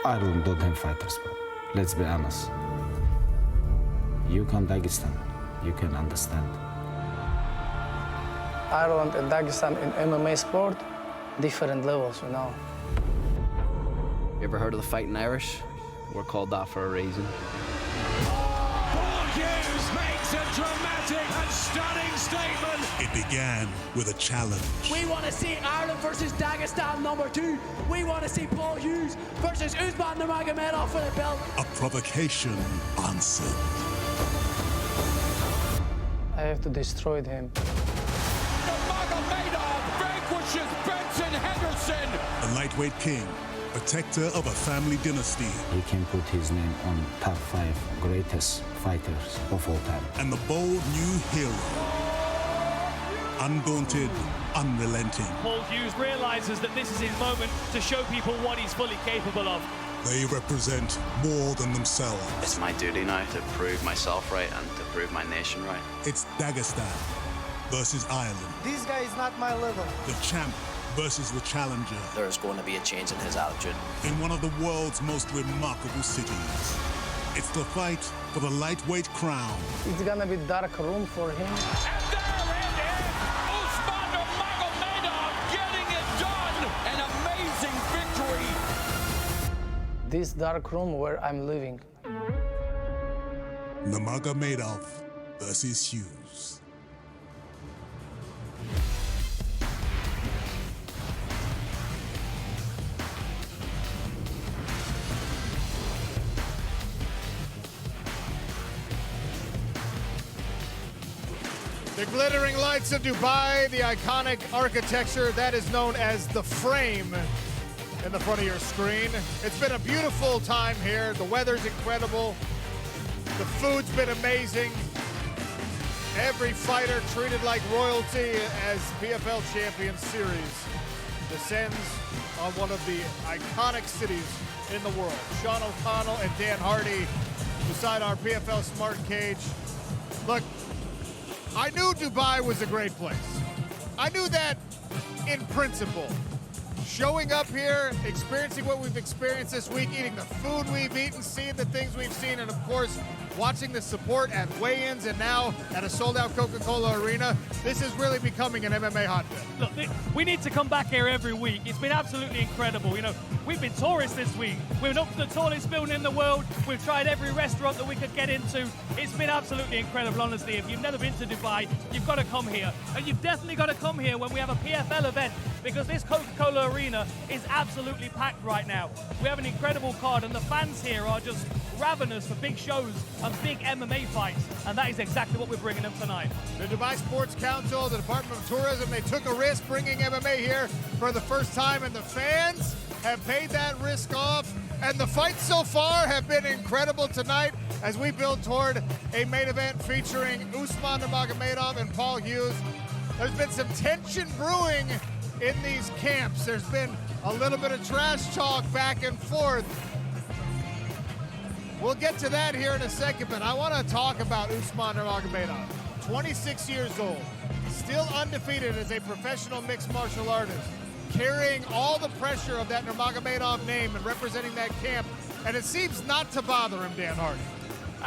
Ireland don't have fighters, but let's be honest. You come Dagestan, you can understand. Ireland and Dagestan in MMA sport, different levels, you know. You ever heard of the Fighting Irish? We're called that for a reason. Paul Hughes makes a dramatic and stunning statement. It began with a challenge. We want to see Ireland versus Dagestan #2. We want to see Paul Hughes versus Usman Nurmagomedov for the belt. A provocation answered. I have to destroy him. Magomedov vanquishes Benson Henderson. The lightweight king, protector of a family dynasty. He can put his name on top 5 greatest fighters of all time. And the bold new hero. Undaunted, unrelenting. Paul Hughes realizes that this is his moment to show people what he's fully capable of. They represent more than themselves. It's my duty now to prove myself right and to prove my nation right. It's Dagestan versus Ireland. This guy is not my level. The champ versus the challenger. There's going to be a change in his attitude. In one of the world's most remarkable cities. It's the fight for the lightweight crown. It's gonna be dark room for him. And there it is. Usman Nurmagomedov getting it done. An amazing victory. This dark room where I'm living. Nurmagomedov versus Hughes. The glittering lights of Dubai, the iconic architecture that is known as the frame in the front of your screen. It's been a beautiful time here. The weather's incredible. The food's been amazing. Every fighter treated like royalty as PFL Champions Series descends on one of the iconic cities in the world. Sean O'Connell and Dan Hardy beside our PFL Smart Cage. Look, I knew Dubai was a great place. I knew that in principle. Showing up here, experiencing what we've experienced this week, eating the food we've eaten, seeing the things we've seen, and of course, watching the support at weigh-ins and now at a sold-out Coca-Cola Arena, this is really becoming an MMA hotbed. Look, we need to come back here every week. It's been absolutely incredible. You know, we've been tourists this week. We've been up to the tallest building in the world. We've tried every restaurant that we could get into. It's been absolutely incredible, honestly. If you've never been to Dubai, you've got to come here. And you've definitely got to come here when we have a PFL event, because this Coca-Cola Arena is absolutely packed right now. We have an incredible card, and the fans here are just ravenous for big shows and big MMA fights, and that is exactly what we're bringing them tonight. The Dubai Sports Council, the Department of Tourism, they took a risk bringing MMA here for the first time, and the fans have paid that risk off, and the fights so far have been incredible tonight as we build toward a main event featuring Usman Nurmagomedov and Paul Hughes. There's been some tension brewing in these camps. There's been a little bit of trash talk back and forth. We'll get to that here in a second, but I want to talk about Usman Nurmagomedov. 26 years old, still undefeated as a professional mixed martial artist, carrying all the pressure of that Nurmagomedov name and representing that camp, and it seems not to bother him, Dan Hardy.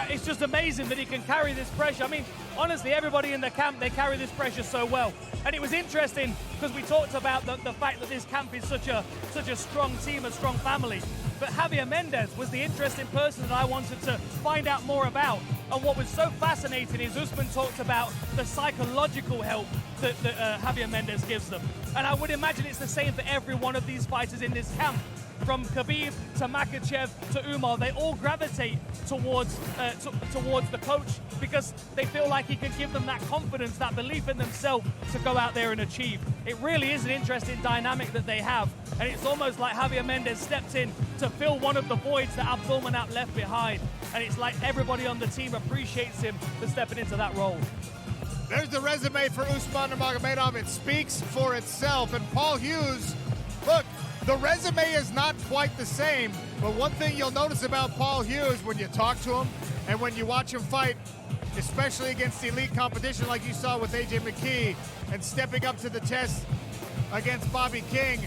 It's just amazing that he can carry this pressure. I mean, honestly, everybody in the camp, they carry this pressure so well. And it was interesting because we talked about the fact that this camp is such a strong team, a strong family. But Javier Mendez was the interesting person that I wanted to find out more about. And what was so fascinating is Usman talked about the psychological help that Javier Mendez gives them. And I would imagine it's the same for every one of these fighters in this camp. From Khabib to Makhachev to Umar, they all gravitate towards the coach because they feel like he can give them that confidence, that belief in themselves to go out there and achieve. It really is an interesting dynamic that they have, and it's almost like Javier Mendez stepped in to fill one of the voids that Abdulmanap left behind, and it's like everybody on the team appreciates him for stepping into that role. There's the resume for Usman Nurmagomedov. It speaks for itself, and Paul Hughes, look, the resume is not quite the same, but one thing you'll notice about Paul Hughes when you talk to him and when you watch him fight, especially against elite competition like you saw with AJ McKee and stepping up to the test against Bobby King,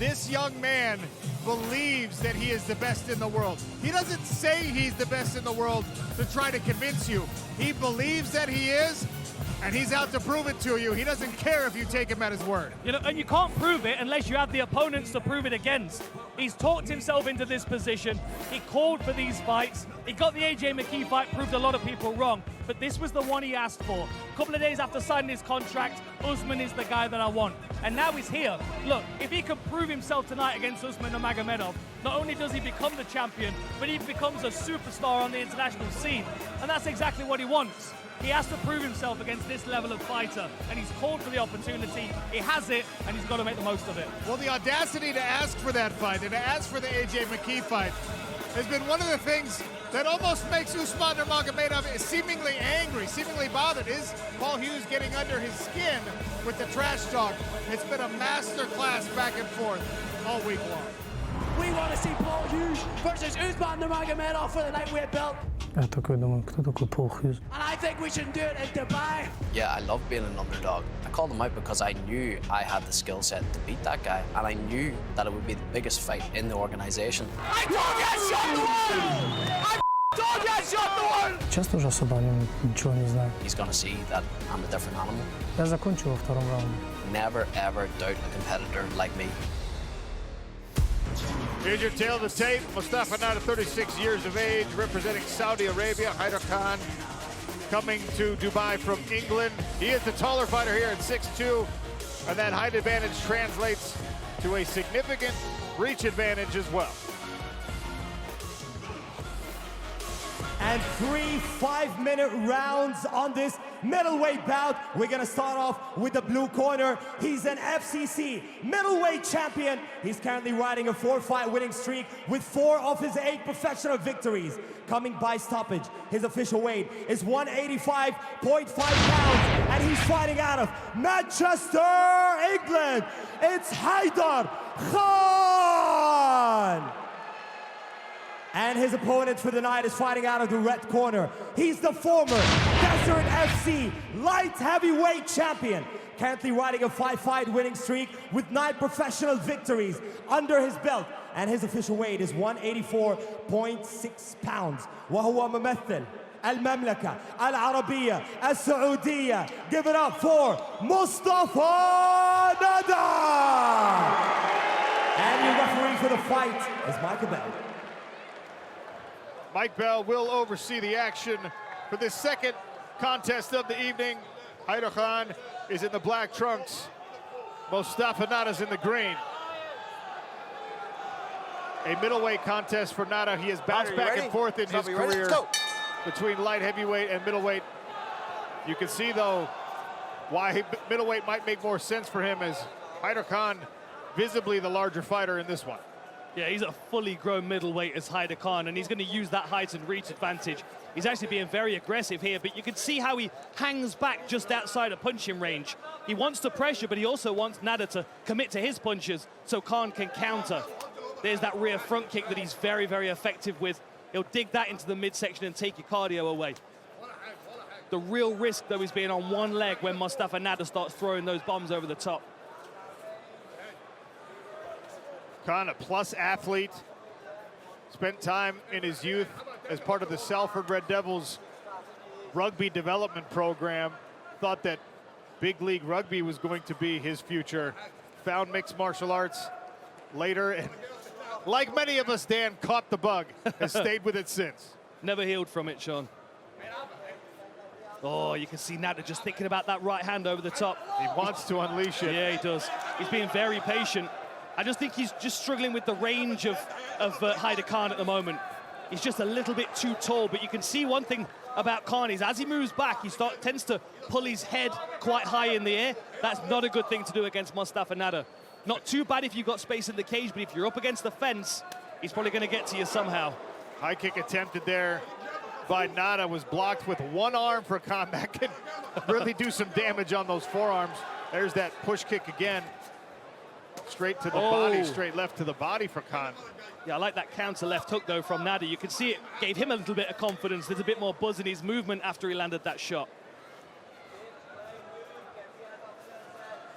This young man believes that he is the best in the world. He doesn't say he's the best in the world to try to convince you. He believes that he is, and he's out to prove it to you. He doesn't care if you take him at his word. You know, and you can't prove it unless you have the opponents to prove it against. He's talked himself into this position. He called for these fights. He got the AJ McKee fight, proved a lot of people wrong, but this was the one he asked for. A couple of days after signing his contract, Usman is the guy that I want. And now he's here. Look, if he can prove himself tonight against Usman Nurmagomedov, not only does he become the champion, but he becomes a superstar on the international scene. And that's exactly what he wants. He has to prove himself against this level of fighter, and he's called for the opportunity. He has it, and he's got to make the most of it. Well, the audacity to ask for that fight and to ask for the AJ McKee fight has been one of the things that almost makes Usman Nurmagomedov seemingly angry, seemingly bothered. Is Paul Hughes getting under his skin with the trash talk? It's been a master class back and forth all week long. We want to see Paul Hughes versus Usman Nurmagomedov for the lightweight belt. Я такой думаю, кто такой Пол Хьюз? And I think we should do it in Dubai. Yeah, I love being an underdog. I called him out because I knew I had the skill set to beat that guy, and I knew that it would be the biggest fight in the organization. I told you I shot the world! I told you I shot the world! Часто уже особо о нем ничего не знаю. He's gonna see that I'm a different animal. Я закончу во втором раунде. Never ever doubt a competitor like me. Here's your tail of the tape. Mostafa Neda, 36 years of age, representing Saudi Arabia. Haider coming to Dubai from England. He is the taller fighter here at 6'2", and that height advantage translates to a significant reach advantage as well. And 3 5-minute rounds on this middleweight bout. We're gonna start off with the blue corner. He's an FCC middleweight champion. He's currently riding a 4-fight winning streak with 4 of his 8 professional victories coming by stoppage. His official weight is 185.5 pounds, and he's fighting out of Manchester, England. It's Haider Khan. And his opponent for the night is fighting out of the red corner. He's the former Desert FC light heavyweight champion, currently riding a 5-fight winning streak with 9 professional victories under his belt. And his official weight is 184.6 pounds. وهو ممثل المملكة العربية السعودية. Give it up for Mostafa Neda. And your referee for the fight is Michael Bell. Mike Bell will oversee the action for this second contest of the evening. Haider Khan is in the black trunks. Mostafa Neda's in the green. A middleweight contest for Neda. He has bounced back and forth in his career between light heavyweight and middleweight. You can see, though, why middleweight might make more sense for him, as Haider Khan visibly the larger fighter in this one. Yeah, he's a fully grown middleweight as Haider Khan, and he's going to use that height and reach advantage. He's actually being very aggressive here, but you can see how he hangs back just outside of punching range. He wants to pressure, but he also wants Neda to commit to his punches so Khan can counter. There's that rear front kick that he's very, very effective with. He'll dig that into the midsection and take your cardio away. The real risk, though, is being on one leg when Mostafa Neda starts throwing those bombs over the top. Khan, a plus athlete, spent time in his youth as part of the Salford Red Devils rugby development program. Thought that big league rugby was going to be his future. Found mixed martial arts later, and like many of us, Dan, caught the bug, has stayed with it since. Never healed from it, Sean. Oh, you can see Neda just thinking about that right hand over the top. He wants to unleash it. Yeah, he does. He's being very patient. I just think he's just struggling with the range of Haider Khan at the moment. He's just a little bit too tall, but you can see one thing about Khan is as he moves back, he tends to pull his head quite high in the air. That's not a good thing to do against Mostafa Neda. Not too bad if you've got space in the cage, but if you're up against the fence, he's probably going to get to you somehow. High kick attempted there by Neda, was blocked with one arm for Khan. That can really do some damage on those forearms. There's that push kick again. Straight to the body, straight left to the body for Khan. Yeah, I like that counter left hook, though, from Neda. You can see it gave him a little bit of confidence. There's a bit more buzz in his movement after he landed that shot.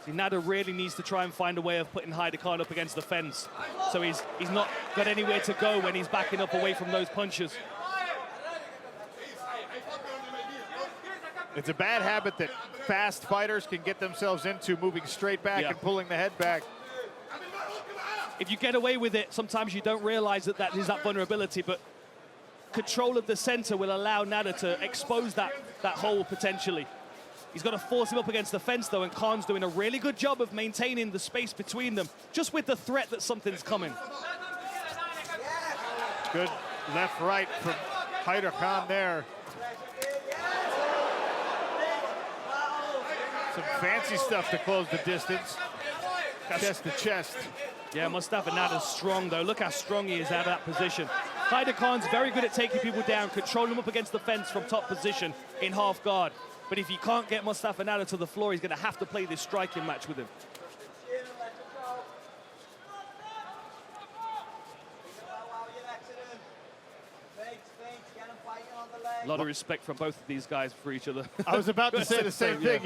See, Neda really needs to try and find a way of putting Haider Khan up against the fence. So he's not got anywhere to go when he's backing up away from those punches. It's a bad habit that fast fighters can get themselves into, moving straight back and pulling the head back. If you get away with it, sometimes you don't realize that that is that vulnerability, but control of the center will allow Neda to expose that hole potentially. He's got to force him up against the fence, though, and Khan's doing a really good job of maintaining the space between them, just with the threat that something's coming. Good left-right from Haider Khan there. Some fancy stuff to close the distance. Chest to chest. Yeah, Mostafa Neda's strong, though. Look how strong he is out of that position. Haider Khan's very good at taking people down, controlling them up against the fence from top position in half guard. But if you can't get Mostafa Neda to the floor, he's going to have to play this striking match with him. A lot of respect from both of these guys for each other. I was about to say the same thing.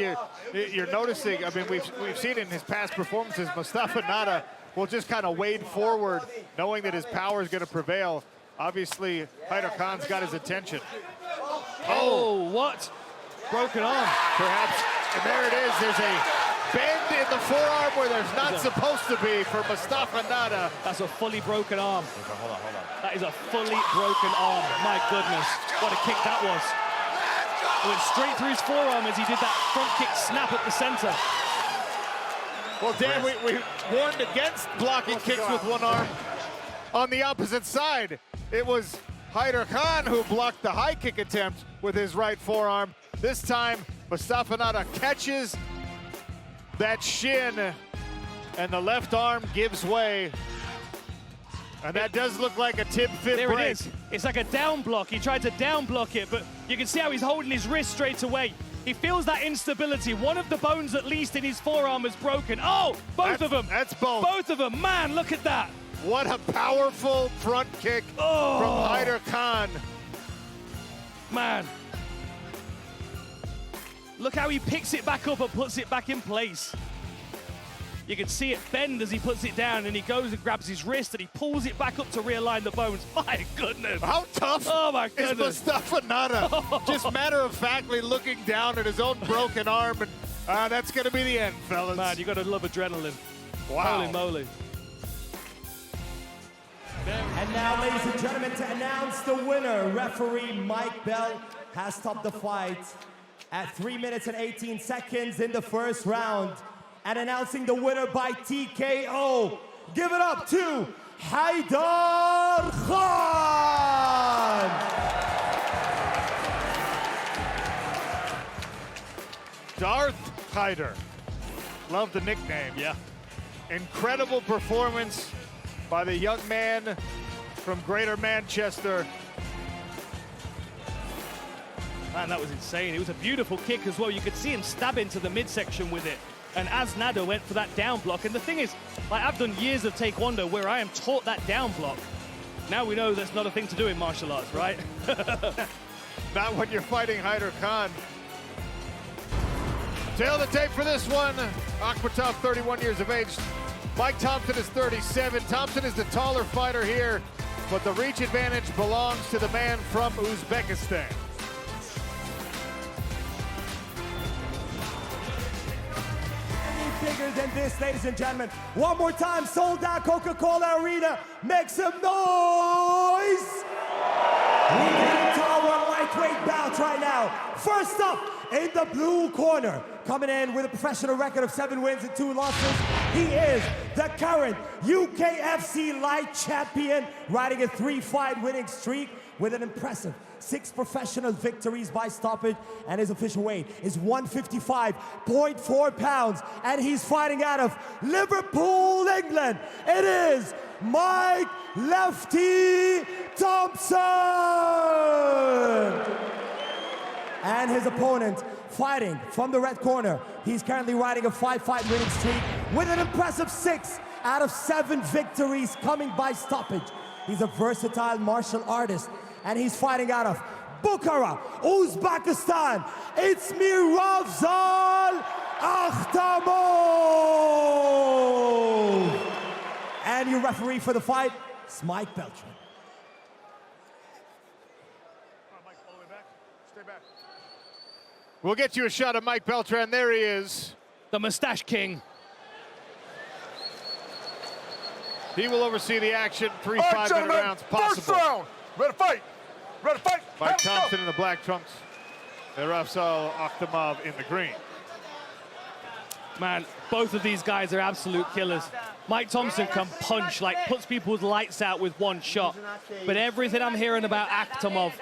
You're noticing, I mean, we've seen in his past performances, Mostafa Neda will just kind of wade forward, knowing that his power is going to prevail. Obviously, Haider Khan's got his attention. Oh, what? Broken arm. Perhaps, and there it is. There's a bend in the forearm where there's not supposed to be for Mostafa Neda. That's a fully broken arm. Hold on. That is a fully broken arm. My goodness, what a kick that was. It went straight through his forearm as he did that front kick snap at the center. Well, Dan, we warned against blocking kicks with one arm. On the opposite side, it was Haider Khan who blocked the high kick attempt with his right forearm. This time, Mostafa Neda catches that shin, and the left arm gives way. And that does look like a tib-fib There break. it is. It's like a down block. He tried to down block it, but you can see how he's holding his wrist straight away. He feels that instability. One of the bones, at least in his forearm, is broken. Oh, both of them. That's both. Both of them. Man, look at that. What a powerful front kick from Haider Khan. Man. Look how he picks it back up and puts it back in place. You can see it bend as he puts it down, and he goes and grabs his wrist and he pulls it back up to realign the bones. My goodness. How tough my goodness. is Mostafa Neda? Just matter-of-factly looking down at his own broken arm, and that's going to be the end, fellas. Man, you got to love adrenaline. Wow. Holy moly. And now, ladies and gentlemen, to announce the winner, referee Mike Bell has stopped the fight at 3 minutes and 18 seconds in the first round. And announcing the winner by TKO, give it up to Haider Khan! Darth Haider. Love the nickname. Yeah. Incredible performance by the young man from Greater Manchester. Man, that was insane. It was a beautiful kick as well. You could see him stab into the midsection with it. And as Neda went for that down block, and the thing is, like, I've done years of Taekwondo where I am taught that down block. Now we know that's not a thing to do in martial arts, right? Not when you're fighting Haider Khan. Tail of the tape for this one. Akhmetov, 31 years of age. Mike Thompson is 37. Thompson is the taller fighter here, but the reach advantage belongs to the man from Uzbekistan. Bigger than this, ladies and gentlemen. One more time, sold out Coca-Cola Arena. Make some noise. We get into our lightweight bout right now. First up, in the blue corner, coming in with a professional record of 7 wins and 2 losses, he is the current UKFC light champion, riding a 3-fight winning streak with an impressive 6 professional victories by stoppage, and his official weight is 155.4 pounds, and he's fighting out of Liverpool, England. It is Mike Lefty Thompson! And his opponent, fighting from the red corner, he's currently riding a 5-fight winning streak with an impressive 6 out of 7 victories coming by stoppage. He's a versatile martial artist, and he's fighting out of Bukhara, Uzbekistan. It's Mirafzal Akhtamov! And your referee for the fight is Mike Beltran. Mike, all the way back. Stay back. We'll get you a shot of Mike Beltran. There he is. The Mustache King. He will oversee the action. 3 5-minute rounds possible. First round. Ready to fight. Ready to fight. Mike Thompson in the black trunks. Mirafzal, Akhtamov in the green. Man, both of these guys are absolute killers. Mike Thompson can punch, like puts people's lights out with one shot. But everything I'm hearing about Akhtamov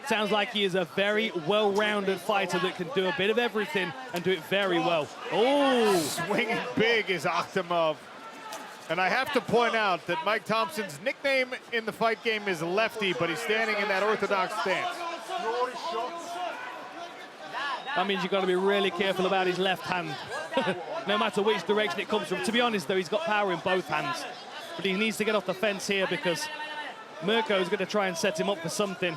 sounds like he is a very well-rounded fighter that can do a bit of everything and do it very well. Oh! Swinging big is Akhtamov. And I have to point out that Mike Thompson's nickname in the fight game is Lefty, but he's standing in that orthodox stance. That means you've got to be really careful about his left hand, no matter which direction it comes from. To be honest, though, he's got power in both hands. But he needs to get off the fence here because Mirko is going to try and set him up for something.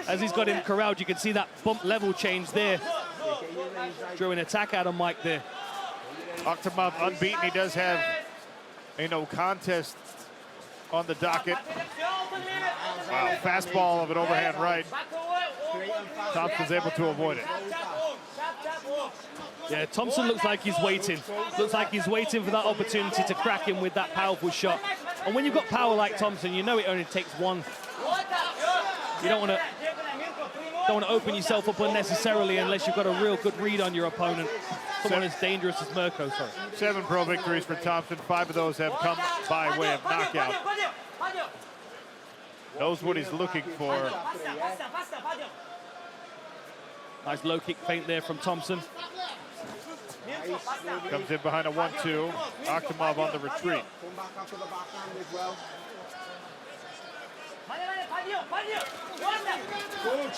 As he's got him corralled, you can see that bump level change there. Drew an attack out of Mike there. Akhtamov unbeaten. He does have a no contest on the docket. Wow, fastball of an overhand right. Thompson's able to avoid it. Yeah, Thompson looks like he's waiting. Looks like he's waiting for that opportunity to crack him with that powerful shot. And when you've got power like Thompson, you know it only takes one. You don't want to open yourself up unnecessarily unless you've got a real good read on your opponent. Someone as dangerous as Mirko, sorry. 7 pro victories for Thompson. 5 of those have come by way of knockout. Knows what he's looking for. Nice low kick feint there from Thompson. Comes in behind a 1-2. Akhtamov on the retreat.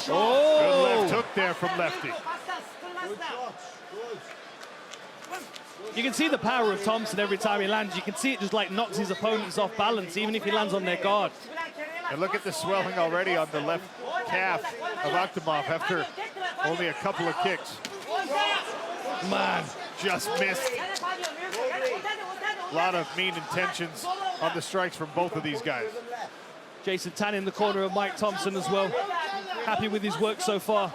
Oh! Good left hook there from Lefty. You can see the power of Thompson every time he lands. You can see it just like knocks his opponents off balance, even if he lands on their guard. And look at the swelling already on the left calf of Akhtamov after only a couple of kicks. Man, just missed. A lot of mean intentions on the strikes from both of these guys. Jason Tan in the corner of Mike Thompson as well. Happy with his work so far.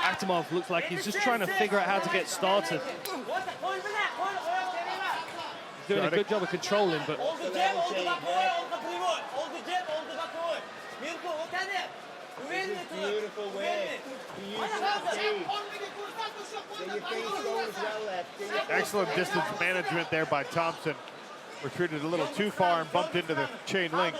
Akhtamov looks like he's just trying to figure out how to get started. He's doing a good job of controlling, but... Excellent distance management there by Thompson. Retreated a little too far and bumped into the chain link.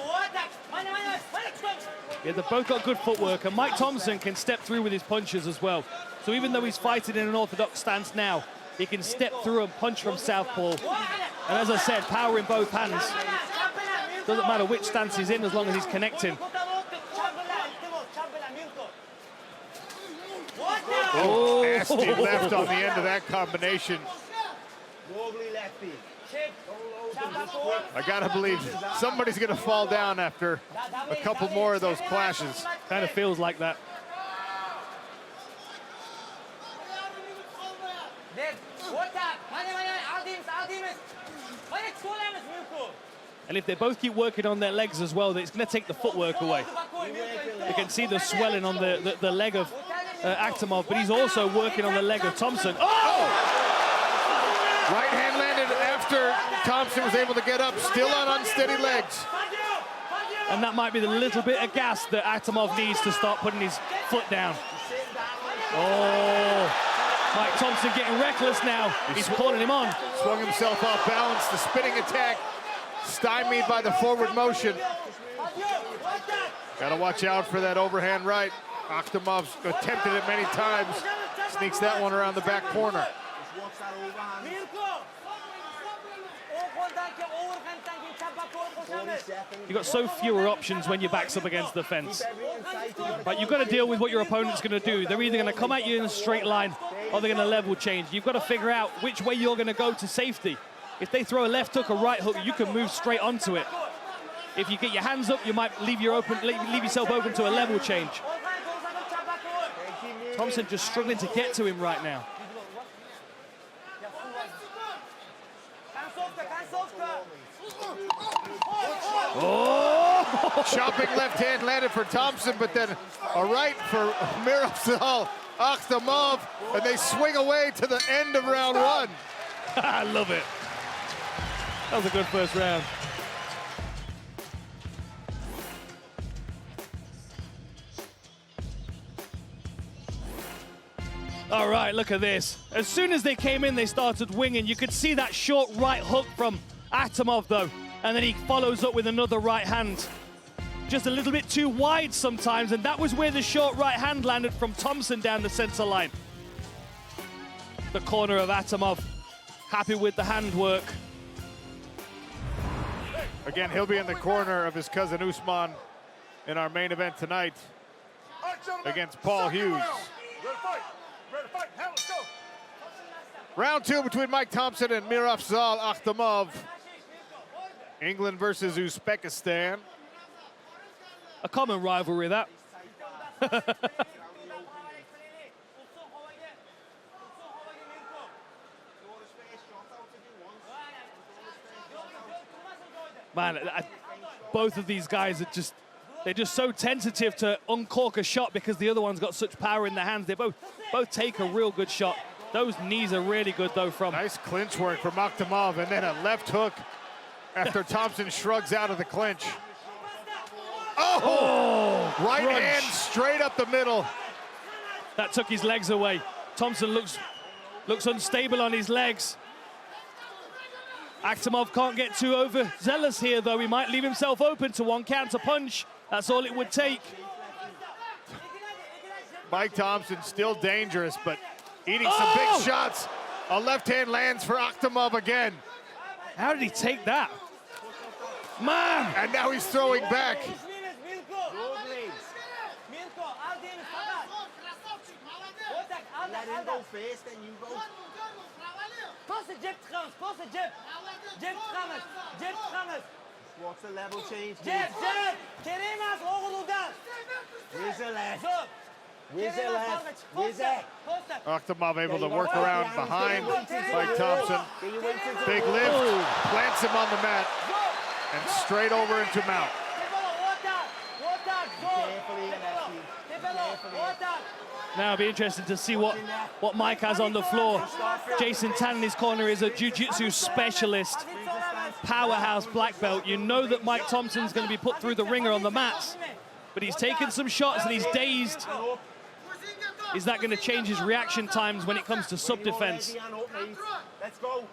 Yeah, they've both got good footwork, and Mike Thompson can step through with his punches as well. So even though he's fighting in an orthodox stance now, he can step through and punch from southpaw. And as I said, power in both hands. Doesn't matter which stance he's in as long as he's connecting. Oh, nasty left on the end of that combination. I gotta believe somebody's gonna fall down after a couple more of those clashes. Kind of feels like that. And if they both keep working on their legs as well, it's going to take the footwork away. You can see the swelling on the leg of Akhtamov, but he's also working on the leg of Thompson. Oh! Right hand landed after Thompson was able to get up, still on unsteady legs. And that might be the little bit of gas that Akhtamov needs to start putting his foot down. Oh, Mike Thompson getting reckless now. He's calling him on. Swung himself off balance, the spinning attack, stymied by the forward motion. Gotta watch out for that overhand right. Akhtamov's attempted it many times. Sneaks that one around the back corner. You've got so fewer options when your back's up against the fence. But you've got to deal with what your opponent's going to do. They're either going to come at you in a straight line or they're going to level change. You've got to figure out which way you're going to go to safety. if they throw a left hook or right hook, you can move straight onto it. If you get your hands up, you might leave yourself open to a level change. Thompson just struggling to get to him right now. Oh! Chopping left hand landed for Thompson, but then a right for Mirafzal, Akhtamov, and they swing away to the end of round one. I love it. That was a good first round. All right, look at this. As soon as they came in, they started winging. You could see that short right hook from Akhtamov, though, and then he follows up with another right hand. Just a little bit too wide sometimes, and that was where the short right hand landed from Thompson down the center line. The corner of Akhtamov, happy with the handwork. Again, he'll be in the corner of his cousin Usman in our main event tonight against Paul Hughes. Round two between Mike Thompson and Mirafzal Akhtamov. England versus Uzbekistan. A common rivalry, that. Man, both of these guys are they're just so tentative to uncork a shot because the other one's got such power in their hands. They both take a real good shot. Those knees are really good, though, from... Nice clinch work from Akhtamov, and then a left hook after Thompson shrugs out of the clinch. Oh! Right crunch. hand straight up the middle. That took his legs away. Thompson looks unstable on his legs. Akhtamov can't get too overzealous here, though. He might leave himself open to one counter punch. That's all it would take. Mike Thompson still dangerous, but eating some big shots. A left hand lands for Akhtamov again. How did he take that? Man! And now he's throwing back. Let him go first, then you go. What's the level change? Where's the left? Where's the left? Where's that? Akhtamov able to work around behind Mike Thompson. Big lift, plants him on the mat, and straight over into mount. Now it'll be interesting to see what Mike has on the floor. Jason Tan in his corner is a jiu-jitsu specialist, powerhouse black belt. You know that Mike Thompson's going to be put through the ringer on the mats, but he's taken some shots and he's dazed. Is that going to change his reaction times when it comes to sub-defense?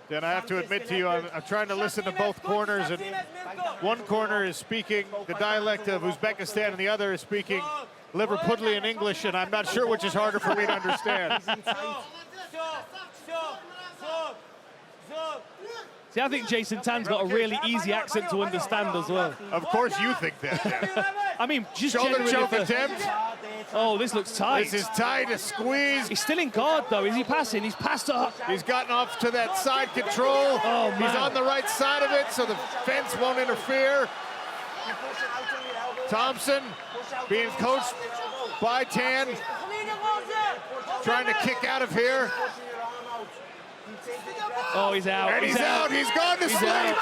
Then I have to admit to you, I'm trying to listen to both corners, and one corner is speaking the dialect of Uzbekistan and the other is speaking Liverpudlian English, and I'm not sure which is harder for me to understand. See, I think Jason Tan's got a really easy accent to understand as well. Of course you think that, Dan. I mean, just shoulder choke attempt. Oh, this looks tight. This is tight, a squeeze. He's still in guard, though. Is he passing? He's passed up. He's gotten off to that side control. Oh, man. He's on the right side of it, so the fence won't interfere. Thompson being coached by Tan, trying to kick out of here. Oh, he's out. And he's out. He's gone to sleep.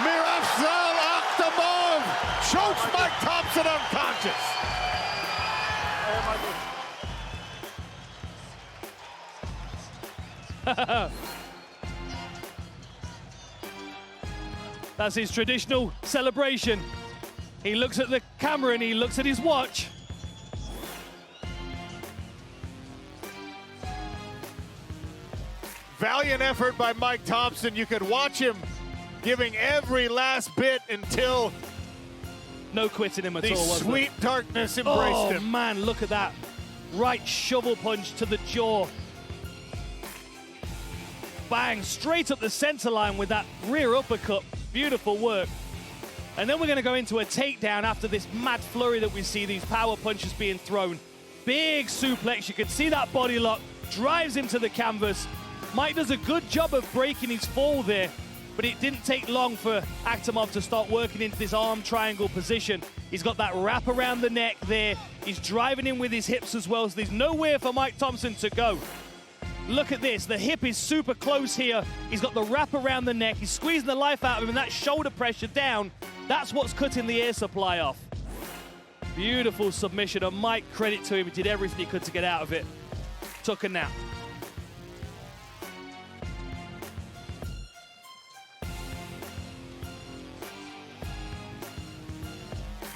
Mirafzal Akhtamov chokes Mike Thompson unconscious. That's his traditional celebration. He looks at the camera and he looks at his watch. Valiant effort by Mike Thompson. You could watch him giving every last bit until no quitting him at all. The sweet darkness embraced him. Oh man, look at that. Right shovel punch to the jaw. Bang, straight up the center line with that rear uppercut. Beautiful work. And then we're going to go into a takedown after this mad flurry that we see, these power punches being thrown. Big suplex, you can see that body lock, drives him to the canvas. Mike does a good job of breaking his fall there, but it didn't take long for Akhtamov to start working into this arm triangle position. He's got that wrap around the neck there. He's driving in with his hips as well, so there's nowhere for Mike Thompson to go. Look at this, the hip is super close here. He's got the wrap around the neck. He's squeezing the life out of him, and that shoulder pressure down, that's what's cutting the air supply off. Beautiful submission, and Mike, credit to him, he did everything he could to get out of it. Took a nap.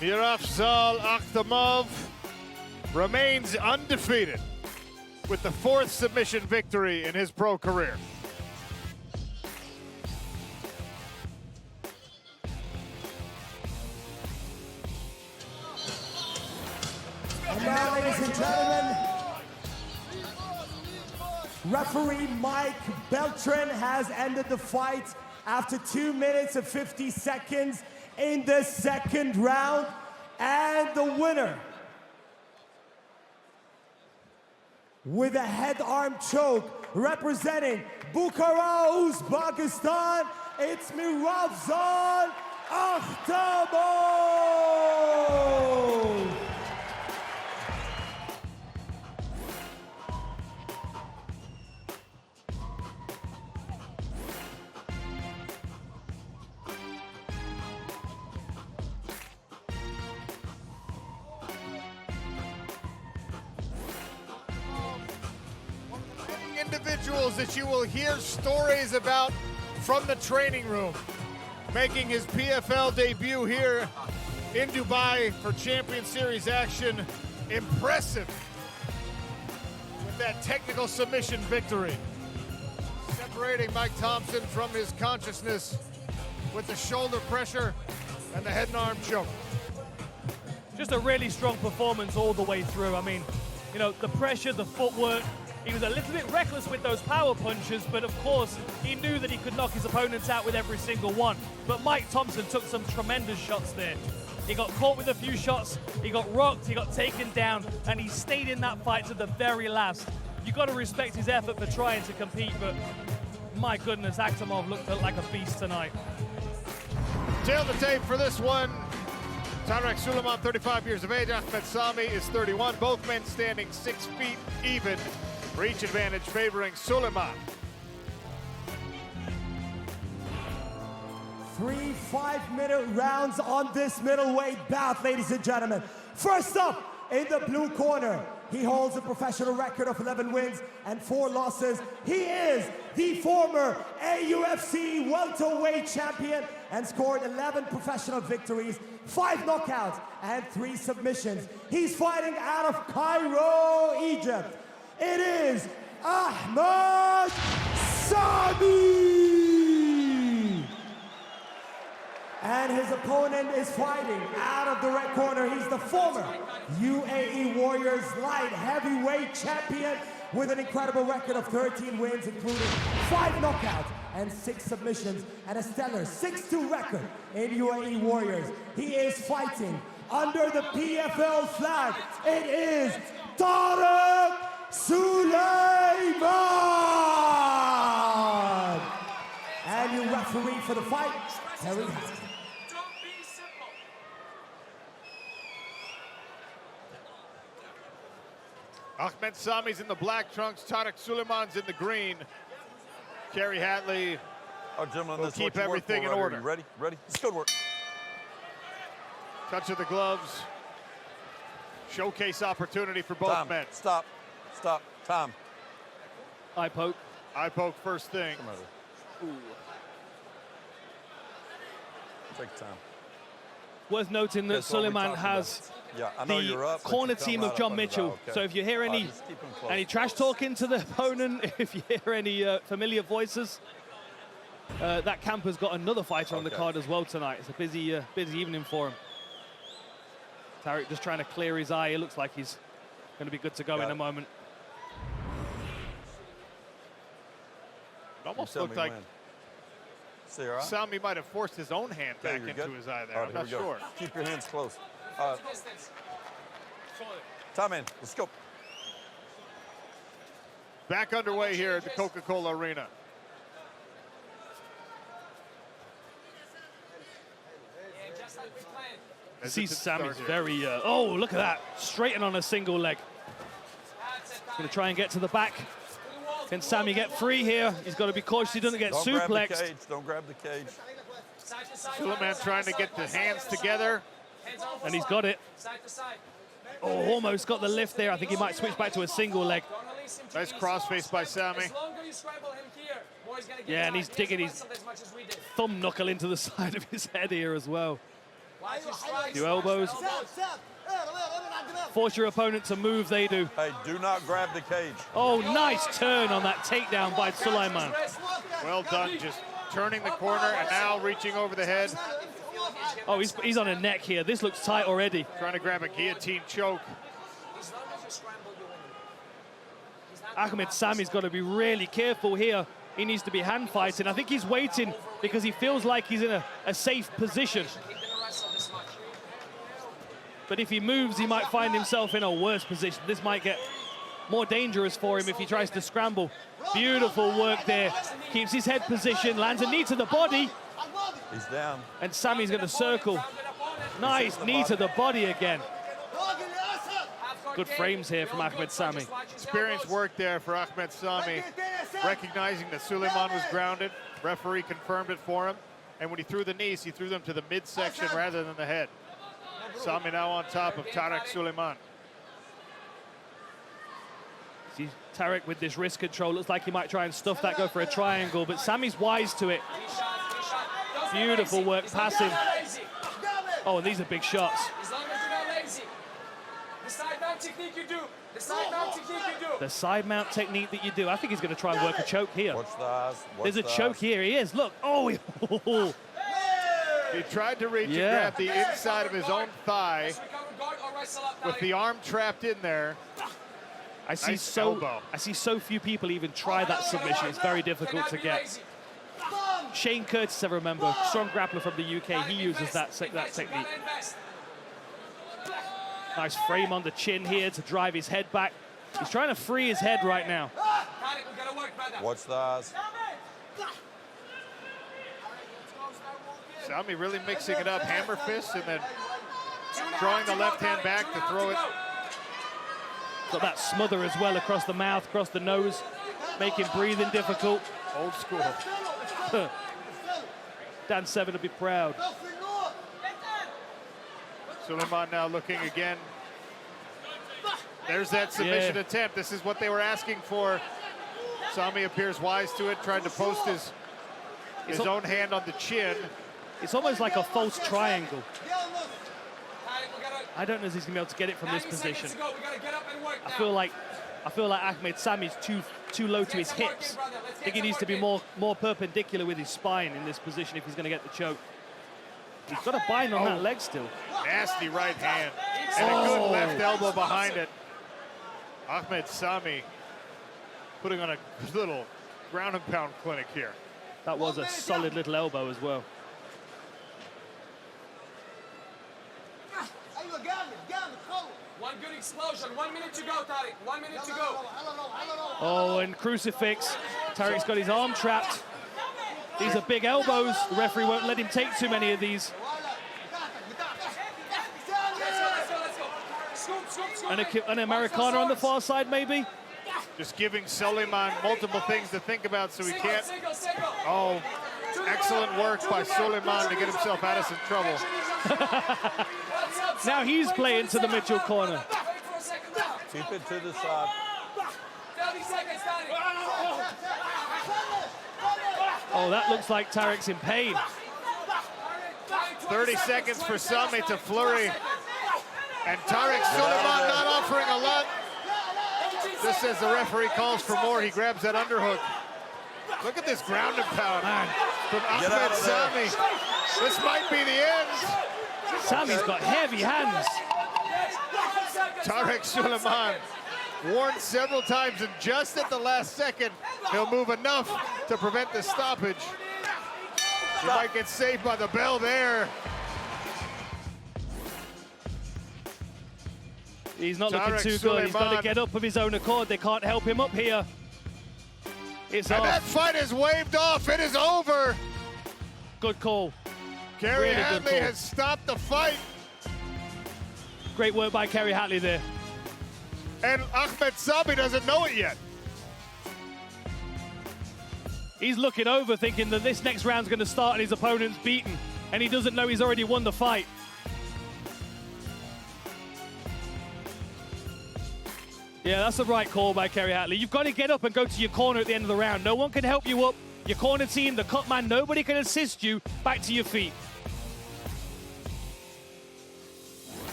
Mirafzal Akhtamov remains undefeated with the 4th submission victory in his pro career. And now, ladies and gentlemen, referee Mike Beltran has ended the fight after 2 minutes and 50 seconds in the 2nd round. And the winner, with a head-arm choke, representing Bukhara, Uzbekistan, it's Mirafzal Akhtamov! Individuals that you will hear stories about from the training room, making his PFL debut here in Dubai for Champion Series action. Impressive with that technical submission victory. Separating Mike Thompson from his consciousness with the shoulder pressure and the head and arm choke. Just a really strong performance all the way through. I mean, you know, the pressure, the footwork. He was a little bit reckless with those power punches, but of course, he knew that he could knock his opponents out with every single one. But Mike Thompson took some tremendous shots there. He got caught with a few shots, he got rocked, he got taken down, and he stayed in that fight to the very last. You got to respect his effort for trying to compete, but my goodness, Akhtamov looked like a beast tonight. Tail the tape for this one. Tarek Suleiman, 35 years of age. Ahmed Sami is 31. Both men standing 6 feet even. Reach advantage favoring Suleiman. 3 5-minute rounds on this middleweight bout, ladies and gentlemen. First up, in the blue corner, he holds a professional record of 11 wins and 4 losses. He is the former AUFC welterweight champion and scored 11 professional victories, 5 knockouts, and 3 submissions. He's fighting out of Cairo, Egypt. It is Ahmed Sami! And his opponent is fighting out of the red corner. He's the former UAE Warriors light heavyweight champion with an incredible record of 13 wins, including 5 knockouts and 6 submissions, and a stellar 6-2 record in UAE Warriors. He is fighting under the PFL flag. It is Tarek Suleiman! And your referee for the fight, Tarek. Ahmed Sami's in the black trunks, Tarek Suleiman's in the green. Kerry Hatley will keep everything in order. Ready? Ready? It's good work. Touch of the gloves. Showcase opportunity for both men. Stop. Stop. Tom. Eye poke. Eye poke first thing. Come over. Ooh. Take time. Worth noting that Suleiman has the corner team of John Mitchell. So if you hear any trash talking to the opponent, if you hear any familiar voices, that camp has got another fighter on the card as well tonight. It's a busy evening for him. Tarek just trying to clear his eye. It looks like he's going to be good to go in a moment. It almost looked like Sami might have forced his own hand back into his eye there. I'm not sure. Keep your hands close. Tom in. Let's go. Back underway here at the Coca-Cola Arena. See Sami's very, oh, look at that. Straighten on a single leg. Gonna try and get to the back. Can Sami get free here? He's got to be cautious he doesn't get Don't suplexed. grab the cage. Don't grab the cage. Suleiman trying to get the hands together. And he's got it. Oh, almost got the lift there. I think he might switch back to a single leg. Nice crossface by Sami. Yeah, and he's digging his thumb knuckle into the side of his head here as well. Few elbows. Force your opponent to move, they do. Hey, do not grab the cage. Oh, nice turn on that takedown by Suleiman. Well done, just turning the corner and now reaching over the head. Oh, he's on a neck here. This looks tight already. Trying to grab a guillotine choke. Ahmed Sami's got to be really careful here. He needs to be hand fighting. I think he's waiting because he feels like he's in a safe position. But if he moves, he might find himself in a worse position. This might get more dangerous for him if he tries to scramble. Beautiful work there. Keeps his head position, lands a knee to the body. He's down. And Sami's going to circle. Nice knee to the body again. Good frames here from Ahmed Sami. Experienced work there for Ahmed Sami. Recognizing that Suleiman was grounded. Referee confirmed it for him. And when he threw the knees, he threw them to the midsection rather than the head. Sami now on top of Tarek Suleiman. See Tarek with this wrist control. Looks like he might try and stuff that, go for a triangle, but Sami's wise to it. Beautiful work passing. Oh, and these are big shots. The side mount technique that you do. I think he's going to try and work a choke here. Watch the eyes. There's a choke here. He is. Look. Oh, he tried to reach and grab the inside of his own thigh with the arm trapped in there. I see so few people even try that submission. It's very difficult to get. Shane Curtis, I remember, strong grappler from the UK. He uses that technique. Nice frame on the chin here to drive his head back. He's trying to free his head right now. Watch the eyes. Sami really mixing it up, hammer fist, and then drawing the left hand back to throw it. Got that smother as well across the mouth, across the nose, making breathing difficult. Old school. Dan Seven to be proud. Suleiman now looking again. There's that submission attempt. This is what they were asking for. Sami appears wise to it, tried to post his own hand on the chin. It's almost like a false triangle. I don't know if he's gonna be able to get it from this position. I feel like Ahmed Sami's too low to his hips. I think he needs to be more perpendicular with his spine in this position if he's gonna get the choke. He's got a bind on that leg still. Nasty right hand and a good left elbow behind it. Ahmed Sami putting on a little ground and pound clinic here. That was a solid little elbow as well. One good explosion. 1 minute to go, Tarek. 1 minute to go. Oh, and crucifix. Tarek's got his arm trapped. These are big elbows. The referee won't let him take too many of these. An Americana on the far side, maybe? Just giving Suleiman multiple things to think about so he can't. Oh, excellent work by Suleiman to get himself out of some trouble. Now he's playing to the Mitchell corner. Keep it to the side. Oh, that looks like Tarek's in pain. 30 seconds for Sami to flurry. And Tarek Suleiman not offering a lot. Just as the referee calls for more, he grabs that underhook. Look at this ground and pound from Ahmed Sami. This might be the end. Sami's got heavy hands. Tarek Suleiman warned several times, and just at the last second, he'll move enough to prevent the stoppage. He might get saved by the bell there. He's not looking too good. He's got to get up of his own accord. They can't help him up here. It's and off. that fight is waved off. It is over. Good call. Kerry Really good Hatley call. has stopped the fight. Great work by Kerry Hatley there. And Ahmed Sami doesn't know it yet. He's looking over thinking that this next round's going to start and his opponent's beaten. And he doesn't know he's already won the fight. Yeah, that's the right call by Kerry Hatley. You've got to get up and go to your corner at the end of the round. No one can help you up. Your corner team, the cut man, nobody can assist you back to your feet.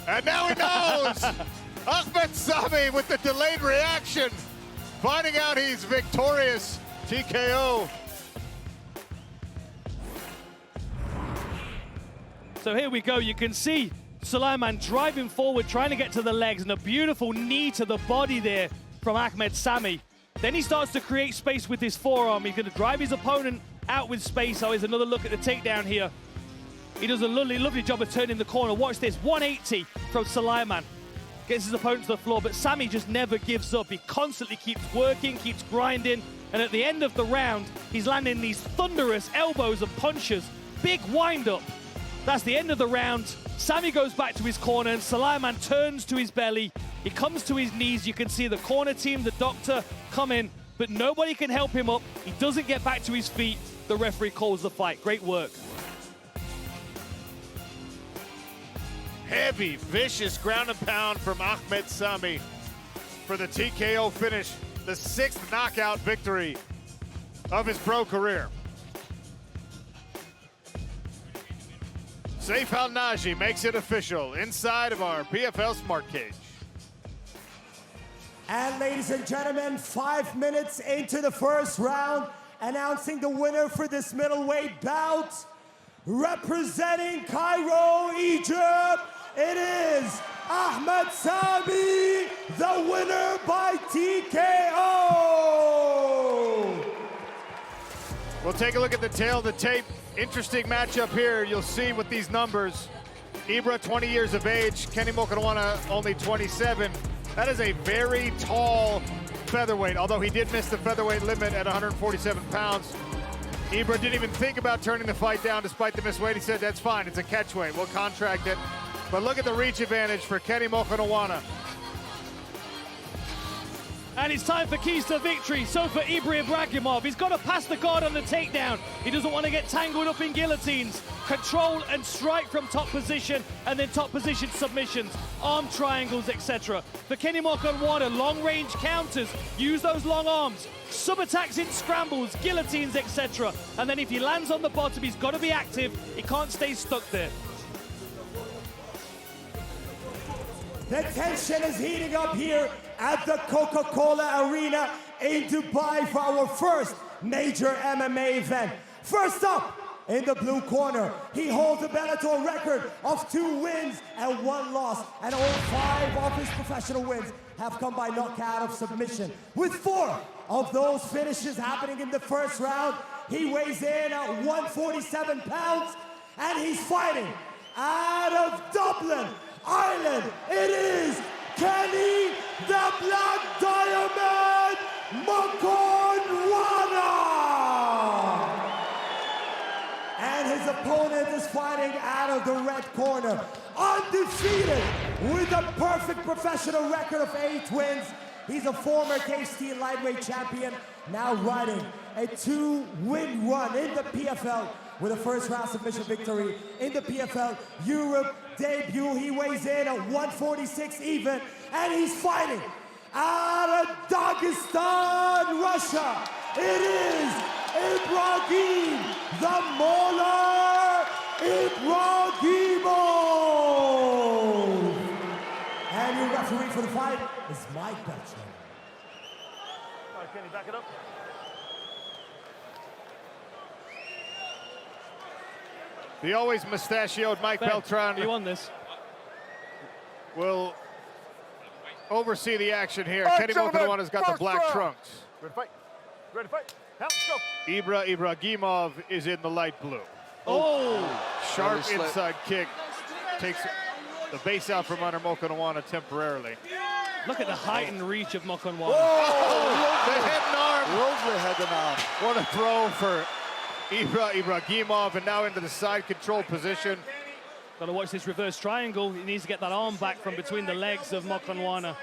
And now he knows. Ahmed Sami with the delayed reaction. Finding out he's victorious. TKO. So here we go. You can see Suleiman driving forward, trying to get to the legs, and a beautiful knee to the body there from Ahmed Sami. Then he starts to create space with his forearm. He's going to drive his opponent out with space. Oh, here's another look at the takedown here. He does a lovely job of turning the corner. Watch this, 180 from Suleiman. Gets his opponent to the floor, but Sami just never gives up. He constantly keeps working, keeps grinding, and at the end of the round, he's landing these thunderous elbows and punches. Big wind-up. That's the end of the round. Sami goes back to his corner, and Suleiman turns to his belly. He comes to his knees. You can see the corner team, the doctor, come in, but nobody can help him up. He doesn't get back to his feet. The referee calls the fight. Great work. Heavy, vicious ground and pound from Ahmed Sami for the TKO finish, the 6th knockout victory of his pro career. Saif Al-Naji makes it official inside of our PFL Smart Cage. And ladies and gentlemen, 5 minutes into the first round, announcing the winner for this middleweight bout, representing Cairo, Egypt, it is Ahmed Sami, the winner by TKO. We'll take a look at the tail of the tape. Interesting matchup here. You'll see with these numbers. Ibra, 20 years of age. Kenny Mokhonoana, only 27. That is a very tall featherweight, although he did miss the featherweight limit at 147 pounds. Ibra didn't even think about turning the fight down despite the missed weight. He said, that's fine, it's a catchweight, we'll contract it. But look at the reach advantage for Kenny Mokhonoana. And it's time for keys to victory. So for Ibragimov, he's got to pass the guard on the takedown. He doesn't want to get tangled up in guillotines. Control and strike from top position, and then top position submissions, arm triangles, etc. For Kenny Mokhonoana, long-range counters, use those long arms, sub-attacks in scrambles, guillotines, etc. And then if he lands on the bottom, he's got to be active. He can't stay stuck there. The tension is heating up here at the Coca-Cola Arena in Dubai for our first major MMA event. First up, in the blue corner, he holds a Bellator record of 2 wins and 1 loss, and all 5 of his professional wins have come by knockout of submission. With 4 of those finishes happening in the first round, he weighs in at 147 pounds, and he's fighting out of Dublin, Ireland. It is Kenny the Black Diamond Mokhonoana! And his opponent is fighting out of the red corner, undefeated with a perfect professional record of 8 wins. He's a former KST lightweight champion, now riding a 2-win run in the PFL with a first-round submission victory in the PFL Europe debut. He weighs in at 146 even, and he's fighting out of Dagestan, Russia. It is Ibragim, the Mauler Ibragimov. And your referee for the fight is Mike Beltran. All right, Kenny, back it up. The always mustachioed Mike Beltran. You won this. Will oversee the action here. All right, Kenny Mokhonoana's got the black trunks. Ready to fight? Ready to fight? Let's go. Ibragimov is in the light blue. Oh! Sharp inside kick. Takes the base out from under Mokhonoana temporarily. Look at the height and reach of Mokhonoana. Oh, The head and arm. Lovely head and arm. What a throw for Ibragimov, and now into the side control position. Got to watch this reverse triangle. He needs to get that arm back from between the legs of Mokhonoana.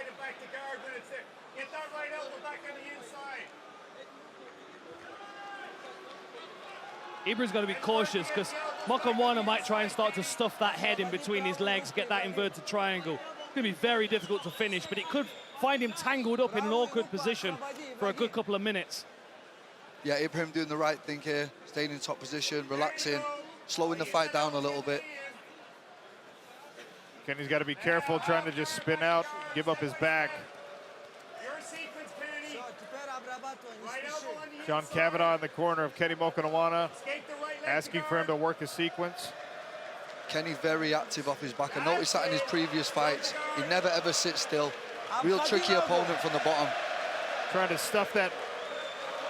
Ibra's got to be cautious because Mokhonoana might try and start to stuff that head in between his legs, get that inverted triangle. It's going to be very difficult to finish, but it could find him tangled up in an awkward position for a good couple of minutes. Yeah, Ibrahim doing the right thing here, staying in top position, relaxing, slowing the fight down a little bit. Kenny's got to be careful trying to just spin out, give up his back. John Cavanaugh in the corner of Kenny Mokhonoana, asking for him to work a sequence. Kenny's very active off his back. I noticed that in his previous fights. He never ever sits still. Real tricky opponent from the bottom. Trying to stuff that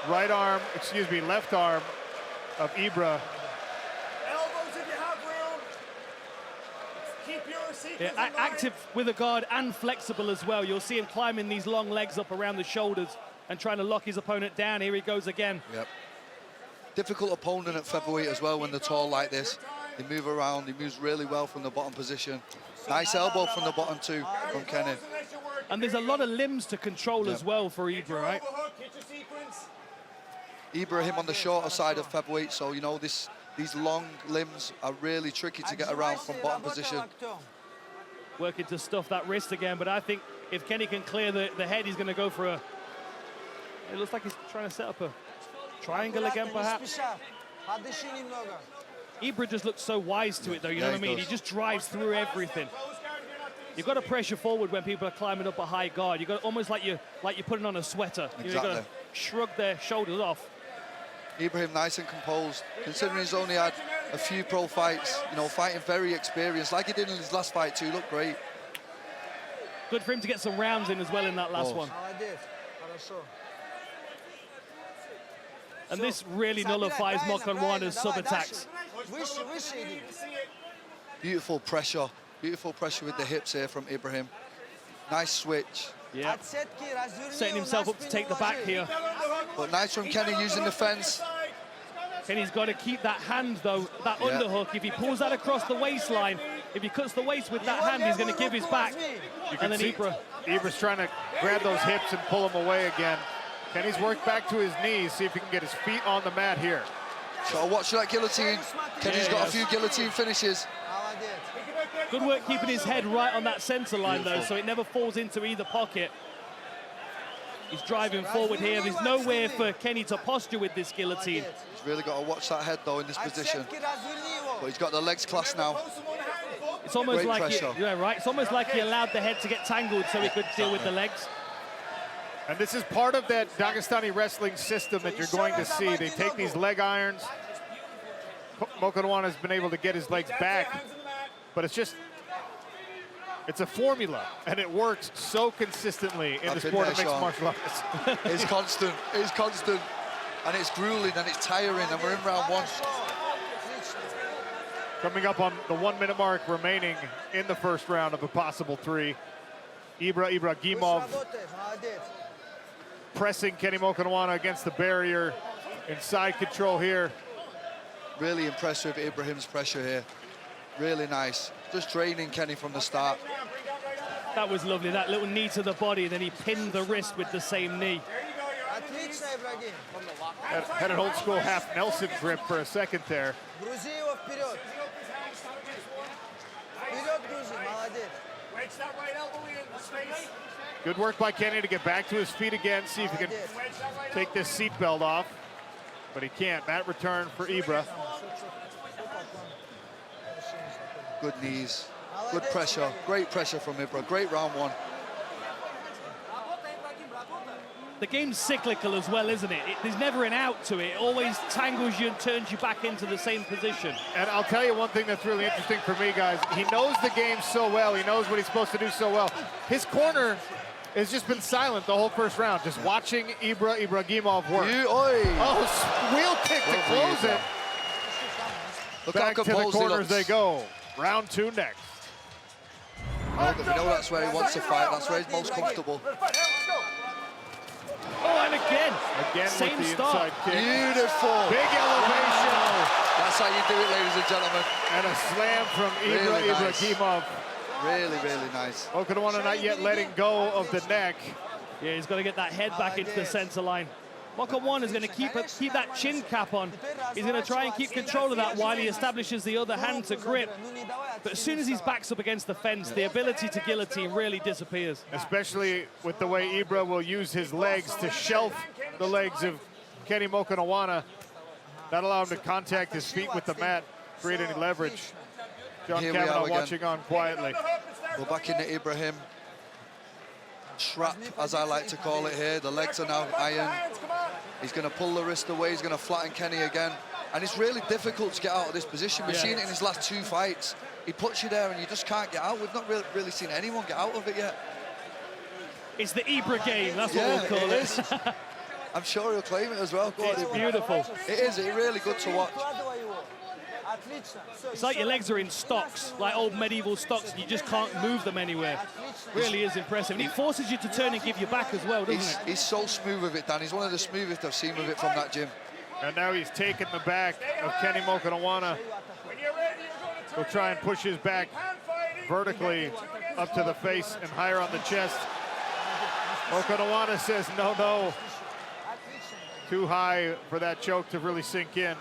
right arm, excuse me, left arm of Ibra. Yeah, active with a guard and flexible as well. You'll see him climbing these long legs up around the shoulders and trying to lock his opponent down. Here he goes again. Yep. Difficult opponent at featherweight as well when they're tall like this. They move around, he moves really well from the bottom position. Nice elbow from the bottom too, from Kenny. And there's a lot of limbs to control as well for Ibra, right? Ibrahim on the shorter side of featherweight, so you know these long limbs are really tricky to get around from bottom position. Working to stuff that wrist again, but I think if Kenny can clear the head, he's going to go for a... It looks like he's trying to set up a triangle again, perhaps. Ibra just looks so wise to it, though, you know what I mean? He just drives through everything. You've got to pressure forward when people are climbing up a high guard. You've got almost like you're putting on a sweater. Exactly. You've got to shrug their shoulders off. Ibrahim nice and composed, considering he's only had a few pro fights, you know, fighting very experienced, like he did in his last fight too, looked great. Good for him to get some rounds in as well in that last one. And this really nullifies Mokhonoana's sub-attacks. Beautiful pressure with the hips here from Ibrahim. Nice switch. Yeah, setting himself up to take the back here. But nice from Kenny using the fence. Kenny's got to keep that hand, though, that underhook. If he pulls that across the waistline, if he cuts the waist with that hand, he's going to give his back. And then Ibra's trying to grab those hips and pull him away again. Kenny's worked back to his knees, see if he can get his feet on the mat here. So watch that guillotine. Kenny's got a few guillotine finishes. Good work keeping his head right on that center line, though, so it never falls into either pocket. He's driving forward here. There's nowhere for Kenny to posture with this guillotine. He's really got to watch that head, though, in this position. But he's got the legs class now. It's almost Great like It's almost like he allowed the head to get tangled so he could deal with the legs. And this is part of that Dagestani wrestling system that you're going to see. They take these leg irons. Mokhonoana has been able to get his legs back, but it's a formula, and it works so consistently in the sport of mixed martial arts. It's constant, and it's grueling, and it's tiring, and we're in round one. Coming up on the 1 minute mark remaining in the first round of a possible three. Ibragimov pressing Kenny Mokhonoana against the barrier, inside control here. Really impressive Ibrahim's pressure here. Really nice. Just draining Kenny from the start. That was lovely, that little knee to the body, then he pinned the wrist with the same knee. Had an old school half Nelson grip for a second there. Good work by Kenny to get back to his feet again, see if he can take this seatbelt off. But he can't. That return for Ibra. Good knees, good pressure, great pressure from Ibra. Great round one. The game's cyclical as well, isn't it? There's never an out to it. It always tangles you and turns you back into the same position. And I'll tell you one thing that's really interesting for me, guys. He knows the game so well. He knows what he's supposed to do so well. His corner has just been silent the whole first round, just watching Ibragimov work. Wheel kick to close it. Look Back how to the composed he corners looks. they go. Round two next. We know that's where he wants to fight. That's where he's most comfortable. Oh, Oh, and again. Again Same with the start. inside kick. Beautiful. Big elevation. That's how you do it, ladies and gentlemen. And a slam from Really nice. Ibragimov. Really, really nice. Mokhonoana not yet letting go of the neck. Yeah, he's got to get that head back into the center line. Mokhonoana is going to keep that chin cap on. He's going to try and keep control of that while he establishes the other hand to grip. But as soon as his back's up against the fence, the ability to guillotine really disappears. Especially with the way Ibra will use his legs to shelf the legs of Kenny Mokhonoana. Not allow him to contact his feet with the mat, create any leverage. John Kavanagh watching on quietly. We're back into Ibrahim. Trap, as I like to call it here. The legs are now iron. He's going to pull the wrist away. He's going to flatten Kenny again. And it's really difficult to get out of this position. We've seen it in his last 2 fights. He puts you there and you just can't get out. We've not really seen anyone get out of it yet. It's the Ibra game, that's what we'll call it. I'm sure he'll claim it as well. It's beautiful. It is, it's really good to watch. It's like your legs are in stocks, like old medieval stocks, and you just can't move them anywhere. Really is impressive. And it forces you to turn and give your back as well, doesn't it? He's so smooth with it, Dan. He's one of the smoothest I've seen with it from that gym. And now he's taken the back of Kenny Mokhonoana. He'll try and push his back vertically up to the face and higher on the chest. Mokhonoana says no, no. Too high for that choke to really sink in.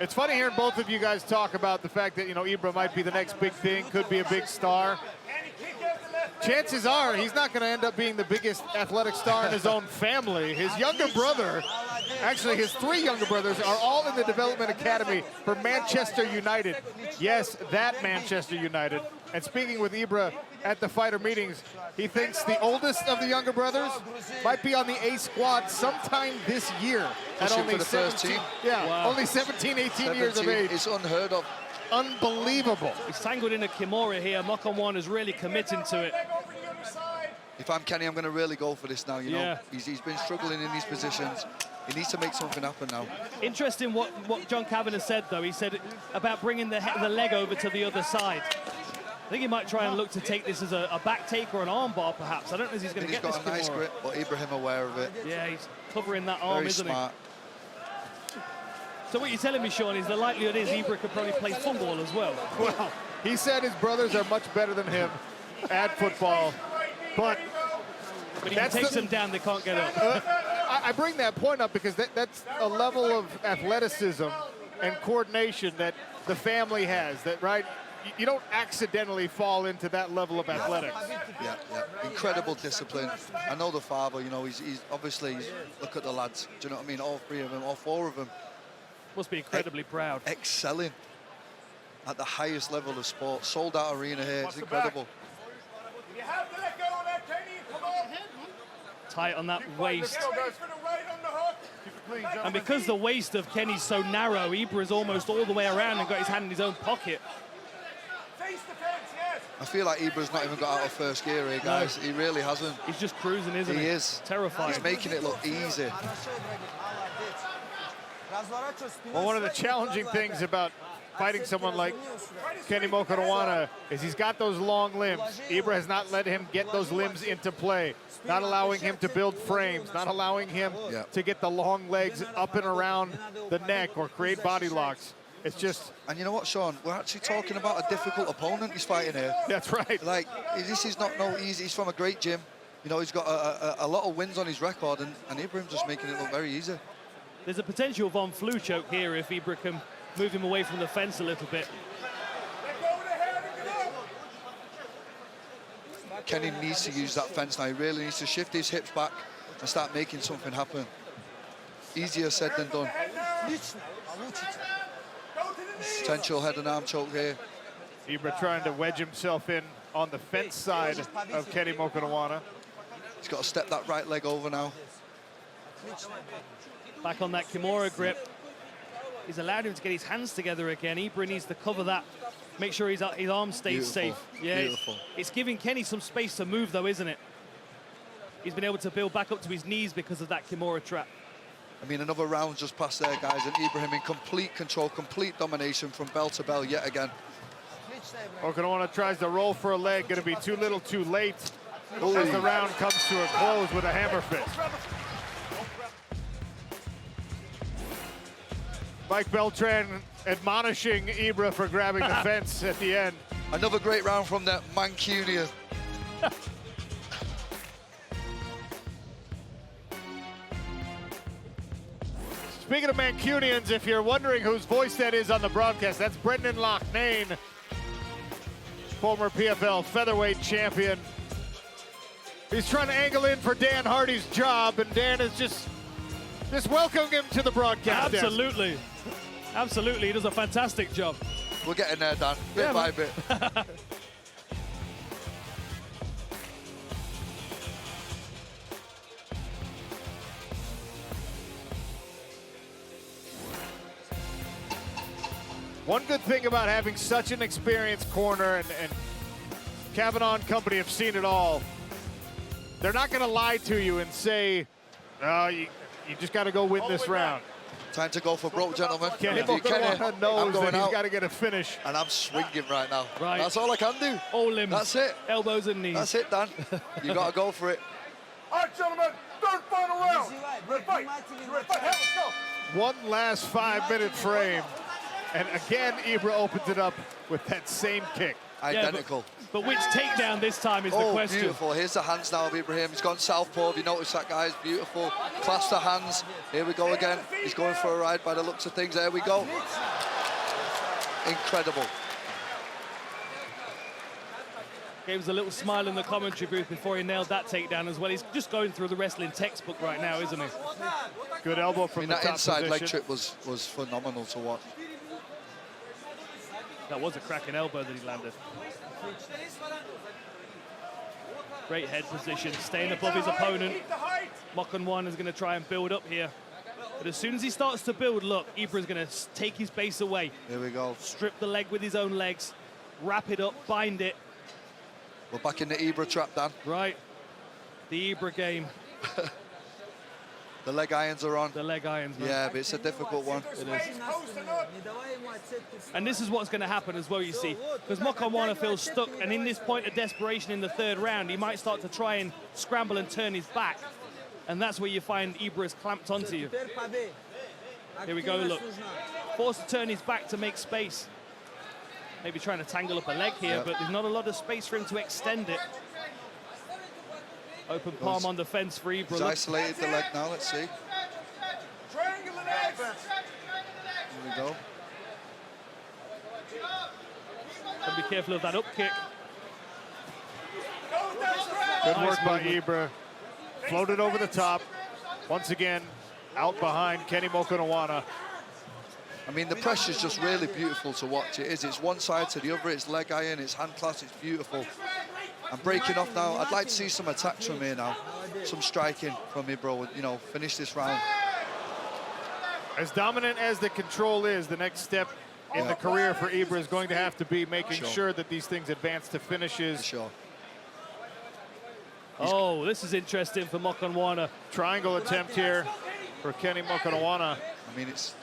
It's funny hearing both of you guys talk about the fact that, you know, Ibra might be the next big thing, could be a big star. Chances are he's not going to end up being the biggest athletic star in his own family. His younger brother, actually his 3 younger brothers, are all in the development academy for Manchester United. Yes, that Manchester United. And speaking with Ibra at the fighter meetings, he thinks the oldest of the younger brothers might be on the A squad sometime this year. At only 17, only 17, 18 years of age. It's unheard of. Unbelievable. He's tangled in a Kimura here. Mokhonoana is really committing to it. If I'm Kenny, I'm going to really go for this now, you know. He's been struggling in these positions. He needs to make something happen now. Interesting what John Kavanagh said, though. He said about bringing the leg over to the other side. I think he might try and look to take this as a back take or an arm bar, perhaps. I don't know if he's going to get this. He's got a nice grip, but Ibrahim aware of it. Yeah, he's covering that arm, isn't he? Very smart. So what you're telling me, Sean, is the likelihood is Ibra could probably play football as well. Well, he said his brothers are much better than him at football, but he takes them down, they can't get up. I bring that point up because that's a level of athleticism and coordination that the family has, that, right? You don't accidentally fall into that level of athletics. Yeah. Incredible discipline. I know the father, you know, he's obviously, look at the lads. Do you know what I mean? All 3 of them, all 4 of them. Must be incredibly proud. Excelling at the highest level of sport. Sold out arena here. It's incredible. Tight on that waist. And because the waist of Kenny's so narrow, Ibra's almost all the way around and got his hand in his own pocket. I feel like Ibra's not even got out of first gear here, guys. No. He really hasn't. He's just cruising, isn't he? He is. Terrifying. He's making it look easy. Well, one of the challenging things about fighting someone like Kenny Mokhonoana is he's got those long limbs. Ibra has not let him get those limbs into play, not allowing him to build frames, not allowing him to get the long legs up and around the neck or create body locks. It's just... And you know what, Sean? We're actually talking about a difficult opponent he's fighting here. That's right. Like, this is not no easy. He's from a great gym. You know, he's got a lot of wins on his record, and Ibrahim's just making it look very easy. There's a potential Von Flu choke here if Ibra can move him away from the fence a little bit. Kenny needs to use that fence now. He really needs to shift his hips back and start making something happen. Easier said than done. Potential head and arm choke here. Ibra trying to wedge himself in on the fence side of Kenny Mokhonoana. He's got to step that right leg over now. Back on that Kimura grip. He's allowed him to get his hands together again. Ibra needs to cover that, make sure his arm stays safe. Yeah, beautiful. It's giving Kenny some space to move, though, isn't it? He's been able to build back up to his knees because of that Kimura trap. I mean, another round just passed there, guys, and Ibrahim in complete control, complete domination from bell to bell yet again. Mokhonoana tries to roll for a leg, going to be too little too late. as the round comes to a close with a hammer fist. Mike Beltran admonishing Ibra for grabbing the fence at the end. Another great round from that Mancunian. Speaking of Mancunians, if you're wondering whose voice that is on the broadcast, that's Brendan Loughnane, former PFL featherweight champion. He's trying to angle in for Dan Hardy's job, and Dan is just welcoming him to the broadcast. Absolutely. Absolutely, he does a fantastic job. We're getting there, Dan, bit by bit. One good thing about having such an experienced corner, and Kavanaugh and company have seen it all, they're not going to lie to you and say, you just got to go win this round. Time to go for broke, gentlemen. Kenny knows that he's got to get a finish. And I'm swinging right now. Right. That's all I can do. All limbs. That's it. Elbows and knees. That's it, Dan. You got to go for it. All right, gentlemen, third final round. Ready, fight. Ready, fight. Let's go. One last 5-minute frame. And again, Ibra opens it up with that same kick. Identical. But which takedown this time is the question. Beautiful. Here's the hands now of Ibrahim. He's gone southpaw. Have you noticed that, guys? Beautiful. Clasp the hands. Here we go again. He's going for a ride by the looks of things. There we go. Incredible. Gave us a little smile in the commentary booth before he nailed that takedown as well. He's just going through the wrestling textbook right now, isn't he? Good elbow from the top that inside position. leg trip was phenomenal to watch. That was a cracking elbow that he landed. Great head position, staying above his opponent. Mokhonoana is going to try and build up here. But as soon as he starts to build, look, Ibra is going to take his base away. Here we go. Strip the leg with his own legs, wrap it up, bind it. We're back in the Ibra trap, Dan. Right. The Ibra game. The leg irons are on. The leg irons, man. Yeah, but it's a difficult one. It is. And this is what's going to happen as well, you see. Because Mokhonoana feels stuck, and in this point of desperation in the third round, he might start to try and scramble and turn his back. And that's where you find Ibra's clamped onto you. Here we go, look. Forced to turn his back to make space. Maybe trying to tangle up a leg here, but there's not a lot of space for him to extend it. Open palm on the fence for Ibra. He's isolated the leg now, let's see. Here we go. And be careful of that up kick. Good work by Ibra. Floated over the top. Once again, out behind Kenny Mokhonoana. I mean, the pressure's just really beautiful to watch. It is. It's one side to the other. It's leg iron, it's hand clasp, it's beautiful. I'm breaking off now. I'd like to see some attacks from here now. Some striking from Ibra, you know, finish this round. As dominant as the control is, the next step in the career for Ibra is going to have to be making sure that these things advance to finishes. Sure. Oh, this is interesting for Mokhonoana. Triangle attempt here for Kenny Mokhonoana. I mean, it's...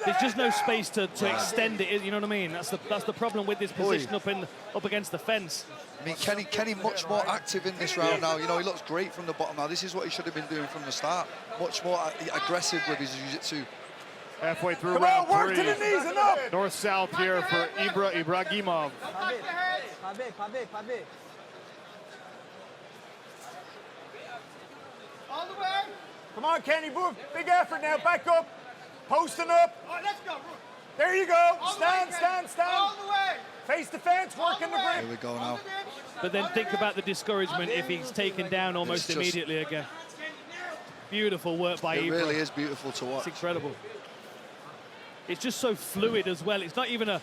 There's just no space to extend it, you know what I mean? That's the problem with this position up against the fence. I mean, Kenny much more active in this round now. You know, he looks great from the bottom now. This is what he should have been doing from the start. Much more aggressive with his jiu-jitsu. Halfway through round three. North-south here for Ibragimov. All the way. Come on, Kenny, move. Big effort now. Back up. Posting up. All right, let's go. There you go. Stand. All the way. Face the fence, working the grip. Here we go now. But then think about the discouragement if he's taken down almost immediately again. Beautiful work by Ibra. It really is beautiful to watch. It's incredible. It's just so fluid as well. It's not even a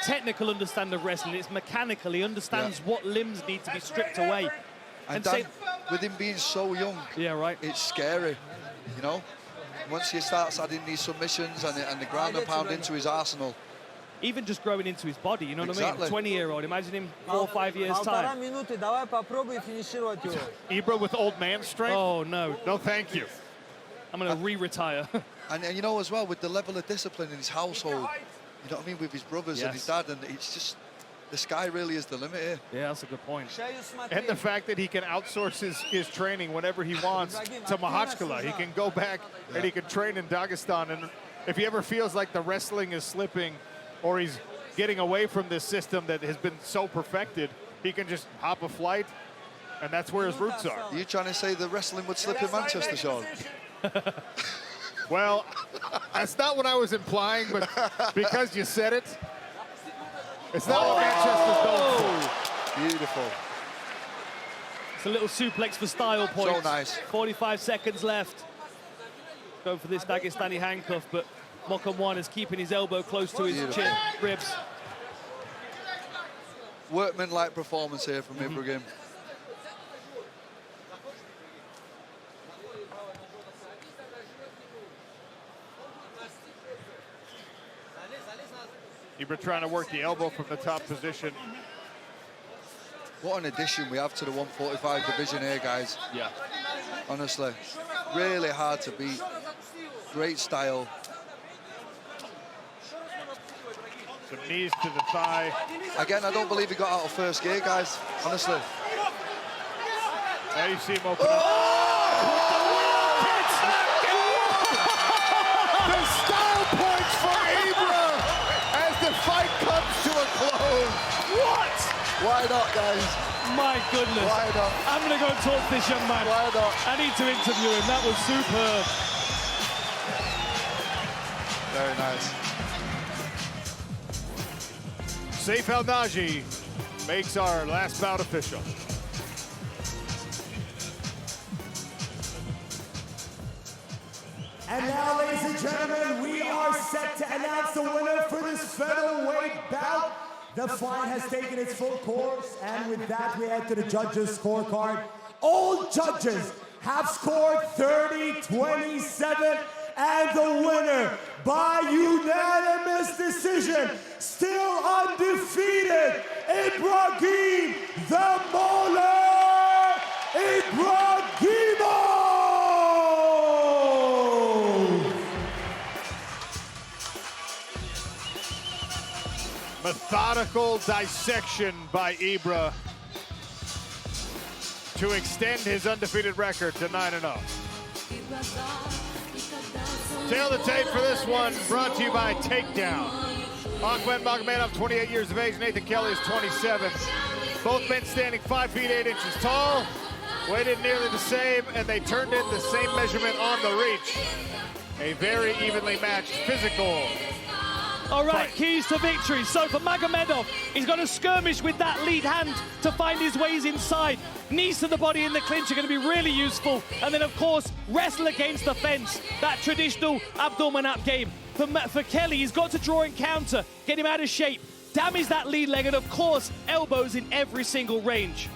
technical understanding of wrestling. It's mechanical. He understands what limbs need to be stripped away. And Dan, with him being so young, it's scary, you know? Once he starts adding these submissions and the ground and pound into his arsenal. Even just growing into his body, you know what I mean? 20-year-old, imagine him 4 or 5 years' time. Ibra with old man strength? Oh, no. No, thank you. I'm going to re-retire. and you know, as well, with the level of discipline in his household, you know what I mean, with his brothers and his dad, and it's just, the sky really is the limit here. Yeah, that's a good point. And the fact that he can outsource his training whenever he wants to Makhachkala. He can go back and he can train in Dagestan. And if he ever feels like the wrestling is slipping or he's getting away from this system that has been so perfected, he can just hop a flight, and that's where his roots are. Are you trying to say the wrestling would slip in Manchester, Sean? Well, that's not what I was implying, but because you said it, it's not what Manchester's known for. Beautiful. It's a little suplex for style point. So nice. 45 seconds left. Go for this Dagestani handcuff, but Mokhonoana is keeping his elbow close to his chin, ribs. Workman-like performance here from Ibragim. Ibra trying to work the elbow from the top position. What an addition we have to the 145 division here, guys. Yeah. Honestly, really hard to beat. Great style. Some knees to the thigh. Again, I don't believe he got out of first gear, guys. Honestly. Now you see him open up. The style points for Ibra as the fight comes to a close. What? Why not, guys? My goodness. Why not? I'm going to go and talk to this young man. Why not? I need to interview him. That was superb. Very nice. Saif Al-Naji makes our last bout official. And now, ladies and gentlemen, we are set to announce the winner for this featherweight bout. The fight has taken its full course, and with that, we head to the judges' scorecard. All judges have scored 30-27, and the winner by unanimous decision, still undefeated, Ibragim the Mauler Ibragimov! Methodical dissection by Ibra to extend his undefeated record to 9-0. Tail the tape for this one, brought to you by Takedown. Ahmed Magomedov, 28 years of age. Nathan Kelly is 27. Both men standing 5 feet 8 inches tall. Weighted nearly the same, and they turned in the same measurement on the reach. A very evenly matched physical. All right, keys to victory. So for Magomedov, he's got to skirmish with that lead hand to find his ways inside. Knees to the body in the clinch are going to be really useful. And then, of course, wrestle against the fence. That traditional abdomen-up game. For Kelly, he's got to draw and counter, get him out of shape, damage that lead leg, and, of course, elbows in every single range.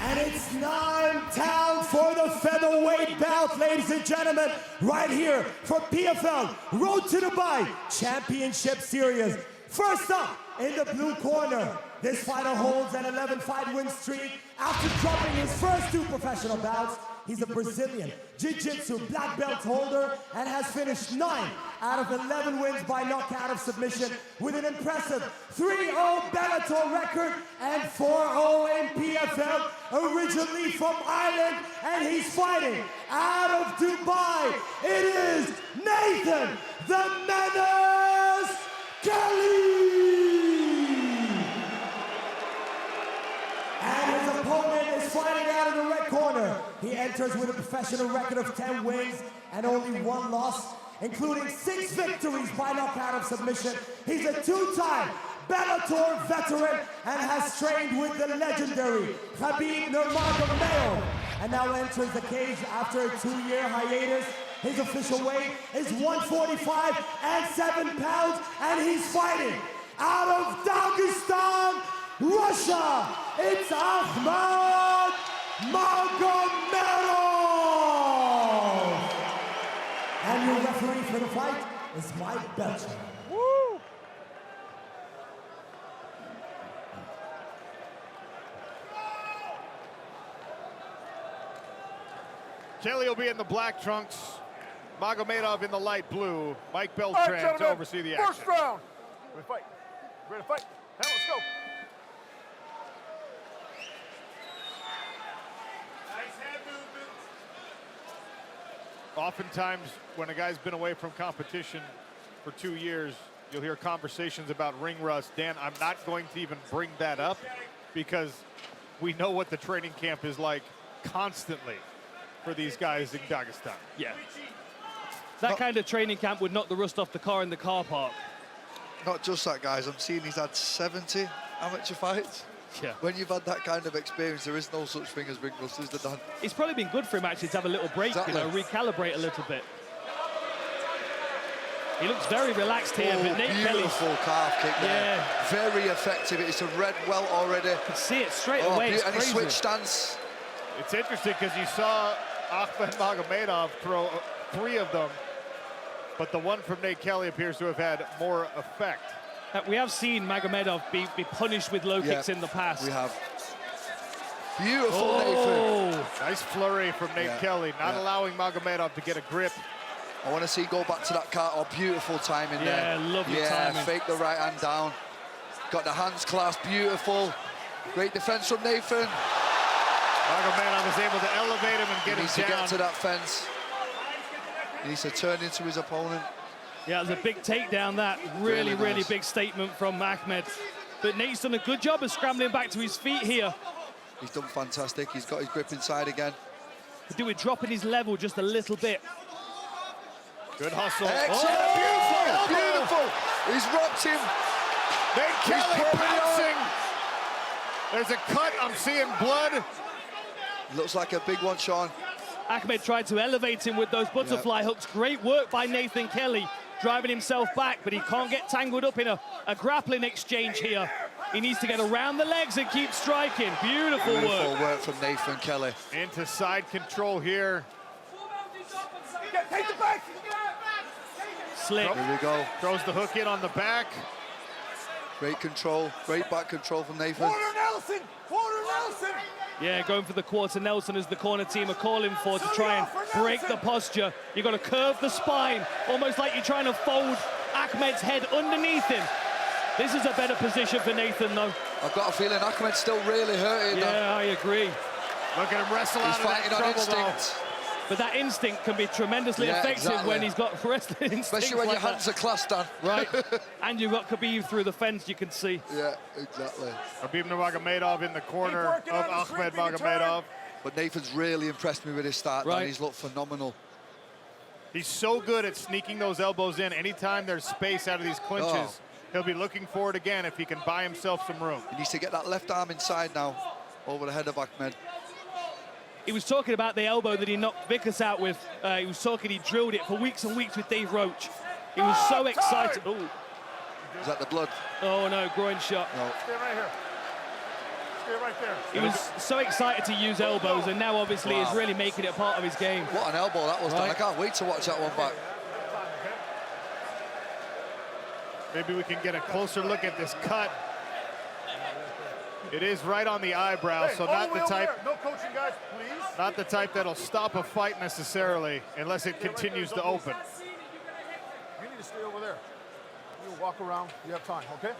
And it's time for the featherweight bout, ladies and gentlemen, right here for PFL Road to Dubai Championship Series. First up, in the blue corner, this fighter holds an 11-fight win streak after dropping his first 2 professional bouts. He's a Brazilian Jiu-Jitsu black belt holder and has finished 9 out of 11 wins by knockout of submission with an impressive 3-0 Bellator record and 4-0 in PFL, originally from Ireland, and he's fighting out of Dubai. It is Nathan the Menace Kelly! And his opponent is fighting out of the red corner. He enters with a professional record of 10 wins and only 1 loss, including 6 victories by knockout of submission. He's a 2-time Bellator veteran and has trained with the legendary Vadim Nurmagomedov, and now enters the cage after a 2-year hiatus. His official weight is 145 and 7 pounds, and he's fighting out of Dagestan, Russia. It's Ahmed Magomedov. And your referee for the fight is Mike Belcher. Woo! Kelly will be in the black trunks. Magomedov in the light blue. Mike Beltran to oversee the action. First round. We fight. Ready to fight? Now let's go. Nice hand movement. Oftentimes, when a guy's been away from competition for 2 years, you'll hear conversations about ring rust. Dan, I'm not going to even bring that up because we know what the training camp is like constantly for these guys in Dagestan. Yeah. That kind of training camp would knock the rust off the car in the car park. Not just that, guys. I'm seeing he's had 70 amateur fights. Yeah. When you've had that kind of experience, there is no such thing as ring rust, is there, Dan? It's probably been good for him actually to have a little break, Exactly. you know, recalibrate a little bit. He looks very relaxed here, but Nate beautiful calf kick there. Yeah. Very effective. It's a red welt already. You can see it straight away. It's and he crazy. switched stance. It's interesting because you saw Ahmed Magomedov throw 3 of them, but the one from Nate Kelly appears to have had more effect. We have seen Magomedov be punished with low kicks in the past. We have. Beautiful, Nathan. Nice flurry from Nate Kelly, not allowing Magomedov to get a grip. I want to see go back to that car. Oh, beautiful timing there. Yeah, lovely timing. Fake the right hand down. Got the hands clasped, beautiful. Great defense from Nathan. Magomedov is able to elevate him and get him down. Needs to get to that fence. He needs to turn into his opponent. Yeah, it was a big takedown, that. Really, Really nice. big statement from Ahmed. But Nate's done a good job of scrambling back to his feet here. He's done fantastic. He's got his grip inside again. To do it, dropping his level just a little bit. Good hustle. Excellent. Beautiful. He's rocked him. Nate Kelly bouncing. There's a cut. I'm seeing blood. Looks like a big one, Sean. Ahmed tried to elevate him with those butterfly hooks. Great work by Nathan Kelly, driving himself back, but he can't get tangled up in a grappling exchange here. He needs to get around the legs and keep striking. Beautiful work from Nathan Kelly. Into side control here. Take the back. Slick. Here we go. Throws the hook in on the back. Great control. Great back control from Nathan. Quarter Nelson. Quarter Nelson. Yeah, going for the quarter Nelson as the corner team are calling for to try and break the posture. You've got to curve the spine, almost like you're trying to fold Ahmed's head underneath him. This is a better position for Nathan, though. I've got a feeling Ahmed's still really hurting. Yeah, I agree. Look at him wrestle out of that fighting on trouble, instinct. But that instinct can be tremendously effective when he's got wrestling instinct. Especially when like your hands are clasped down. Right. And you've got Khabib through the fence, you can see. Yeah, exactly. Khabib Nurmagomedov in the corner of Ahmed Magomedov. But Nathan's really impressed me with his start, man. He's looked phenomenal. He's so good at sneaking those elbows in. Anytime there's space out of these clinches, he'll be looking for it again if he can buy himself some room. He needs to get that left arm inside now, over the head of Ahmed. He was talking about the elbow that he knocked Vickers out with. He was talking he drilled it for weeks and weeks with Dave Roach. He was so excited. Ooh. Is that the blood? Oh, no, groin shot. No. Stay right here. Stay right there. He was so excited to use elbows, and now obviously is really making it a part of his game. What an elbow that was, Dan. I can't wait to watch that one back. Maybe we can get a closer look at this cut. It is right on the eyebrow, so not the type. No coaching, guys, please. Not the type that'll stop a fight necessarily, unless it continues to open. You need to stay over there. You walk around. You have time, okay?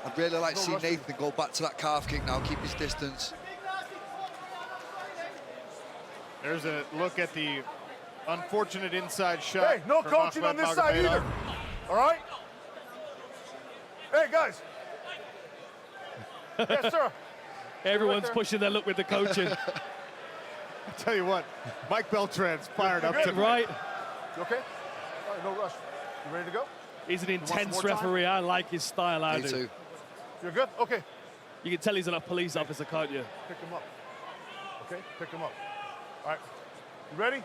I'd really like to see Nathan go back to that calf kick now, keep his distance. There's a look at the unfortunate inside shot. Hey, no from coaching on Ahmed this side Magomedov. either. All right? Hey, guys. Yes, sir. Everyone's pushing their luck with the coaching. I'll tell you what, Mike Beltran's fired up to Right. You okay? All right, no rush. You ready to go? He's an want some intense more time? referee. I like his style. I Me do. too. You're good? Okay. You can tell he's a police officer, can't you? Pick him up. Okay, pick him up. All right. You ready?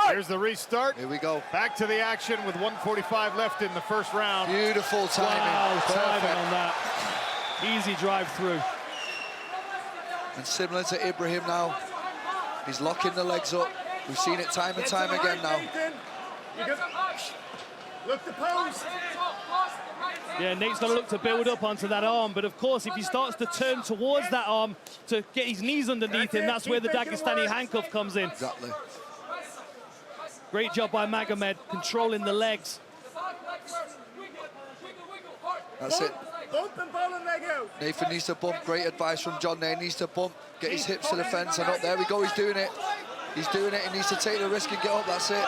Here's the restart. Here we go. Back to the action with 1:45 left in the first round. Beautiful timing. Wow, timing Perfect. on that. Easy drive through. And similar to Ibrahim now, he's locking the legs up. We've seen it time and time again now. You good? Look the pose. Yeah, Nate's got to look to build up onto that arm, but of course, if he starts to turn towards that arm to get his knees underneath him, that's where the Dagestani handcuff comes in. Exactly. Great job by Magomed, controlling the legs. That's it. Bump and pull and leg out. Nathan needs to bump. Great advice from John there. He needs to bump, get his hips to the fence, and up. There we go. He's doing it. He's doing it. He needs to take the risk and get up. That's it.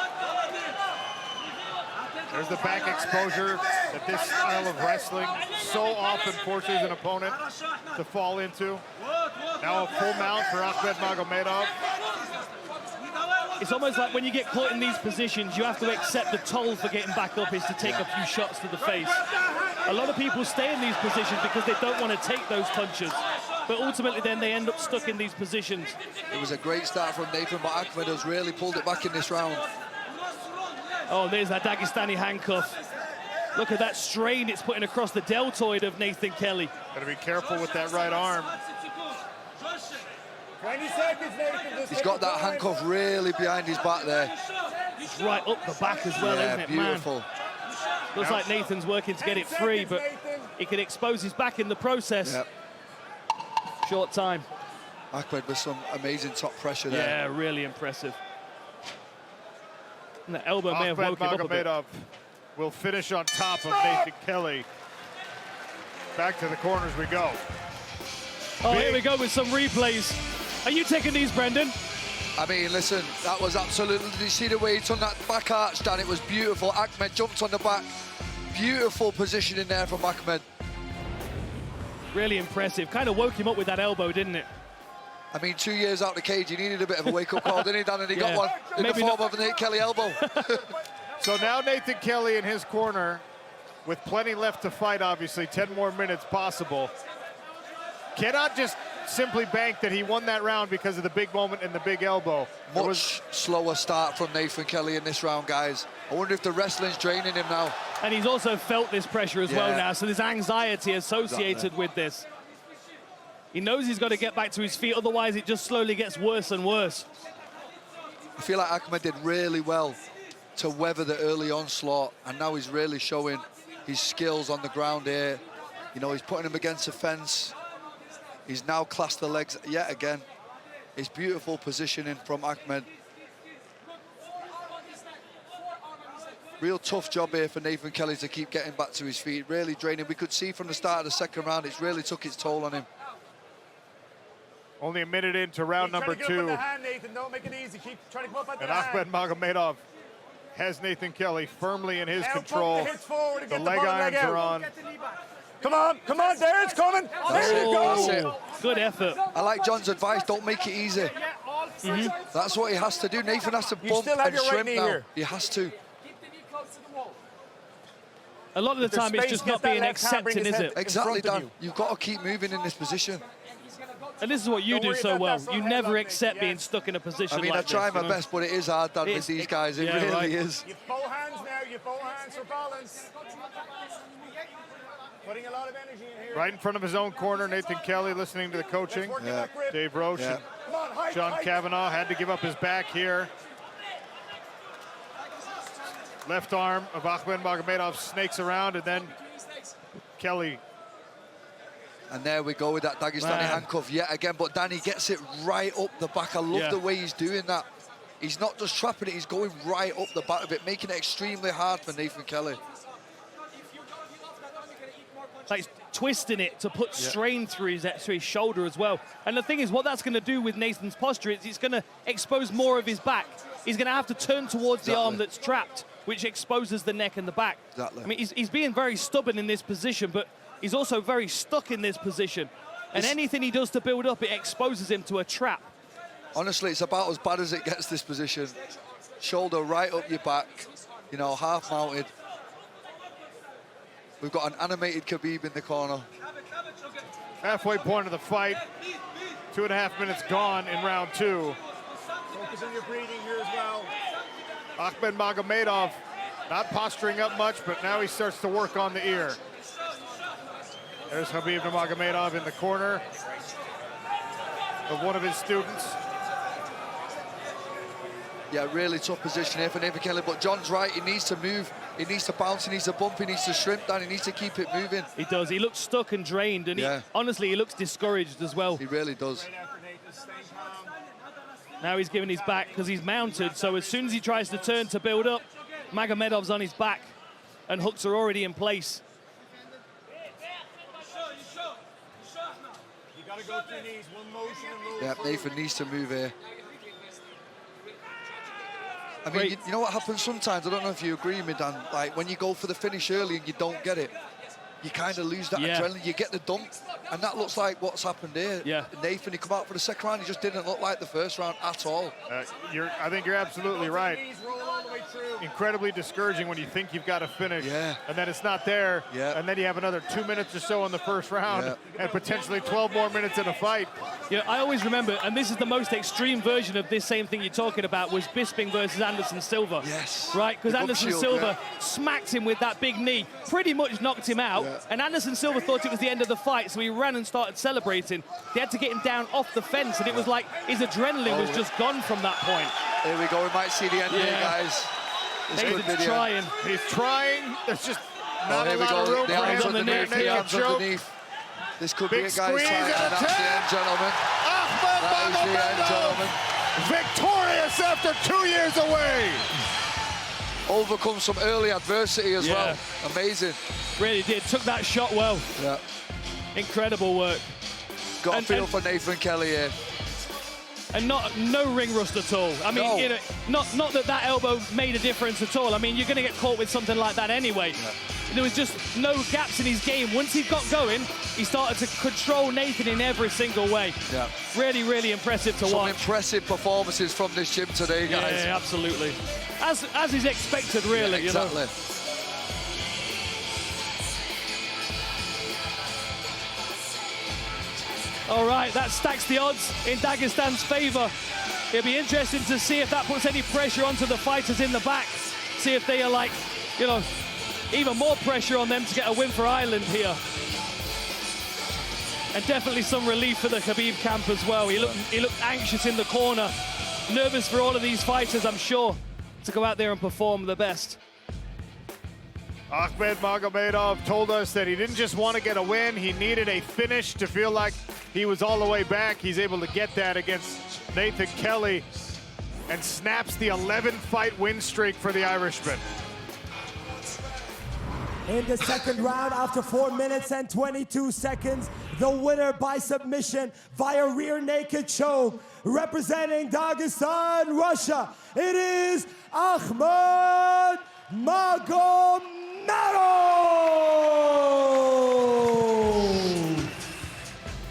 There's the back exposure that this style of wrestling so often forces an opponent to fall into. Now a full mount for Ahmed Magomedov. It's almost like when you get caught in these positions, you have to accept the toll for getting back up is to take a few shots to the face. A lot of people stay in these positions because they don't want to take those punches. But ultimately then they end up stuck in these positions. It was a great start from Nathan, but Ahmed has really pulled it back in this round. Oh, there's that Dagestani handcuff. Look at that strain it's putting across the deltoid of Nathan Kelly. Gotta be careful with that right arm. 20 seconds, Nathan. He's got that handcuff really behind his back there. It's right up the back as well, isn't it, beautiful. man? Looks like Nathan's working to get it free, but he can expose his back in the process. Yep. Short time. Ahmed with some amazing top pressure there. Yeah, really impressive. And the elbow may have woken him up a bit. Magomedov will finish on top of Nathan Kelly. Back to the corners we go. Oh, here we go with some replays. Are you taking these, Brendan? I mean, listen, that was absolutely, did you see the way he turned that back arch down? It was beautiful. Ahmed jumped on the back. Beautiful positioning there from Ahmed. Really impressive. Kind of woke him up with that elbow, didn't it? I mean, 2 years out the cage, he needed a bit of a wake-up call, didn't he, Dan? And he got one in Maybe the form of a Nate Kelly elbow. So now Nathan Kelly in his corner, with plenty left to fight, obviously, 10 more minutes possible. Cannot just simply bank that he won that round because of the big moment and the big elbow. Much slower start from Nathan Kelly in this round, guys. I wonder if the wrestling's draining him now. And he's also felt this pressure as well now, so there's anxiety associated with this. He knows he's got to get back to his feet, otherwise it just slowly gets worse and worse. I feel like Ahmed did really well to weather the early onslaught, and now he's really showing his skills on the ground here. You know, he's putting him against the fence. He's now classed the legs yet again. It's beautiful positioning from Ahmed. Real tough job here for Nathan Kelly to keep getting back to his feet. Really draining. We could see from the start of the second round, it's really took its toll on him. Only a minute into round number 2. Hand, Nathan. Don't make it easy. Keep trying to come up at And Ahmed Magomedov has Nathan Kelly firmly in his control. The leg irons are on. Come on, there it's coming. There you go. That's it. Good effort. I like John's advice, don't make it easy. That's what he has to do. Nathan has to bump and shrimp now. Here. He has to. A lot of the time it's just not being accepting, is it? Exactly, Dan. You've got to keep moving in this position. And this is what you do so well. You never accept being stuck in a position like this. I mean, I try my best, but it is hard, Dan, with these guys. It really is. You both hands now. You both hands for balance. Putting a lot of energy in here. Right in front of his own corner, Nathan Kelly listening to the coaching. Dave Roach and John Kavanagh had to give up his back here. Left arm of Ahmed Magomedov snakes around, and then Kelly. And there we go with that Dagestani handcuff yet again, but Danny gets it right up the back. I love the way he's doing that. He's not just trapping it, he's going right up the back of it, making it extremely hard for Nathan Kelly. Like twisting it to put strain through his shoulder as well. And the thing is, what that's going to do with Nathan's posture is it's going to expose more of his back. He's going to have to turn towards the arm that's trapped, which exposes the neck and the back. I mean, he's being very stubborn in this position, but he's also very stuck in this position. And anything he does to build up, it exposes him to a trap. Honestly, it's about as bad as it gets, this position. Shoulder right up your back, you know, half mounted. We've got an animated Khabib in the corner. Halfway point of the fight. 2.5 minutes gone in round 2. Focus on your breathing here as well. Ahmed Magomedov not posturing up much, but now he starts to work on the ear. There's Khabib Nurmagomedov in the corner of one of his students. Yeah, really tough position here for Nathan Kelly, but John's right, he needs to move, he needs to bounce, he needs to bump, he needs to shrimp down, he needs to keep it moving. He does, he looks stuck and drained, and honestly, he looks discouraged as well. He really does. Now he's giving his back because he's mounted, so as soon as he tries to turn to build up, Magomedov's on his back, and hooks are already in place. Gotta go to your knees. One motion and roll. Yeah, Nathan needs to move here. I mean, you know what happens sometimes? I don't know if you agree with me, Dan. Like, when you go for the finish early and you don't get it, you kind of lose that adrenaline. You get the dump, and that looks like what's happened here. Yeah. Nathan, he come out for the second round, he just didn't look like the first round at all. I think you're absolutely right. Incredibly discouraging when you think you've got to finish, and then it's not there, and then you have another 2 minutes or so in the first round, and potentially 12 more minutes in a fight. Yeah, I always remember, and this is the most extreme version of this same thing you're talking about, was Bisping versus Anderson Silva. Yes. Right, because Anderson Silva smacked him with that big knee, pretty much knocked him out, and Anderson Silva thought it was the end of the fight, so he ran and started celebrating. They had to get him down off the fence, and it was like his adrenaline was just gone from that point. Here we go, we might see the end here, guys. Nathan's trying. He's trying. There's just not a here we lot go. of room The for arms him. underneath, the arms underneath. This could be it, guys. Squeeze And that's the end, gentlemen. That is the end, gentlemen. Victorious after 2 years away. Overcome some early adversity as well. Amazing. Really did. Took that shot well. Yeah. Incredible work. Got a feel for Nathan Kelly here. And no ring rust at all. I mean, you know, not that elbow made a difference at all. I mean, you're going to get caught with something like that anyway. There was just no gaps in his game. Once he got going, he started to control Nathan in every single way. Yeah. Really, really impressive to watch. Some impressive performances from this gym today, guys. Yeah, absolutely. As is expected, really. Yeah, exactly. You know? All right, that stacks the odds in Dagestan's favor. It'll be interesting to see if that puts any pressure onto the fighters in the back. See if they are like, you know, even more pressure on them to get a win for Ireland here. And definitely some relief for the Khabib camp as well. He looked anxious in the corner, nervous for all of these fighters, I'm sure, to go out there and perform the best. Ahmed Magomedov told us that he didn't just want to get a win, he needed a finish to feel like he was all the way back. He's able to get that against Nathan Kelly and snaps the 11-fight win streak for the Irishman. In the second round, after 4 minutes and 22 seconds, the winner by submission via rear naked choke, representing Dagestan, Russia, it is Ahmed Magomedov!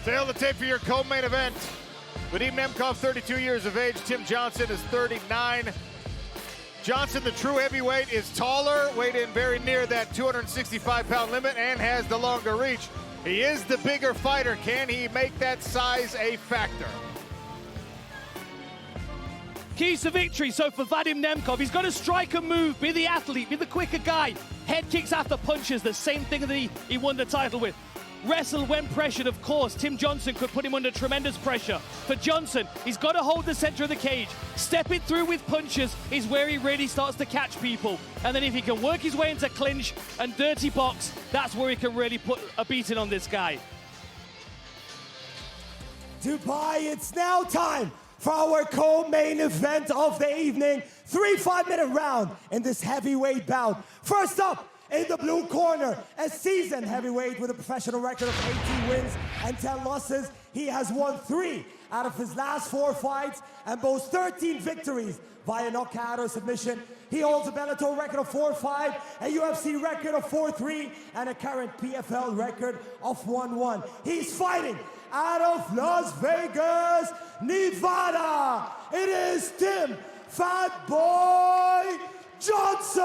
Tail the tape for your co-main event. Vadim Nemkov, 32 years of age. Tim Johnson is 39. Johnson, the true heavyweight, is taller, weighed in very near that 265-pound limit, and has the longer reach. He is the bigger fighter. Can he make that size a factor? Keys to victory, so for Vadim Nemkov, he's got to strike and move, be the athlete, be the quicker guy. Head kicks after punches, the same thing that he won the title with. Wrestle when pressured, of course. Tim Johnson could put him under tremendous pressure. For Johnson, he's got to hold the center of the cage. Step it through with punches is where he really starts to catch people. And then if he can work his way into clinch and dirty box, that's where he can really put a beating on this guy. Dubai, it's now time for our co-main event of the evening. 3 5-minute round in this heavyweight bout. First up, in the blue corner, a seasoned heavyweight with a professional record of 18 wins and 10 losses. He has won 3 out of his last 4 fights and boasts 13 victories via knockout or submission. He holds a Bellator record of 4-5, a UFC record of 4-3, and a current PFL record of 1-1. He's fighting out of Las Vegas, Nevada. It is Tim Fat Boy Johnson!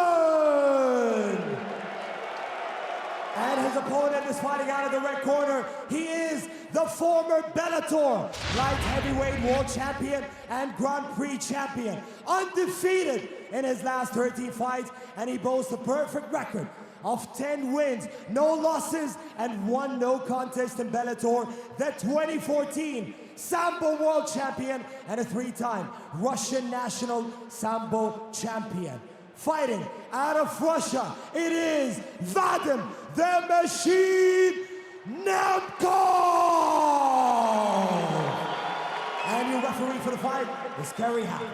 And his opponent is fighting out of the red corner. He is the former Bellator light heavyweight world champion and Grand Prix champion. Undefeated in his last 13 fights, and he boasts a perfect record of 10 wins, no losses, and 1 no contest in Bellator. The 2014 Sambo world champion and a 3-time Russian national Sambo champion. Fighting out of Russia, it is Vadim the Machine Nemkov! And your referee for the fight is Kerry Hackman.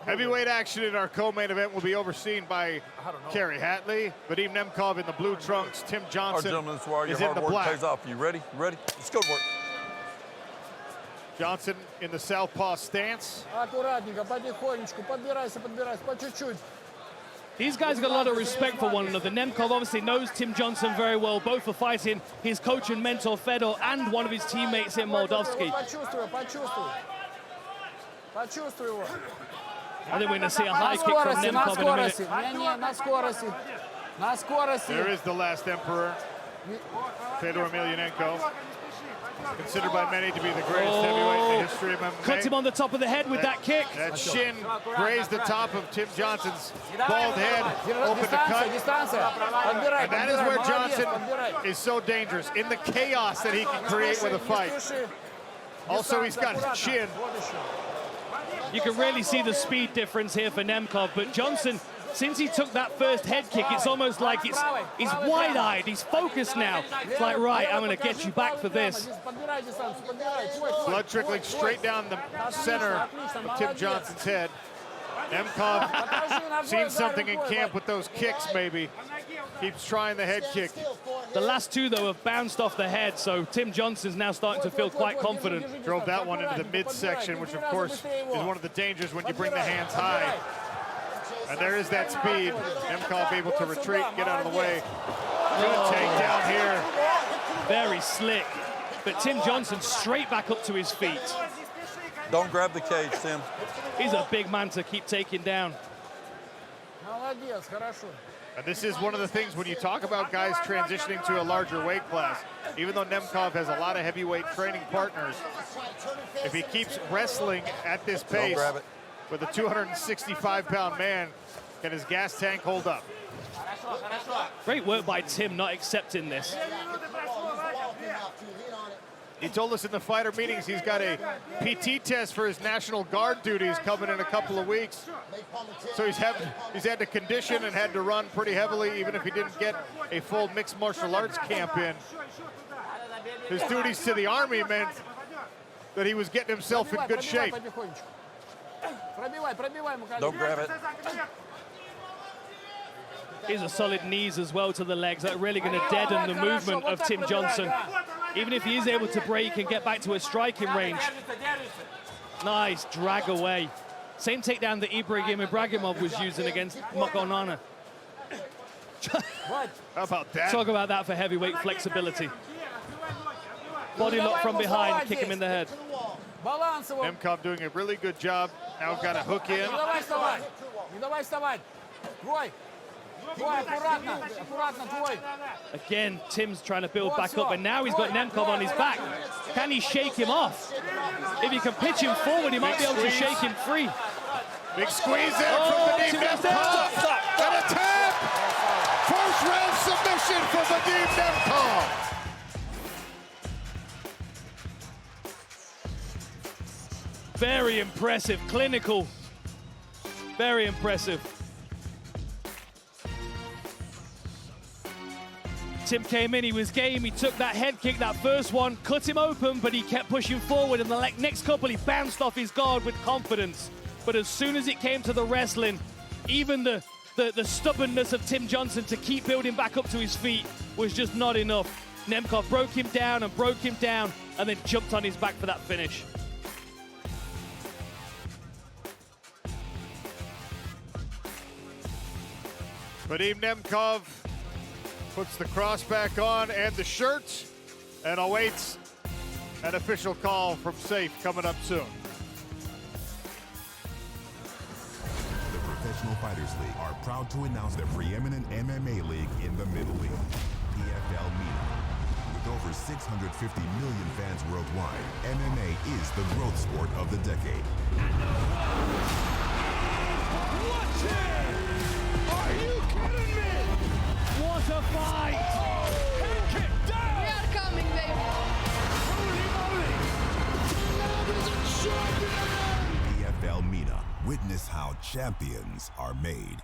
Heavyweight action in our co-main event will be overseen by Kerry Hatley. Vadim Nemkov in the blue trunks. Tim Johnson is in the black. Pays off. You ready? You ready? Let's go to work. Johnson in the southpaw stance. Аккуратненько, потихонечку, подбирайся, по чуть-чуть. These guys have got a lot of respect for one another. Nemkov obviously knows Tim Johnson very well. Both are fighting his coach and mentor Fedor and one of his teammates in Moldavsky. Почувствуй его. I think we're going to see a high kick from Nemkov in a minute. На скорости. There is the last emperor, Fedor Emelianenko, considered by many to be the greatest heavyweight in the history of MMA. Cut him on the top of the head with that kick. That shin grazed the top of Tim Johnson's bald head, opened the cut. And that is where Johnson is so dangerous, in the chaos that he can create with a fight. Also, he's got a chin. You can really see the speed difference here for Nemkov, but Johnson, since he took that first head kick, it's almost like he's wide-eyed, he's focused now. It's like, right, I'm going to get you back for this. Blood trickling straight down the center of Tim Johnson's head. Nemkov seen something in camp with those kicks, maybe. Keeps trying the head kick. The last two, though, have bounced off the head, so Tim Johnson's now starting to feel quite confident. Drove that one into the midsection, which, of course, is one of the dangers when you bring the hands high. And there is that speed. Nemkov able to retreat, get out of the way. Good takedown here. Very slick. But Tim Johnson straight back up to his feet. Don't grab the cage, Tim. He's a big man to keep taking down. And this is one of the things when you talk about guys transitioning to a larger weight class, even though Nemkov has a lot of heavyweight training partners, if he keeps wrestling at this pace with a 265-pound man, can his gas tank hold up? Great work by Tim not accepting this. He told us in the fighter meetings he's got a PT test for his National Guard duties coming in a couple of weeks. So he's had to condition and had to run pretty heavily, even if he didn't get a full mixed martial arts camp in. His duties to the Army meant that he was getting himself in good shape. Don't grab it. Here's a solid knees as well to the legs. That really going to deaden the movement of Tim Johnson. Even if he is able to break and get back to a striking range. Nice drag away. Same takedown that Ibragimov was using against Mokhonoana. How about that? Talk about that for heavyweight flexibility. Body lock from behind, kick him in the head. Nemkov doing a really good job. Now got a hook in. Again, Tim's trying to build back up, and now he's got Nemkov on his back. Can he shake him off? If he can pitch him forward, he might be able to shake him free. Big squeeze there from Vadim Nemkov. And a tap! First round submission for Vadim Nemkov. Very impressive, clinical. Very impressive. Tim came in, he was game, he took that head kick, that first one, cut him open, but he kept pushing forward, and the next couple he bounced off his guard with confidence. But as soon as it came to the wrestling, even the stubbornness of Tim Johnson to keep building back up to his feet was just not enough. Nemkov broke him down, and then jumped on his back for that finish. Vadim Nemkov puts the cross back on and the shirt and awaits an official call from SAFE coming up soon. The Professional Fighters League are proud to announce the preeminent MMA league in the Middle East, PFL MENA. With over 650 million fans worldwide, MMA is the growth sport of the decade. Watch it! Are you kidding me? What a fight! Kick down! We are coming, baby! Holy moly! Love is a champion! PFL MENA. Witness how champions are made.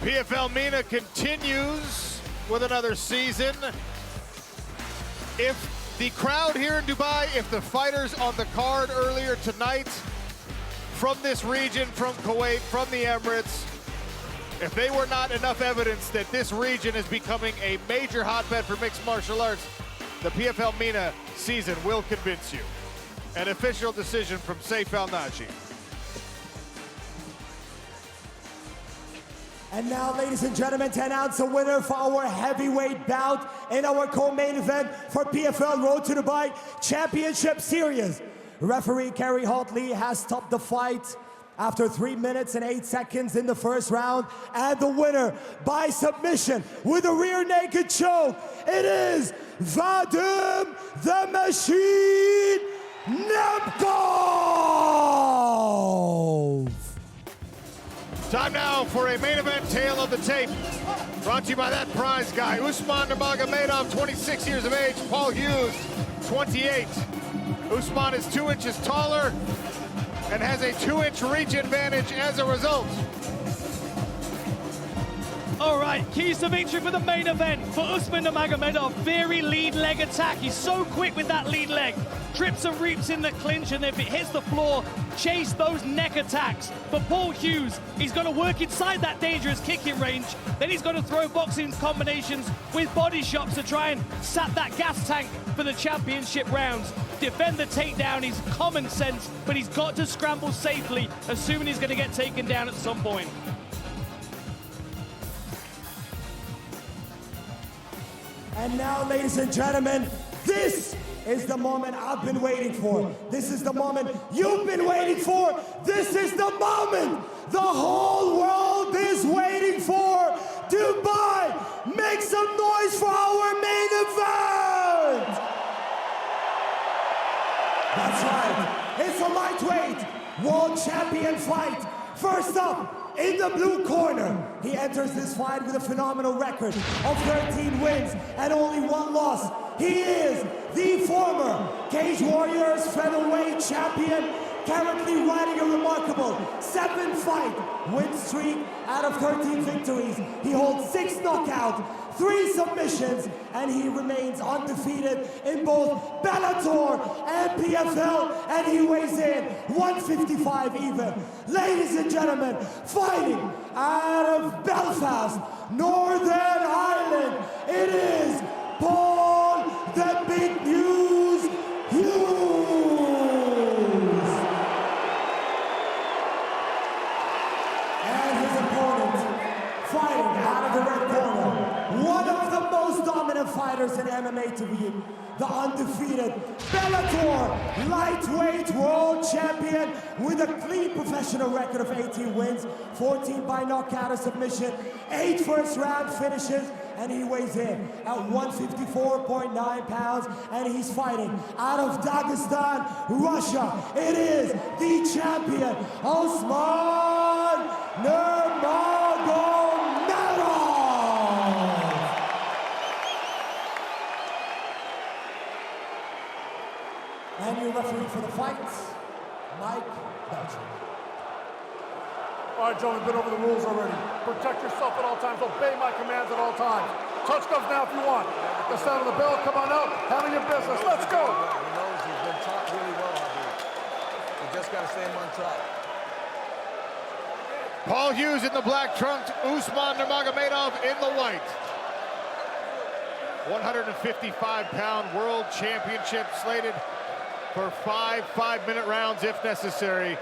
PFL MENA continues with another season. If The crowd here in Dubai, if the fighters on the card earlier tonight from this region, from Kuwait, from the Emirates, if they were not enough evidence that this region is becoming a major hotbed for mixed martial arts, the PFL MENA season will convince you. An official decision from Saif Al-Naji. And now, ladies and gentlemen, to announce a winner for our heavyweight bout in our co-main event for PFL Road to Dubai Championship Series. Referee Kerry Hotley has stopped the fight after 3 minutes and 8 seconds in the first round. And the winner by submission with a rear naked choke, it is Vadim the Machine Nemkov! Time now for a main event tale of the tape. Brought to you by that prize guy, Usman Nurmagomedov, 26 years of age, Paul Hughes, 28. Usman is 2 inches taller and has a 2-inch reach advantage as a result. All right, keys to victory for the main event for Usman Nurmagomedov. Very lead leg attack. He's so quick with that lead leg. Trips and reaps in the clinch, and if it hits the floor, chase those neck attacks. For Paul Hughes, he's got to work inside that dangerous kicking range. Then he's got to throw boxing combinations with body shots to try and sap that gas tank for the championship rounds. Defend the takedown, he's common sense, but he's got to scramble safely, assuming he's going to get taken down at some point. And now, ladies and gentlemen, this is the moment I've been waiting for. This is the moment you've been waiting for. This is the moment the whole world is waiting for. Dubai, make some noise for our main event! That's right, it's a lightweight world champion fight. First up, in the blue corner, he enters this fight with a phenomenal record of 13 wins and only 1 loss. He is the former Cage Warriors featherweight champion, currently riding a remarkable 7-fight win streak out of 13 victories. He holds 6 knockouts, 3 submissions, and he remains undefeated in both Bellator and PFL, and he weighs in 155 even. Ladies and gentlemen, fighting out of Belfast, Northern Ireland, it is Paul the Big News Hughes. And his opponent, fighting out of the red corner, one of the most dominant fighters in MMA to be the undefeated Bellator lightweight world champion with a clean professional record of 18 wins, 14 by knockout or submission, 8 first-round finishes, and he weighs in at 154.9 pounds, and he's fighting out of Dagestan, Russia. It is the champion, Usman Nurmagomedov! And your referee for the fight, Mike Belcher. All right, gentlemen, been over the rules already. Protect yourself at all times. Obey my commands at all times. Touch gloves now if you want. The sound of the bell, come on out. Handle your business. Let's go. He knows he's been taught really well, Haider. You just got to stay on top. Paul Hughes in the black trunks, Usman Nurmagomedov in the white. 155-pound world championship slated for 5 5-minute rounds if necessary.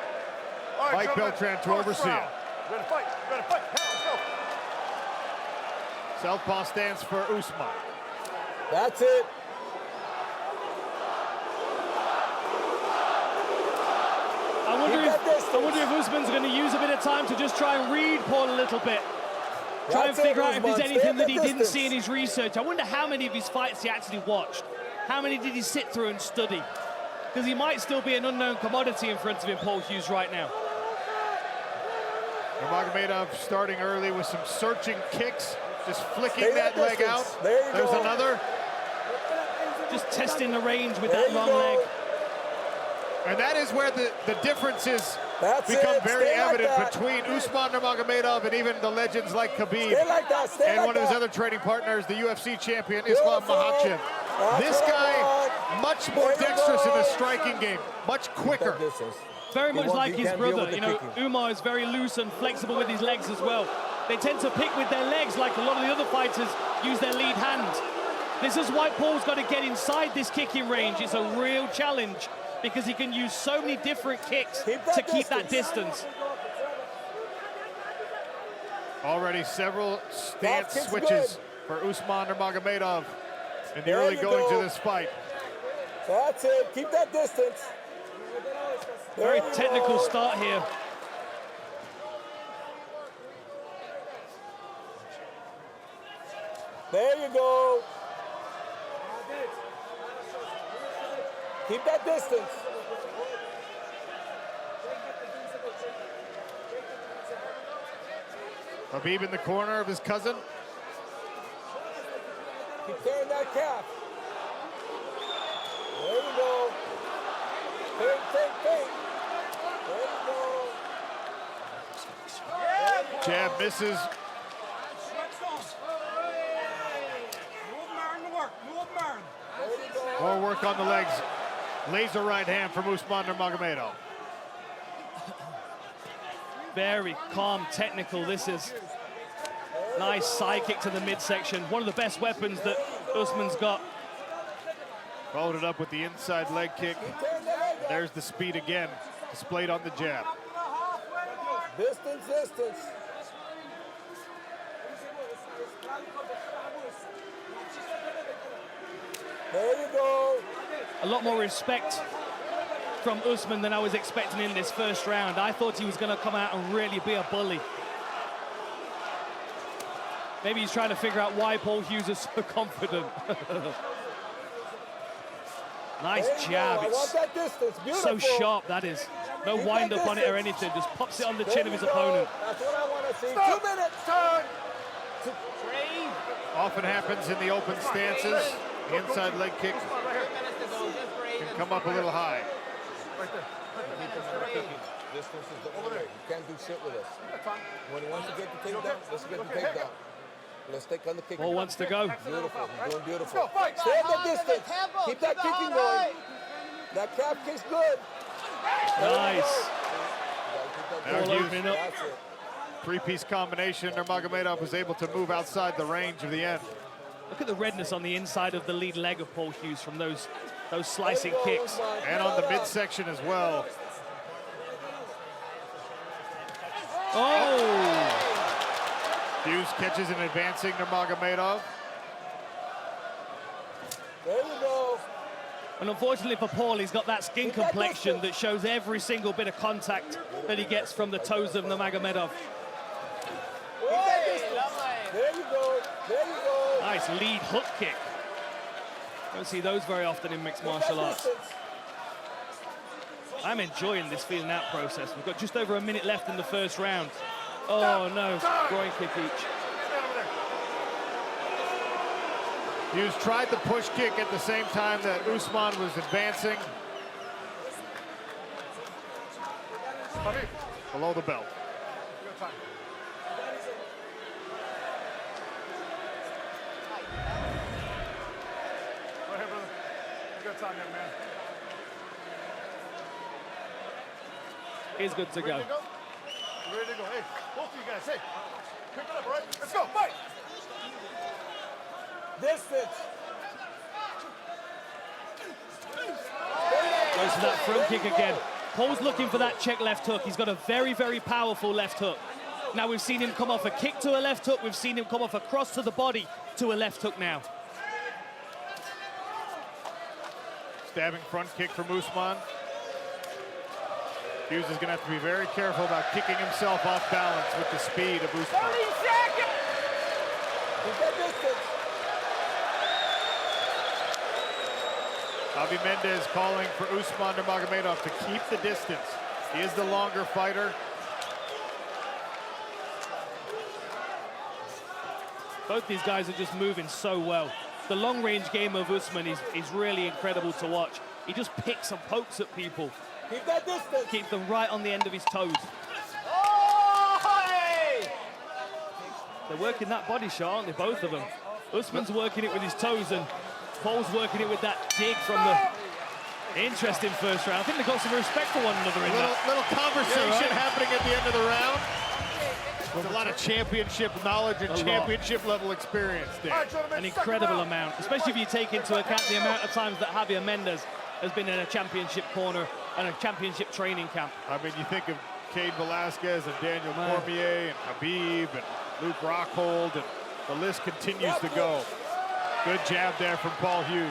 All right, Mike Beltran to oversee it. Ready to fight. Ready to fight. Now, let's go. Southpaw stance for Usman. That's it. I wonder if Usman's going to use a bit of time to just try and read Paul a little bit. Try and figure out if there's anything that he didn't see in his research. I wonder how many of his fights he actually watched. How many did he sit through and study? Because he might still be an unknown commodity in front of him, Paul Hughes, right now. Nurmagomedov starting early with some searching kicks, just flicking that leg out. There's another. Just testing the range with that long leg. And that is where the differences become very evident between Usman Nurmagomedov and even the legends like Khabib and one of his other training partners, the UFC champion, Islam Makhachev. This guy much more dexterous in the striking game, much quicker. Very much like his brother. You know, Umar is very loose and flexible with his legs as well. They tend to pick with their legs like a lot of the other fighters use their lead hand. This is why Paul's got to get inside this kicking range. It's a real challenge because he can use so many different kicks to keep that distance. Already several stance switches for Usman Nurmagomedov in the early goings of this fight. That's it. Keep that distance. Very technical start here. There you go. Keep that distance. Habib in the corner of his cousin. Keep tearing that calf. There you go. Take. There you go. Jab misses. More work on the legs. Laser right hand from Usman Nurmagomedov. Very calm, technical. This is nice side kick to the midsection. One of the best weapons that Usman's got. Followed it up with the inside leg kick. There's the speed again, displayed on the jab. Distance. There you go. A lot more respect from Usman than I was expecting in this first round. I thought he was going to come out and really be a bully. Maybe he's trying to figure out why Paul Hughes is so confident. Nice jab. It's so sharp, that is. No wind up on it or anything. Just pops it on the chin of his opponent. That's what I want to see. Stop. 2 minutes. Turn. Often happens in the open stances. The inside leg kick can come up a little high. Distance is the only way. You can't do shit with us. When he wants to get the takedown, let's get the takedown. Let's take on the kick. Paul wants to go. Beautiful. He's doing beautiful. Stay at the distance. Keep that kicking going. That calf kick's good. Nice. Now using up. Three-piece combination. Nurmagomedov was able to move outside the range of the end. Look at the redness on the inside of the lead leg of Paul Hughes from those slicing kicks. And on the midsection as well. Oh! Hughes catches an advancing Nurmagomedov. There you go. And unfortunately for Paul, he's got that skin complexion that shows every single bit of contact that he gets from the toes of Nurmagomedov. There you go. There you go. Nice lead hook kick. Don't see those very often in mixed martial arts. I'm enjoying this feeling out process. We've got just over a minute left in the first round. Oh no, groin kick each. Hughes tried the push kick at the same time that Usman was advancing. Below the belt. Time there, man. He's good to go. Ready to go? Ready to go. Hey, both of you guys, hey. Pick it up, all right? Let's go, fight! Distance. Goes for that front kick again. Paul's looking for that check left hook. He's got a very, very powerful left hook. Now we've seen him come off a kick to a left hook. We've seen him come off a cross to the body to a left hook now. Stabbing front kick from Usman. Hughes is going to have to be very careful about kicking himself off balance with the speed of Usman. 30 seconds! Keep that distance. Javi Mendez calling for Usman Nurmagomedov to keep the distance. He is the longer fighter. Both these guys are just moving so well. The long-range game of Usman is really incredible to watch. He just picks and pokes at people. Keep that distance. Keeps them right on the end of his toes. Oh, hey! They're working that body shot, aren't they, both of them? Usman's working it with his toes, and Paul's working it with that dig from the interesting first round. I think they got some respect for one another in that. Little conversation Yeah, right. happening at the end of the round. There's a lot of championship knowledge and A lot. championship level experience there. An incredible amount, especially if you take into account the amount of times that Javier Mendez has been in a championship corner and a championship training camp. I mean, you think of Cain Velasquez and Daniel Cormier and Khabib and Luke Rockhold, and the list continues to go. Good jab there from Paul Hughes.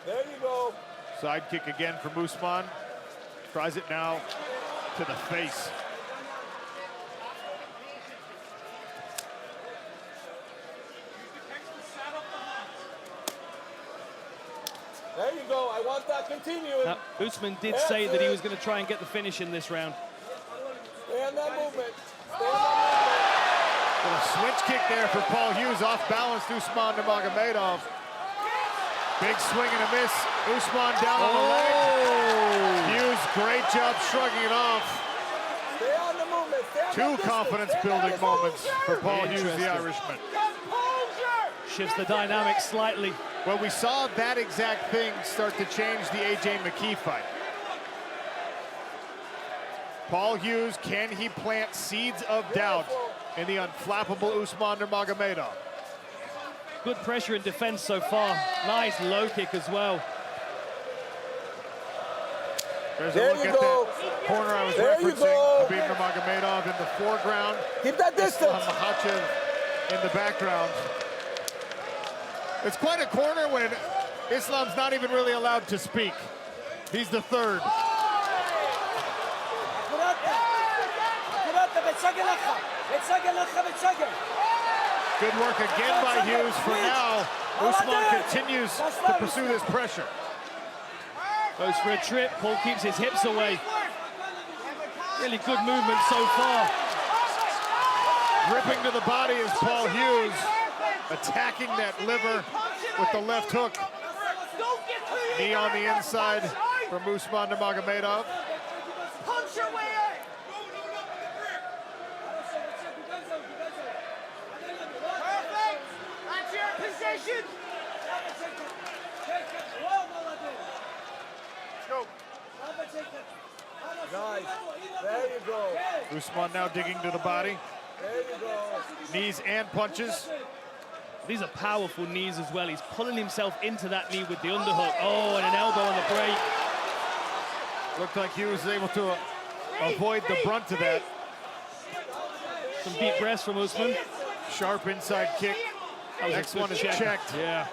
There you go. Side kick again from Usman. Tries it now to the face. There you go. I want that continuing. Now, Usman did say that he was going to try and get the finish in this round. Stay on that movement. Stay on that Little switch kick there for Paul Hughes. Off balance, Usman Nurmagomedov. Big swing and a miss. Usman down on the leg. Hughes, great job shrugging it off. movement. Stay on the movement. Stay on Two that confidence-building moments for Paul Hughes, the Interesting. Irishman. Shifts the dynamics slightly. Well, we saw that exact thing start to change the AJ McKee fight. Paul Hughes, can he plant seeds of doubt in the unflappable Usman Nurmagomedov? Good pressure in defense so far. Nice low kick as well. There's There a look you at go. that corner I was There you referencing. go. Habib Nurmagomedov in the foreground. Keep that distance. Islam Makhachev in the background. It's quite a corner when Islam's not even really allowed to speak. He's the third. Good work again by Hughes. For now, Usman continues to pursue this pressure. Goes for a trip. Paul keeps his hips away. Really good movement so far. Ripping to the body is Paul Hughes, attacking that liver with the left hook. Knee on the inside from Usman Nurmagomedov. Punch your way out. Perfect. That's your position. Go. Nice. There you go. Usman now digging to the body. There you go. Knees and punches. These are powerful knees as well. He's pulling himself into that knee with the underhook. Oh, and an elbow on the break. Looked like he was able to avoid the brunt of that. Some deep breaths from Usman. Sharp inside kick. Next one is checked. Yeah.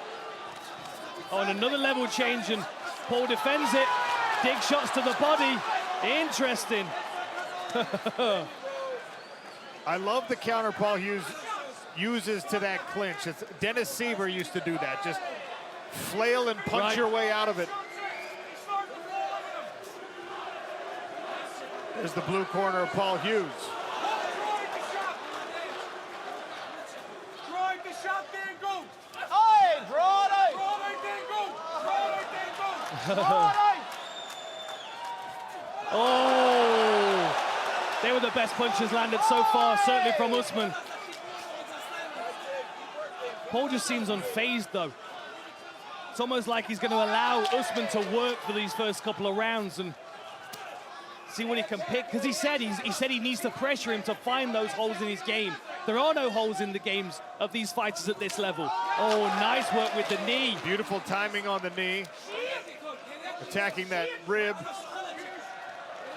Oh, and another level change, and Paul defends it. Dig shots to the body. Interesting. I love the counter Paul Hughes uses to that clinch. Dennis Siever used to do that. Just flail and punch your way out of it. There's the blue corner of Paul Hughes. Oh, they were the best punches landed so far, certainly from Usman. Paul just seems unfazed though. It's almost like he's going to allow Usman to work for these first couple of rounds and see what he can pick, because he said he needs to pressure him to find those holes in his game. There are no holes in the games of these fighters at this level. Oh, nice work with the knee. Beautiful timing on the knee. Attacking that rib.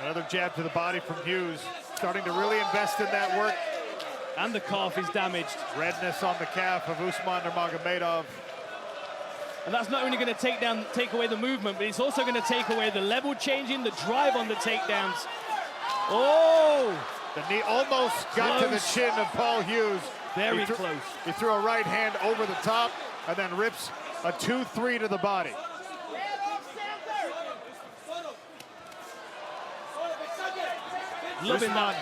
Another jab to the body from Hughes. Starting to really invest in that work. And the calf is damaged. Redness on the calf of Usman Nurmagomedov. And that's not only going to take away the movement, but it's also going to take away the level changing, the drive on the takedowns. Oh! The knee almost got to the chin of Paul Hughes. Very close. He threw a right hand over the top and then rips a 2-3 to the body. Loving that.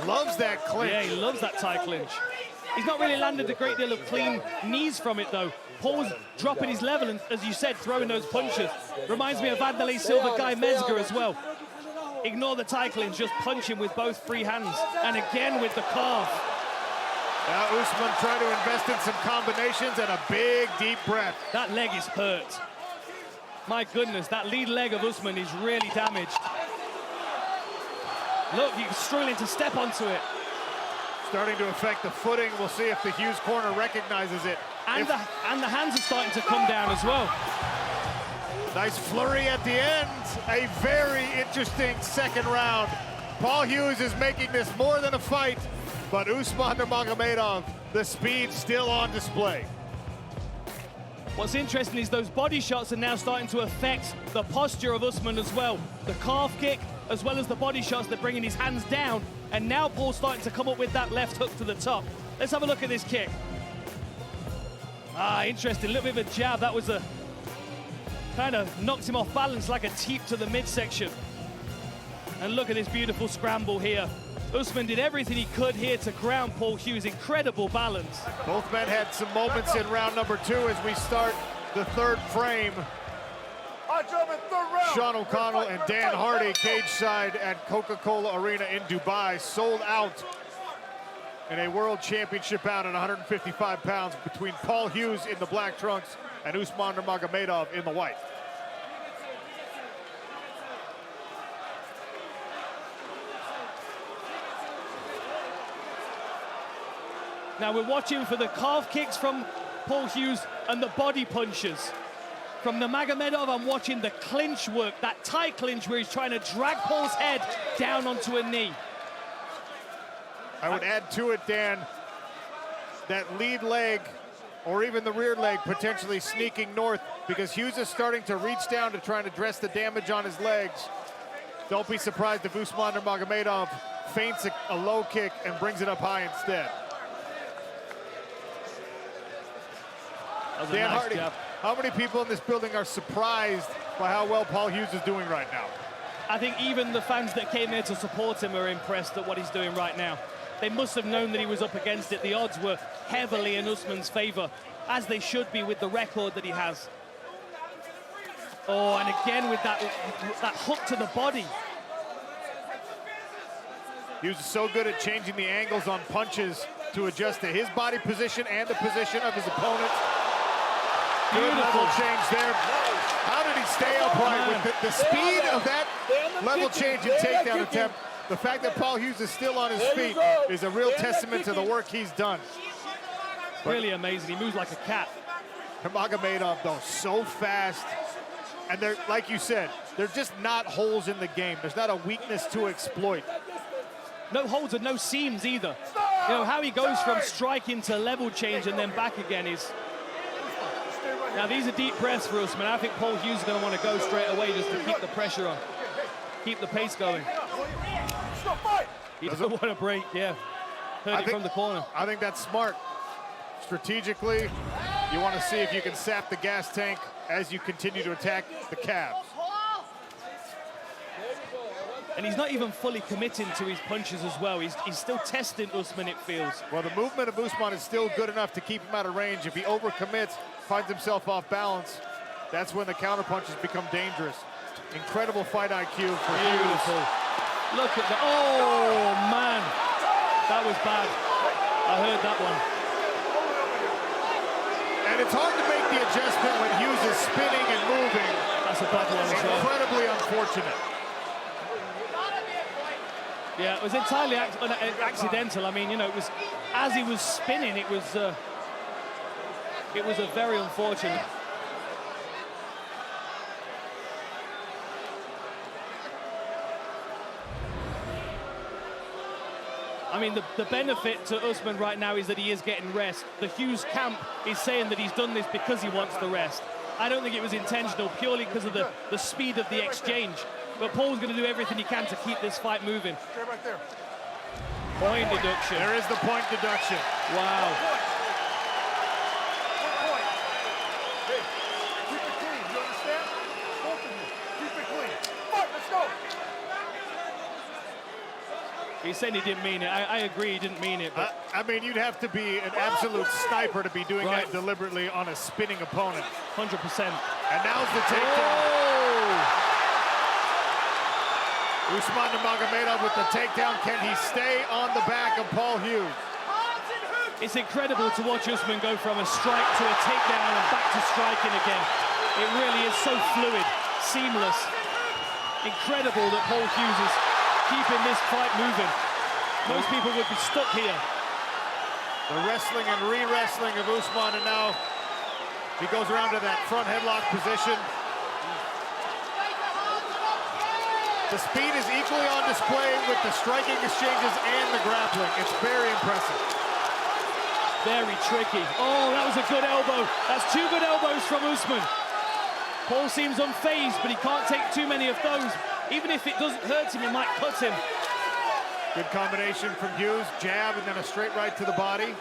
Loves that clinch. Yeah, he loves that tie clinch. He's not really landed a great deal of clean knees from it, though. Paul's dropping his level and, as you said, throwing those punches. Reminds me of Vanderlei Silva, Guy Mezger as well. Ignore the tie clinch, just punch him with both free hands. And again with the calf. Now Usman trying to invest in some combinations and a big, deep breath. That leg is hurt. My goodness, that lead leg of Usman is really damaged. Look, he's struggling to step onto it. Starting to affect the footing. We'll see if the Hughes corner recognizes it. And the hands are starting to come down as well. Nice flurry at the end. A very interesting second round. Paul Hughes is making this more than a fight, but Usman Nurmagomedov, the speed still on display. What's interesting is those body shots are now starting to affect the posture of Usman as well. The calf kick, as well as the body shots, they're bringing his hands down, and now Paul's starting to come up with that left hook to the top. Let's have a look at this kick. Ah, interesting, a little bit of a jab. That was a kind of knocked him off balance like a teep to the midsection. And look at this beautiful scramble here. Usman did everything he could here to ground Paul Hughes. Incredible balance. Both men had some moments in round number 2 as we start the third frame. Sean O'Connell and Dan Hardy cage side at Coca-Cola Arena in Dubai, sold out in a world championship bout at 155 pounds between Paul Hughes in the black trunks and Usman Nurmagomedov in the white. Now we're watching for the calf kicks from Paul Hughes and the body punches. From Nurmagomedov, I'm watching the clinch work, that tight clinch where he's trying to drag Paul's head down onto a knee. I would add to it, Dan, that lead leg or even the rear leg potentially sneaking north, because Hughes is starting to reach down to try and address the damage on his legs. Don't be surprised if Usman Nurmagomedov feints a low kick and brings it up high instead. Dan Hardy, how many people in this building are surprised by how well Paul Hughes is doing right now? I think even the fans that came here to support him are impressed at what he's doing right now. They must have known that he was up against it. The odds were heavily in Usman's favor, as they should be with the record that he has. Oh, and again with that hook to the body. Hughes is so good at changing the angles on punches to adjust to his body position and the position of his opponent. Good level change there. How did he stay upright with the speed of that level change and takedown attempt? The fact that Paul Hughes is still on his feet is a real testament to the work he's done. Really amazing. He moves like a cat. Nurmagomedov, though, so fast. And they're, like you said, they're just not holes in the game. There's not a weakness to exploit. No holes and no seams either. You know, how he goes from striking to level change and then back again is... Now, these are deep breaths for Usman. I think Paul Hughes is going to want to go straight away just to keep the pressure on, keep the pace going. He doesn't want to break, yeah. Heard it from the corner. I think that's smart. Strategically, you want to see if you can sap the gas tank as you continue to attack the calves. And he's not even fully committing to his punches as well. He's still testing Usman, it feels. Well, the movement of Usman is still good enough to keep him out of range. If he overcommits, finds himself off balance, that's when the counter punches become dangerous. Incredible fight IQ for Hughes. Look at the, oh man, that was bad. I heard that one. And it's hard to make the adjustment when Hughes is spinning and moving. That's a bad one as well. Incredibly unfortunate. Yeah, it was entirely accidental. I mean, you know, it was as he was spinning, it was a very unfortunate. I mean, the benefit to Usman right now is that he is getting rest. The Hughes camp is saying that he's done this because he wants the rest. I don't think it was intentional, purely because of the speed of the exchange. But Paul's going to do everything he can to keep this fight moving. Stay right there. Point deduction. There is the point deduction. Wow. Point. Hey, keep it clean, you understand? Both of you, keep it clean. Fight, let's go. He said he didn't mean it. I agree, he didn't mean it. But I mean, you'd have to be an absolute sniper to be doing that deliberately on a spinning opponent. 100%. And now's the takedown. Usman Nurmagomedov with the takedown. Can he stay on the back of Paul Hughes? It's incredible to watch Usman go from a strike to a takedown and back to striking again. It really is so fluid, seamless. Incredible that Paul Hughes is keeping this fight moving. Most people would be stuck here. The wrestling and re-wrestling of Usman, and now he goes around to that front headlock position. The speed is equally on display with the striking exchanges and the grappling. It's very impressive. Very tricky. Oh, that was a good elbow. That's 2 good elbows from Usman. Paul seems unfazed, but he can't take too many of those. Even if it doesn't hurt him, it might cut him. Good combination from Hughes. Jab and then a straight right to the body.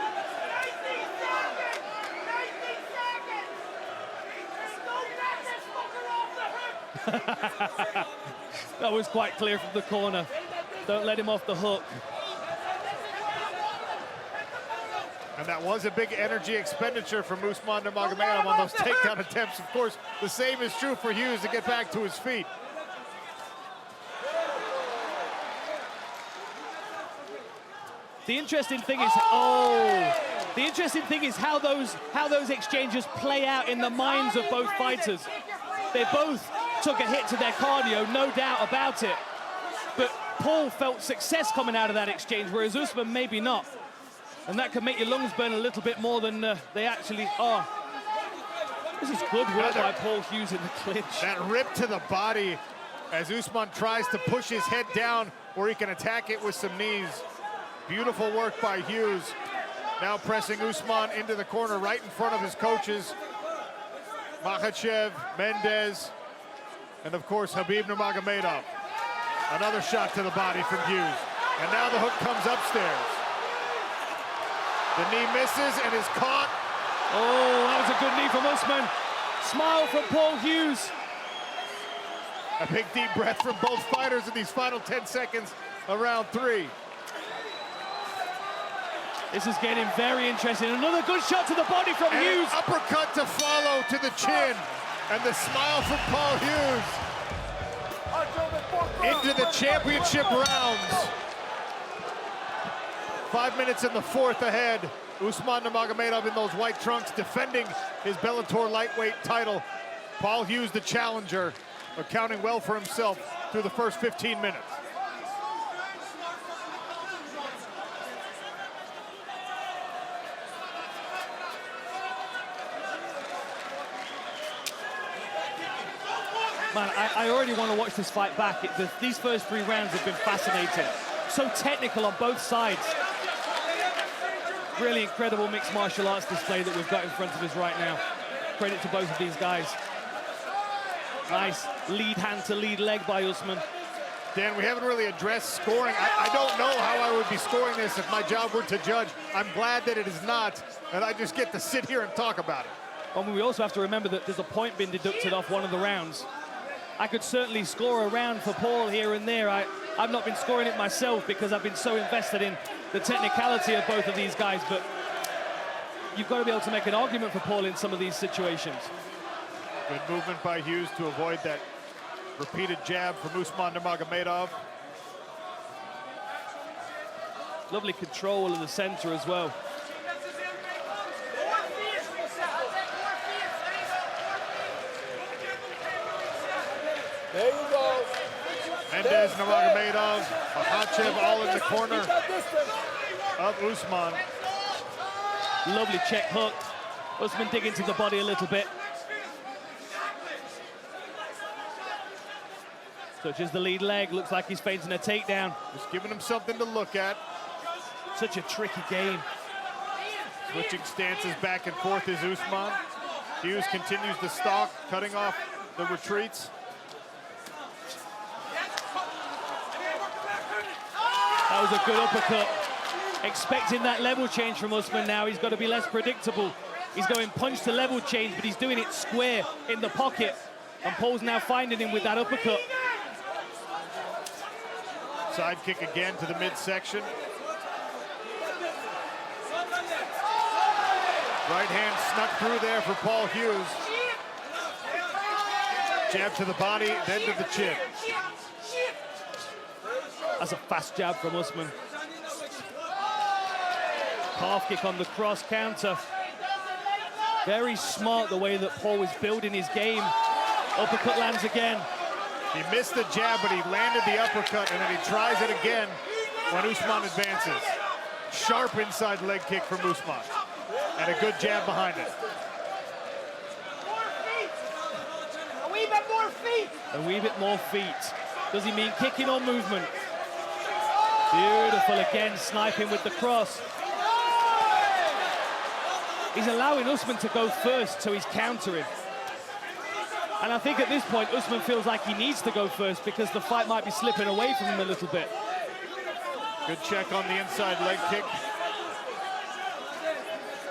That was quite clear from the corner. Don't let him off the hook. And that was a big energy expenditure from Usman Nurmagomedov on those takedown attempts. Of course, the same is true for Hughes to get back to his feet. The interesting thing is, the interesting thing is how those exchanges play out in the minds of both fighters. They both took a hit to their cardio, no doubt about it. But Paul felt success coming out of that exchange, whereas Usman maybe not. And that can make your lungs burn a little bit more than they actually are. This is good work by Paul Hughes in the clinch. That rip to the body as Usman tries to push his head down where he can attack it with some knees. Beautiful work by Hughes. Now pressing Usman into the corner right in front of his coaches. Makhachev, Mendez, and of course Khabib Nurmagomedov. Another shot to the body from Hughes. And now the hook comes upstairs. The knee misses and is caught. Oh, that was a good knee from Usman. Smile from Paul Hughes. A big deep breath from both fighters in these final 10 seconds of round 3. This is getting very interesting. Another good shot to the body from Hughes. Uppercut to follow to the chin. And the smile from Paul Hughes. Into the championship rounds. 5 minutes in the 4th ahead. Usman Nurmagomedov in those white trunks defending his Bellator lightweight title. Paul Hughes, the challenger, accounting well for himself through the first 15 minutes. Man, I already want to watch this fight back. These first 3 rounds have been fascinating. So technical on both sides. Really incredible mixed martial arts display that we've got in front of us right now. Credit to both of these guys. Nice lead hand to lead leg by Usman. Dan, we haven't really addressed scoring. I don't know how I would be scoring this if my job were to judge. I'm glad that it is not, and I just get to sit here and talk about it. I mean, we also have to remember that there's a point being deducted off one of the rounds. I could certainly score a round for Paul here and there. I've not been scoring it myself because I've been so invested in the technicality of both of these guys, but you've got to be able to make an argument for Paul in some of these situations. Good movement by Hughes to avoid that repeated jab from Usman Nurmagomedov. Lovely control of the center as well. There you go. Mendez, Nurmagomedov, Makhachev all in the corner of Usman. Lovely check hook. Usman digging to the body a little bit. Touches the lead leg. Looks like he's feinting a takedown. Just giving him something to look at. Such a tricky game. Switching stances back and forth is Usman. Hughes continues to stalk, cutting off the retreats. That was a good uppercut. Expecting that level change from Usman now. He's got to be less predictable. He's going punch to level change, but he's doing it square in the pocket. And Paul's now finding him with that uppercut. Side kick again to the midsection. Right hand snuck through there for Paul Hughes. Jab to the body, then to the chin. That's a fast jab from Usman. Calf kick on the cross counter. Very smart the way that Paul was building his game. Uppercut lands again. He missed the jab, but he landed the uppercut, and then he tries it again when Usman advances. Sharp inside leg kick from Usman, and a good jab behind it. A wee bit more feet. A wee bit more feet. Does he mean kicking or movement? Beautiful again, sniping with the cross. He's allowing Usman to go first, so he's countering. And I think at this point, Usman feels like he needs to go first because the fight might be slipping away from him a little bit. Good check on the inside leg kick.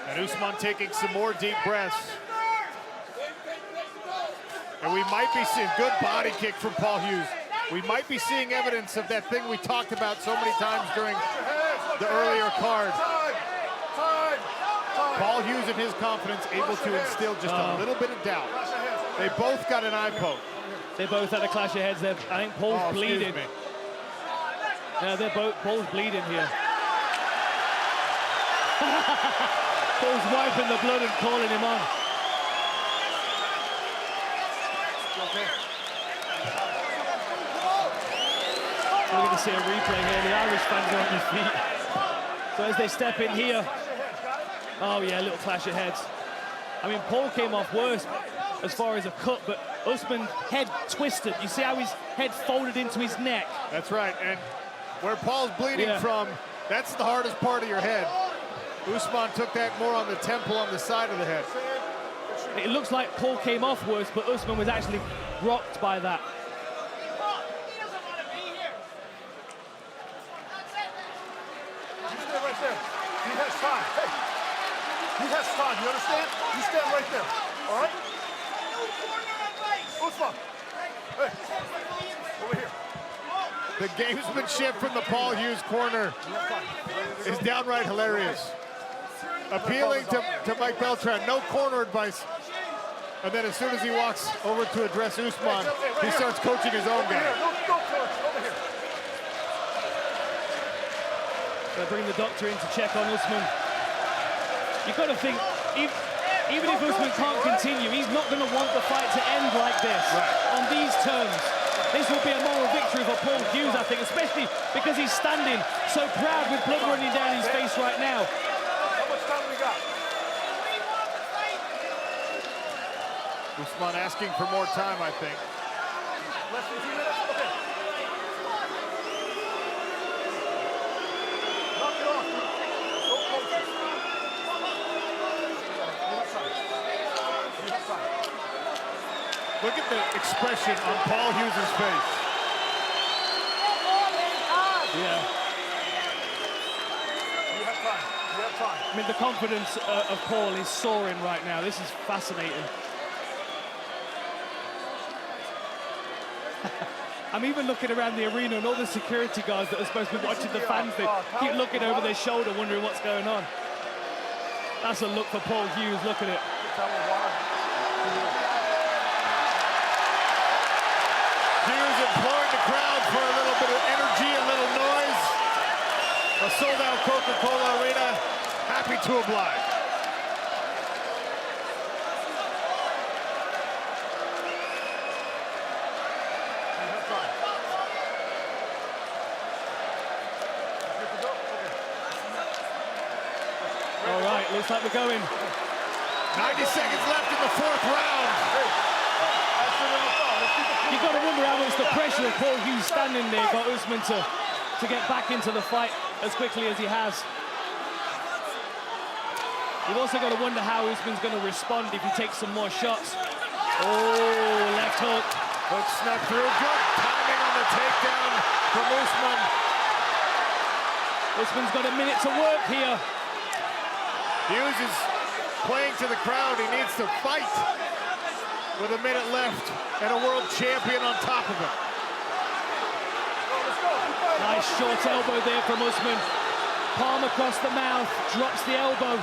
And Usman taking some more deep breaths. And we might be seeing good body kick from Paul Hughes. We might be seeing evidence of that thing we talked about so many times during the earlier card. Paul Hughes and his confidence able to instill just a little bit of doubt. They both got an eye poke. They both had a clash of heads there. I think Paul's bleeding. Yeah, they're both, Paul's bleeding here. Paul's wiping the blood and calling him on. We're going to see a replay here. The Irish fans are on their feet. So as they step in here, oh yeah, a little clash of heads. I mean, Paul came off worse as far as a cut, but Usman head twisted. You see how his head folded into his neck? That's right, and where Paul's bleeding from, that's the hardest part of your head. Usman took that more on the temple, on the side of the head. It looks like Paul came off worse, but Usman was actually rocked by that. Right there. He has time. Hey, he has time. You understand? You stand right there. All right? Usman. Hey, over here. The gamesmanship from the Paul Hughes corner is downright hilarious. Appealing to Mike Beltran, no corner advice. And then as soon as he walks over to address Usman, he starts coaching his own guy. Over here. They bring the doctor in to check on Usman. You've got to think, even if Usman can't continue, he's not going to want the fight to end like this, on these terms. This will be a moral victory for Paul Hughes, I think, especially because he's standing so proud with blood running down his face right now. How much time we got? Usman asking for more time, I think. Less than 2 minutes? Okay. Knock it off. Don't coach us. You have time. Look at the expression on Paul Hughes' face. Yeah. You have time. You have time. I mean, the confidence of Paul is soaring right now. This is fascinating. I'm even looking around the arena and all the security guards that are supposed to be watching the fans. They keep looking over their shoulder, wondering what's going on. That's a look for Paul Hughes. Look at it. Hughes imploring the crowd for a little bit of energy, a little noise. A sold-out Coca-Cola arena, happy to oblige. All right, looks like we're going. 90 seconds left in the 4th round. You've got to wonder how much the pressure of Paul Hughes standing there got Usman to get back into the fight as quickly as he has. You've also got to wonder how Usman's going to respond if he takes some more shots. Oh, left hook. Hook snuck through. Good timing on the takedown from Usman. Usman's got a minute to work here. Hughes is playing to the crowd. He needs to fight with a minute left and a world champion on top of him. Nice short elbow there from Usman. Palm across the mouth, drops the elbow.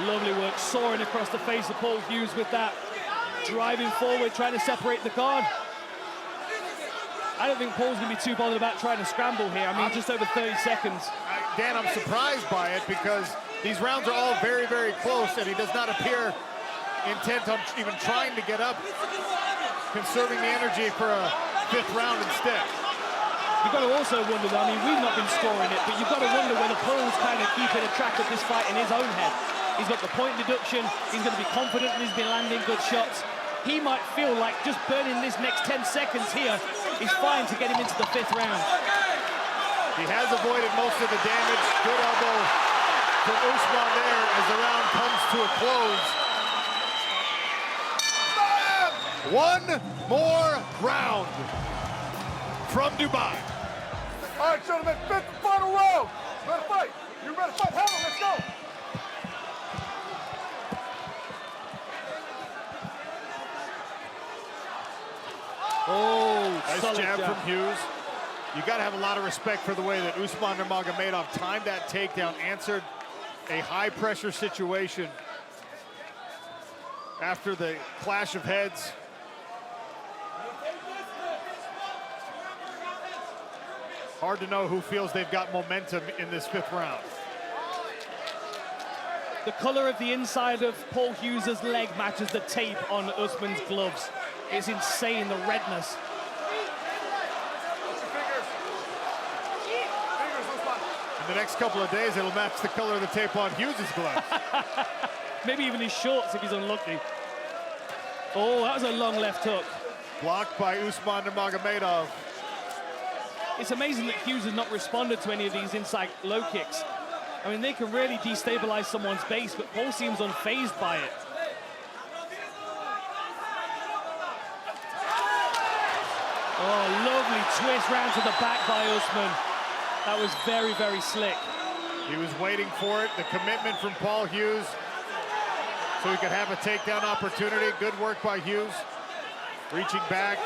Lovely work, soaring across the face of Paul Hughes with that. Driving forward, trying to separate the guard. I don't think Paul's going to be too bothered about trying to scramble here. I mean, just over 30 seconds. Dan, I'm surprised by it because these rounds are all very, very close, and he does not appear intent on even trying to get up, conserving the energy for a 5th round instead. You've got to also wonder, though, I mean, we've not been scoring it, but you've got to wonder whether Paul's kind of keeping a track of this fight in his own head. He's got the point deduction, he's going to be confident that he's been landing good shots. He might feel like just burning this next 10 seconds here is fine to get him into the 5th round. He has avoided most of the damage. Good elbow from Usman there as the round comes to a close. One more round from Dubai. All right, gentlemen, 5th and final round. Ready to fight? You ready to fight? Hell, let's go. Oh, nice jab from Hughes. You got to have a lot of respect for the way that Usman Nurmagomedov timed that takedown, answered a high-pressure situation after the clash of heads. Hard to know who feels they've got momentum in this 5th round. The color of the inside of Paul Hughes' leg matches the tape on Usman's gloves. It's insane, the redness. In the next couple of days, it'll match the color of the tape on Hughes' gloves. Maybe even his shorts if he's unlucky. Oh, that was a long left hook. Blocked by Usman Nurmagomedov. It's amazing that Hughes has not responded to any of these inside low kicks. I mean, they can really destabilize someone's base, but Paul seems unfazed by it. Oh, lovely twist round to the back by Usman. That was very, very slick. He was waiting for it, the commitment from Paul Hughes, so he could have a takedown opportunity. Good work by Hughes. Reaching back.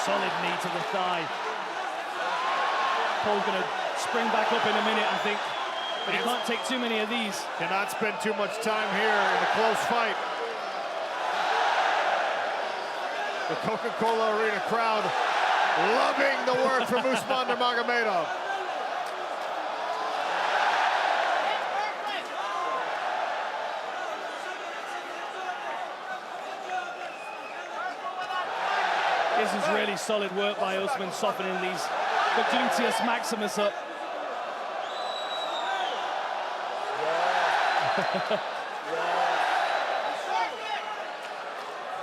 Solid knee to the thigh. Paul's gonna spring back up in a minute, I think. But he can't take too many of these. Cannot spend too much time here in a close fight. The Coca-Cola Arena crowd loving the work from Usman Nurmagomedov. This is really solid work by Usman, softening these, the gluteus maximus up.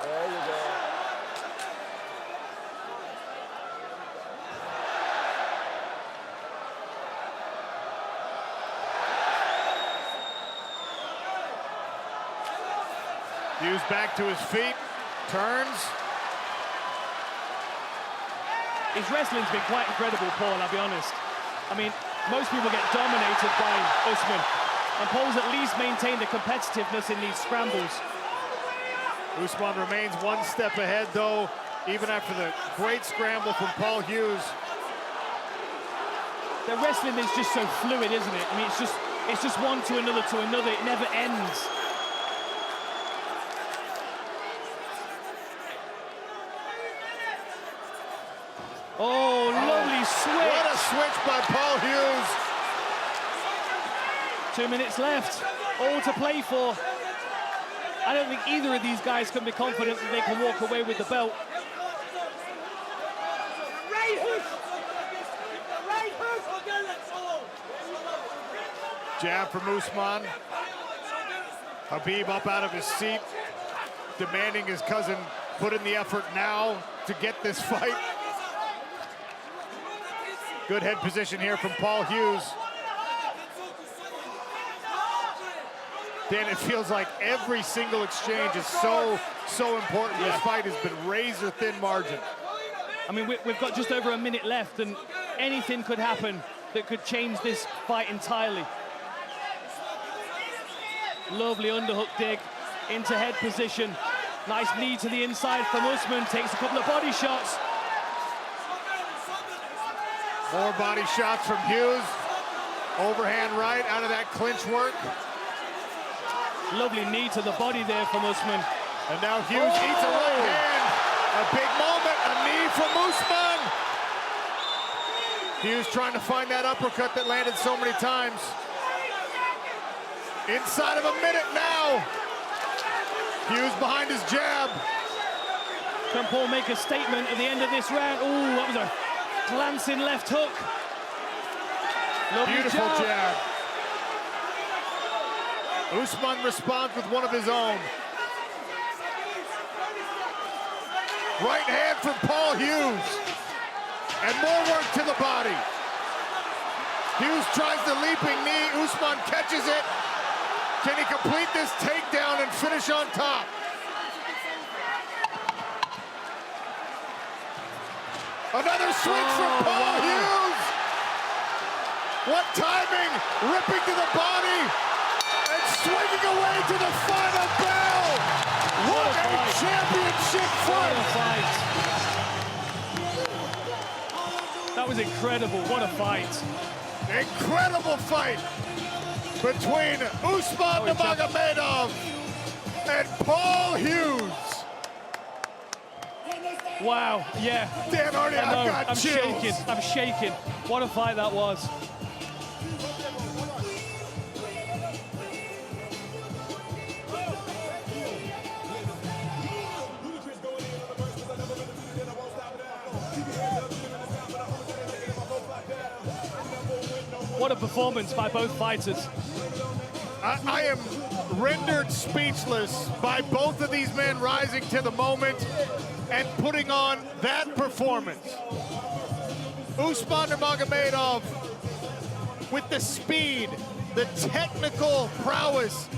There you go. Hughes back to his feet, turns. His wrestling's been quite incredible, Paul, I'll be honest. I mean, most people get dominated by Usman, and Paul's at least maintained the competitiveness in these scrambles. Usman remains one step ahead, though, even after the great scramble from Paul Hughes. The wrestling is just so fluid, isn't it? I mean, it's just one to another, it never ends. Oh, lovely switch. What a switch by Paul Hughes. 2 minutes left, all to play for. I don't think either of these guys can be confident that they can walk away with the belt. Jab from Usman. Habib up out of his seat, demanding his cousin put in the effort now to get this fight. Good head position here from Paul Hughes. Dan, it feels like every single exchange is so important. This fight has been razor-thin margin. I mean, we've got just over a minute left, and anything could happen that could change this fight entirely. Lovely underhook dig into head position. Nice knee to the inside from Usman, takes a couple of body shots. More body shots from Hughes. Overhand right out of that clinch work. Lovely knee to the body there from Usman. And now Hughes eats a right hand. A big moment, a knee from Usman. Hughes trying to find that uppercut that landed so many times. Inside of a minute now. Hughes behind his jab. Can Paul make a statement at the end of this round? Ooh, that was a glancing left hook. Lovely Beautiful jab. Usman responds with one of his own. Right hand from Paul Hughes. And more work to the body. Hughes tries the leaping knee. Usman catches it. Can he complete this takedown and finish on top? Another switch from Paul Hughes. What timing! Ripping to the body and swinging away to the final bell. What a championship fight! That was incredible. What a fight! Incredible fight between Usman Nurmagomedov and Paul Hughes. Wow, yeah. Dan Hardy, I'm shaking. I'm shaking. What a fight that was. What a performance by both fighters. I am rendered speechless by both of these men rising to the moment and putting on that performance. Usman Nurmagomedov with the speed, the technical prowess.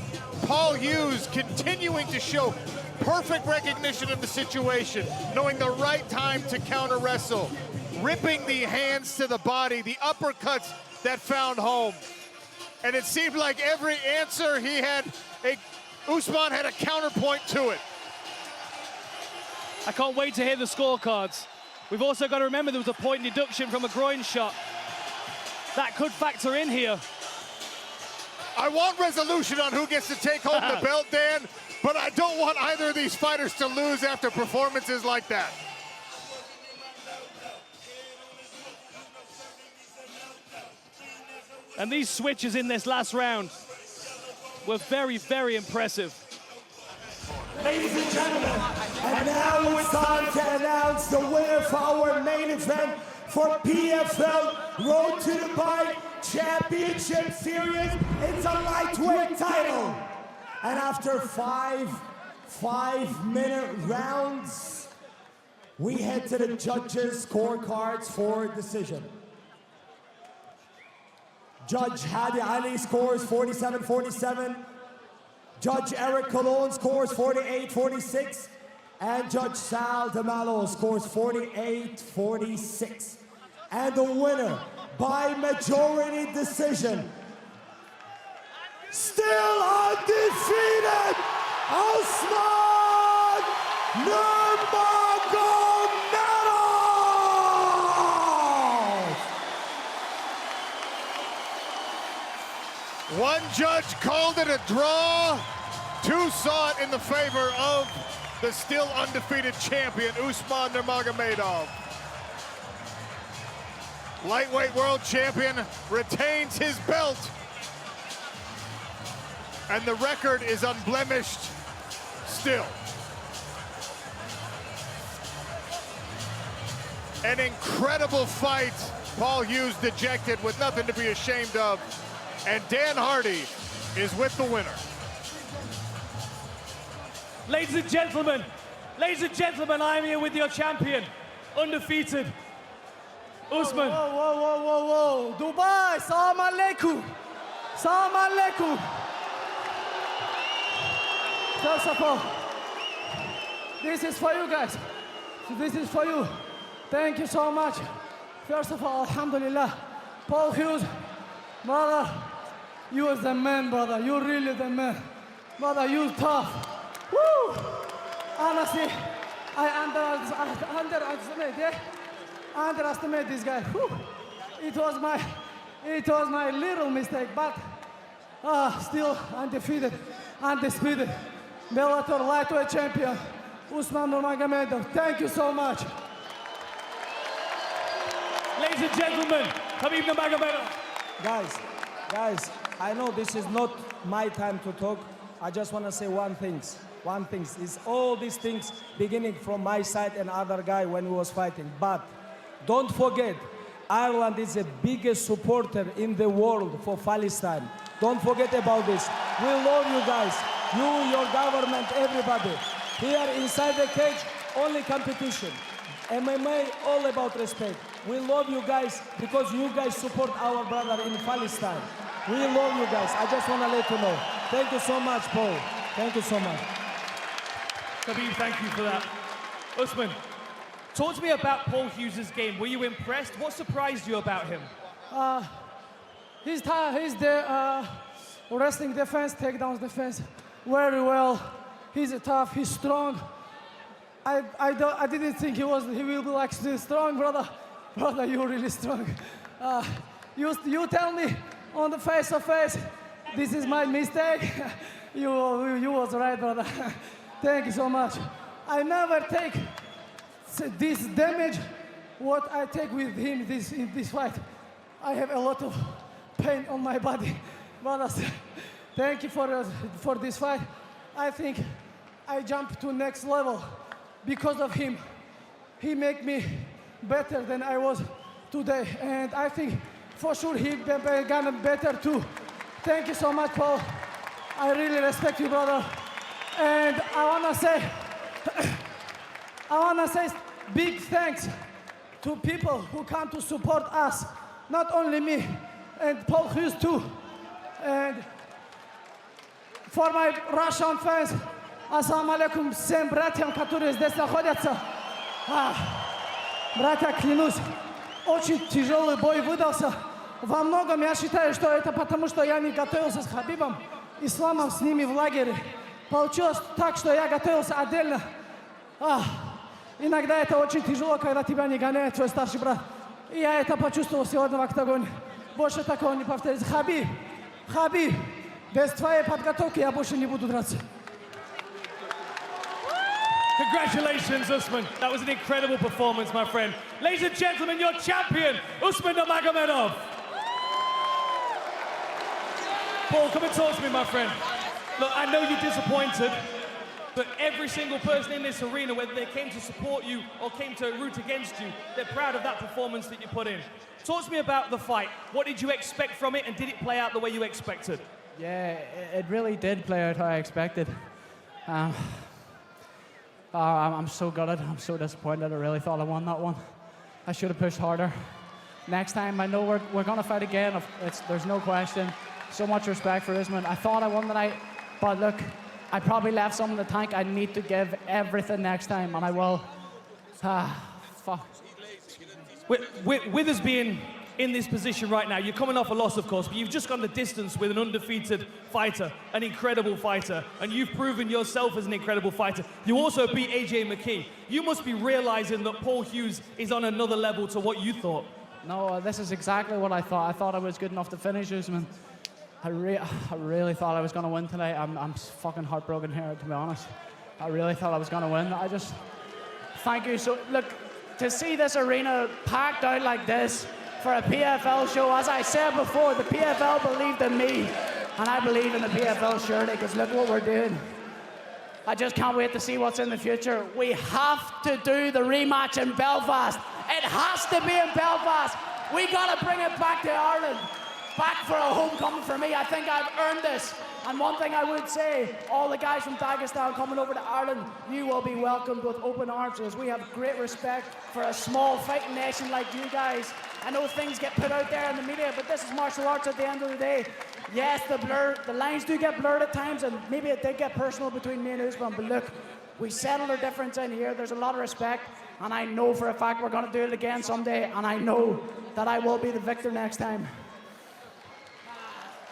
Paul Hughes continuing to show perfect recognition of the situation, knowing the right time to counter wrestle, ripping the hands to the body, the uppercuts that found home. And it seemed like every answer he had, Usman had a counterpoint to it. I can't wait to hear the scorecards. We've also got to remember there was a point deduction from a groin shot. That could factor in here. I want resolution on who gets to take home the belt, Dan, but I don't want either of these fighters to lose after performances like that. And these switches in this last round were very, very impressive. Ladies and gentlemen, and now it's time to announce the winner for our main event for PFL Road to Dubai Championship Series. It's a lightweight title. And after five-minute rounds, we head to the judges' scorecards for decision. Judge Hadi Ali scores 47-47. Judge Eric Colon scores 48-46. And Judge Sal DeMallo scores 48-46. And the winner by majority decision, still undefeated, Usman Nurmagomedov! One judge called it a draw. Two saw it in the favor of the still undefeated champion, Usman Nurmagomedov. Lightweight world champion retains his belt. And the record is unblemished still. An incredible fight. Paul Hughes dejected with nothing to be ashamed of. And Dan Hardy is with the winner. Ladies and gentlemen, I'm here with your champion, undefeated, Usman. Whoa. Dubai, salam alaikum. Salam alaikum. First of all, this is for you guys. This is for you. Thank you so much. First of all, alhamdulillah. Paul Hughes, brother, you was the man, brother. You really the man. Brother, you tough. Woo! Honestly, I underestimate this guy. Woo! It was my little mistake, but still undefeated, undisputed. Bellator lightweight champion, Usman Nurmagomedov. Thank you so much. Ladies and gentlemen, Khabib Nurmagomedov. Guys, I know this is not my time to talk. I just want to say one thing. Is all these things beginning from my side and other guy when we was fighting. But don't forget, Ireland is the biggest supporter in the world for Palestine. Don't forget about this. We love you guys. You, your government, everybody. Here inside the cage, only competition. MMA, all about respect. We love you guys because you guys support our brother in Palestine. We love you guys. I just want to let you know. Thank you so much, Paul. Thank you so much. Khabib, thank you for that. Usman, talk to me about Paul Hughes' game. Were you impressed? What surprised you about him? He's the wrestling defense, takedowns defense, very well. He's tough, he's strong. I didn't think he will be like this strong, brother. Brother, you're really strong. You tell me on the face of face, this is my mistake. You was right, brother. Thank you so much. I never take this damage what I take with him in this fight. I have a lot of pain on my body. Brothers, thank you for this fight. I think I jumped to next level because of him. He make me better than I was today. And I think for sure he gonna better too. Thank you so much, Paul. I really respect you, brother. And I wanna say big thanks to people who come to support us. Not only me, and Paul Hughes too. And for my Russian fans, Assalamu alaikum всем братьям, которые здесь находятся. Братья, клянусь, очень тяжелый бой выдался. Во многом я считаю, что это потому, что я не готовился с Хабибом, Исламом с ними в лагере. Получилось так, что я готовился отдельно. Иногда это очень тяжело, когда тебя не гоняет твой старший брат. И я это почувствовал сегодня в октагоне. Больше такого не повторится. Хабиб, без твоей подготовки я больше не буду драться. Congratulations, Usman. That was an incredible performance, my friend. Ladies and gentlemen, your champion, Usman Nurmagomedov. Paul, come and talk to me, my friend. Look, I know you're disappointed, but every single person in this arena, whether they came to support you or came to root against you, they're proud of that performance that you put in. Talk to me about the fight. What did you expect from it, and did it play out the way you expected? Yeah, it really did play out how I expected. I'm so gutted. I'm so disappointed. I really thought I won that one. I should have pushed harder. Next time, I know we're going to fight again. There's no question. So much respect for Usman. I thought I won tonight, but look, I probably left some in the tank. I need to give everything next time, and I will. Fuck. With us being in this position right now, you're coming off a loss, of course, but you've just gone the distance with an undefeated fighter, an incredible fighter, and you've proven yourself as an incredible fighter. You also beat AJ McKee. You must be realizing that Paul Hughes is on another level to what you thought. No, this is exactly what I thought. I thought I was good enough to finish Usman. I really thought I was going to win tonight. I'm fucking heartbroken here, to be honest. I really thought I was going to win. Thank you. So, look, to see this arena packed out like this for a PFL show, as I said before, the PFL believed in me, and I believe in the PFL surely, because look what we're doing. I just can't wait to see what's in the future. We have to do the rematch in Belfast. It has to be in Belfast. We got to bring it back to Ireland. Back for a homecoming for me. I think I've earned this. And one thing I would say, all the guys from Dagestan coming over to Ireland, you will be welcomed with open arms, because we have great respect for a small fighting nation like you guys. I know things get put out there in the media, but this is martial arts at the end of the day. Yes, the lines do get blurred at times, and maybe it did get personal between me and Usman, but look, we settled our difference in here. There's a lot of respect, and I know for a fact we're going to do it again someday, and I know that I will be the victor next time.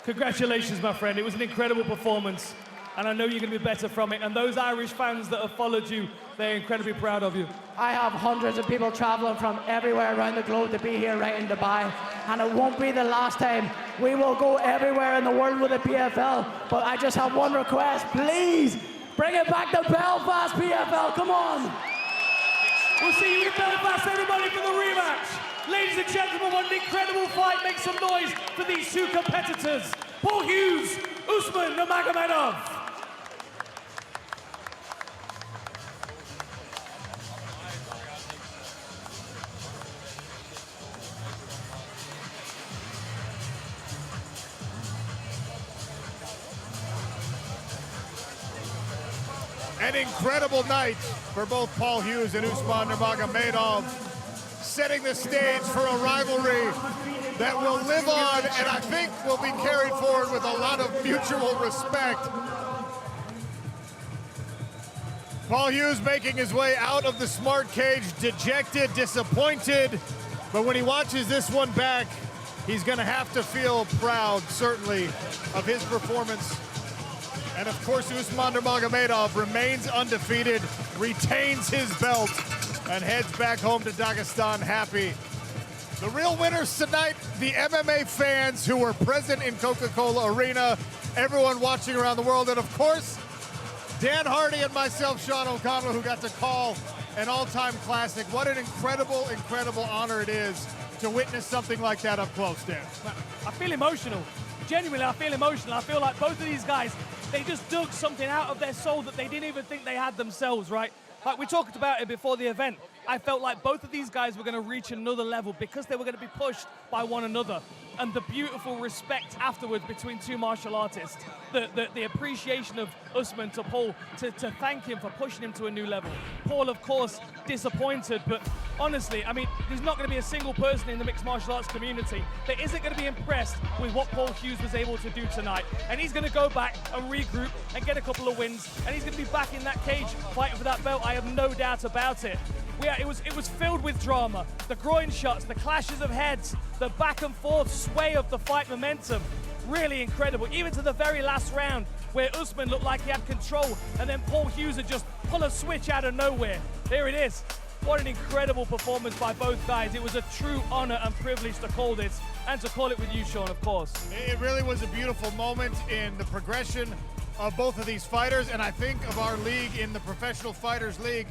Congratulations, my friend. It was an incredible performance, and I know you're going to be better from it. And those Irish fans that have followed you, they're incredibly proud of you. I have hundreds of people traveling from everywhere around the globe to be here right in Dubai, and it won't be the last time. We will go everywhere in the world with the PFL, but I just have one request. Please, bring it back to Belfast, PFL. Come on. We'll see you in Belfast, everybody, for the rematch. Ladies and gentlemen. fight. Make some noise for these two competitors. Paul Hughes, Usman Nurmagomedov. An incredible night for both Paul Hughes and Usman Nurmagomedov, setting the stage for a rivalry that will live on and I think will be carried forward with a lot of mutual respect. Paul Hughes making his way out of the smart cage, dejected, disappointed, but when he watches this one back, he's gonna have to feel proud, certainly, of his performance. And of course, Usman Nurmagomedov remains undefeated, retains his belt, and heads back home to Dagestan happy. The real winners tonight, the MMA fans who were present in Coca-Cola Arena, everyone watching around the world, and of course, Dan Hardy and myself, Sean O'Connell, who got to call an all-time classic. What an incredible, incredible honor it is to witness something like that up close, Dan. I feel emotional. Genuinely, I feel emotional. I feel like both of these guys, they just dug something out of their soul that they didn't even think they had themselves, right? Like we talked about it before the event. I felt like both of these guys were going to reach another level because they were going to be pushed by one another. And the beautiful respect afterwards between two martial artists, the appreciation of Usman to Paul to thank him for pushing him to a new level. Paul, of course, disappointed, but honestly, I mean, there's not going to be a single person in the mixed martial arts community that isn't going to be impressed with what Paul Hughes was able to do tonight. And he's going to go back and regroup and get a couple of wins, and he's going to be back in that cage fighting for that belt. I have no doubt about it. It was filled with drama. The groin shots, the clashes of heads, the back and forth sway of the fight momentum. Really incredible, even to the very last round where Usman looked like he had control and then Paul Hughes had just pulled a switch out of nowhere. There it is. What an incredible performance by both guys. It was a true honor and privilege to call this and to call it with you, Sean, of course. It really was a beautiful moment in the progression of both of these fighters, and I think of our league in the Professional Fighters League,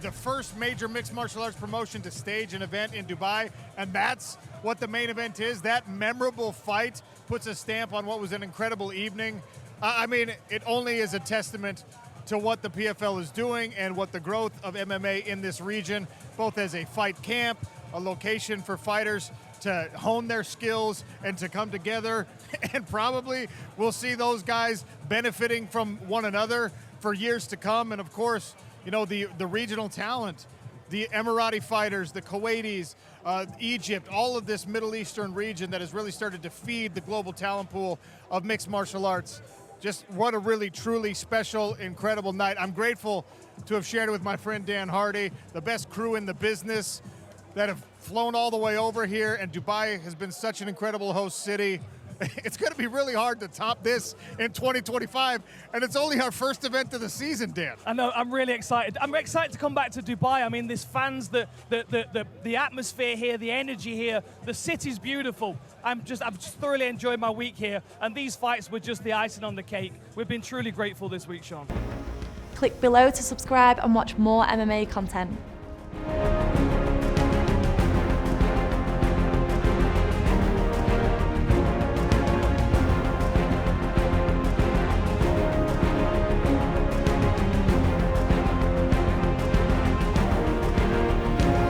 the first major mixed martial arts promotion to stage an event in Dubai, and that's what the main event is. That memorable fight puts a stamp on what was an incredible evening. I mean, it only is a testament to what the PFL is doing and what the growth of MMA in this region, both as a fight camp, a location for fighters to hone their skills and to come together, and probably we'll see those guys benefiting from one another for years to come. And of course, you know, the regional talent, the Emirati fighters, the Kuwaitis, Egypt, all of this Middle Eastern region that has really started to feed the global talent pool of mixed martial arts. Just what a really, truly special, incredible night. I'm grateful to have shared it with my friend Dan Hardy, the best crew in the business that have flown all the way over here, and Dubai has been such an incredible host city. It's going to be really hard to top this in 2025, and it's only our first event of the season, Dan. I know, I'm really excited. I'm excited to come back to Dubai. I mean, there's fans, the atmosphere here, the energy here, the city's beautiful. I've just thoroughly enjoyed my week here, and these fights were just the icing on the cake. We've been truly grateful this week, Sean. Click below to subscribe and watch more MMA content.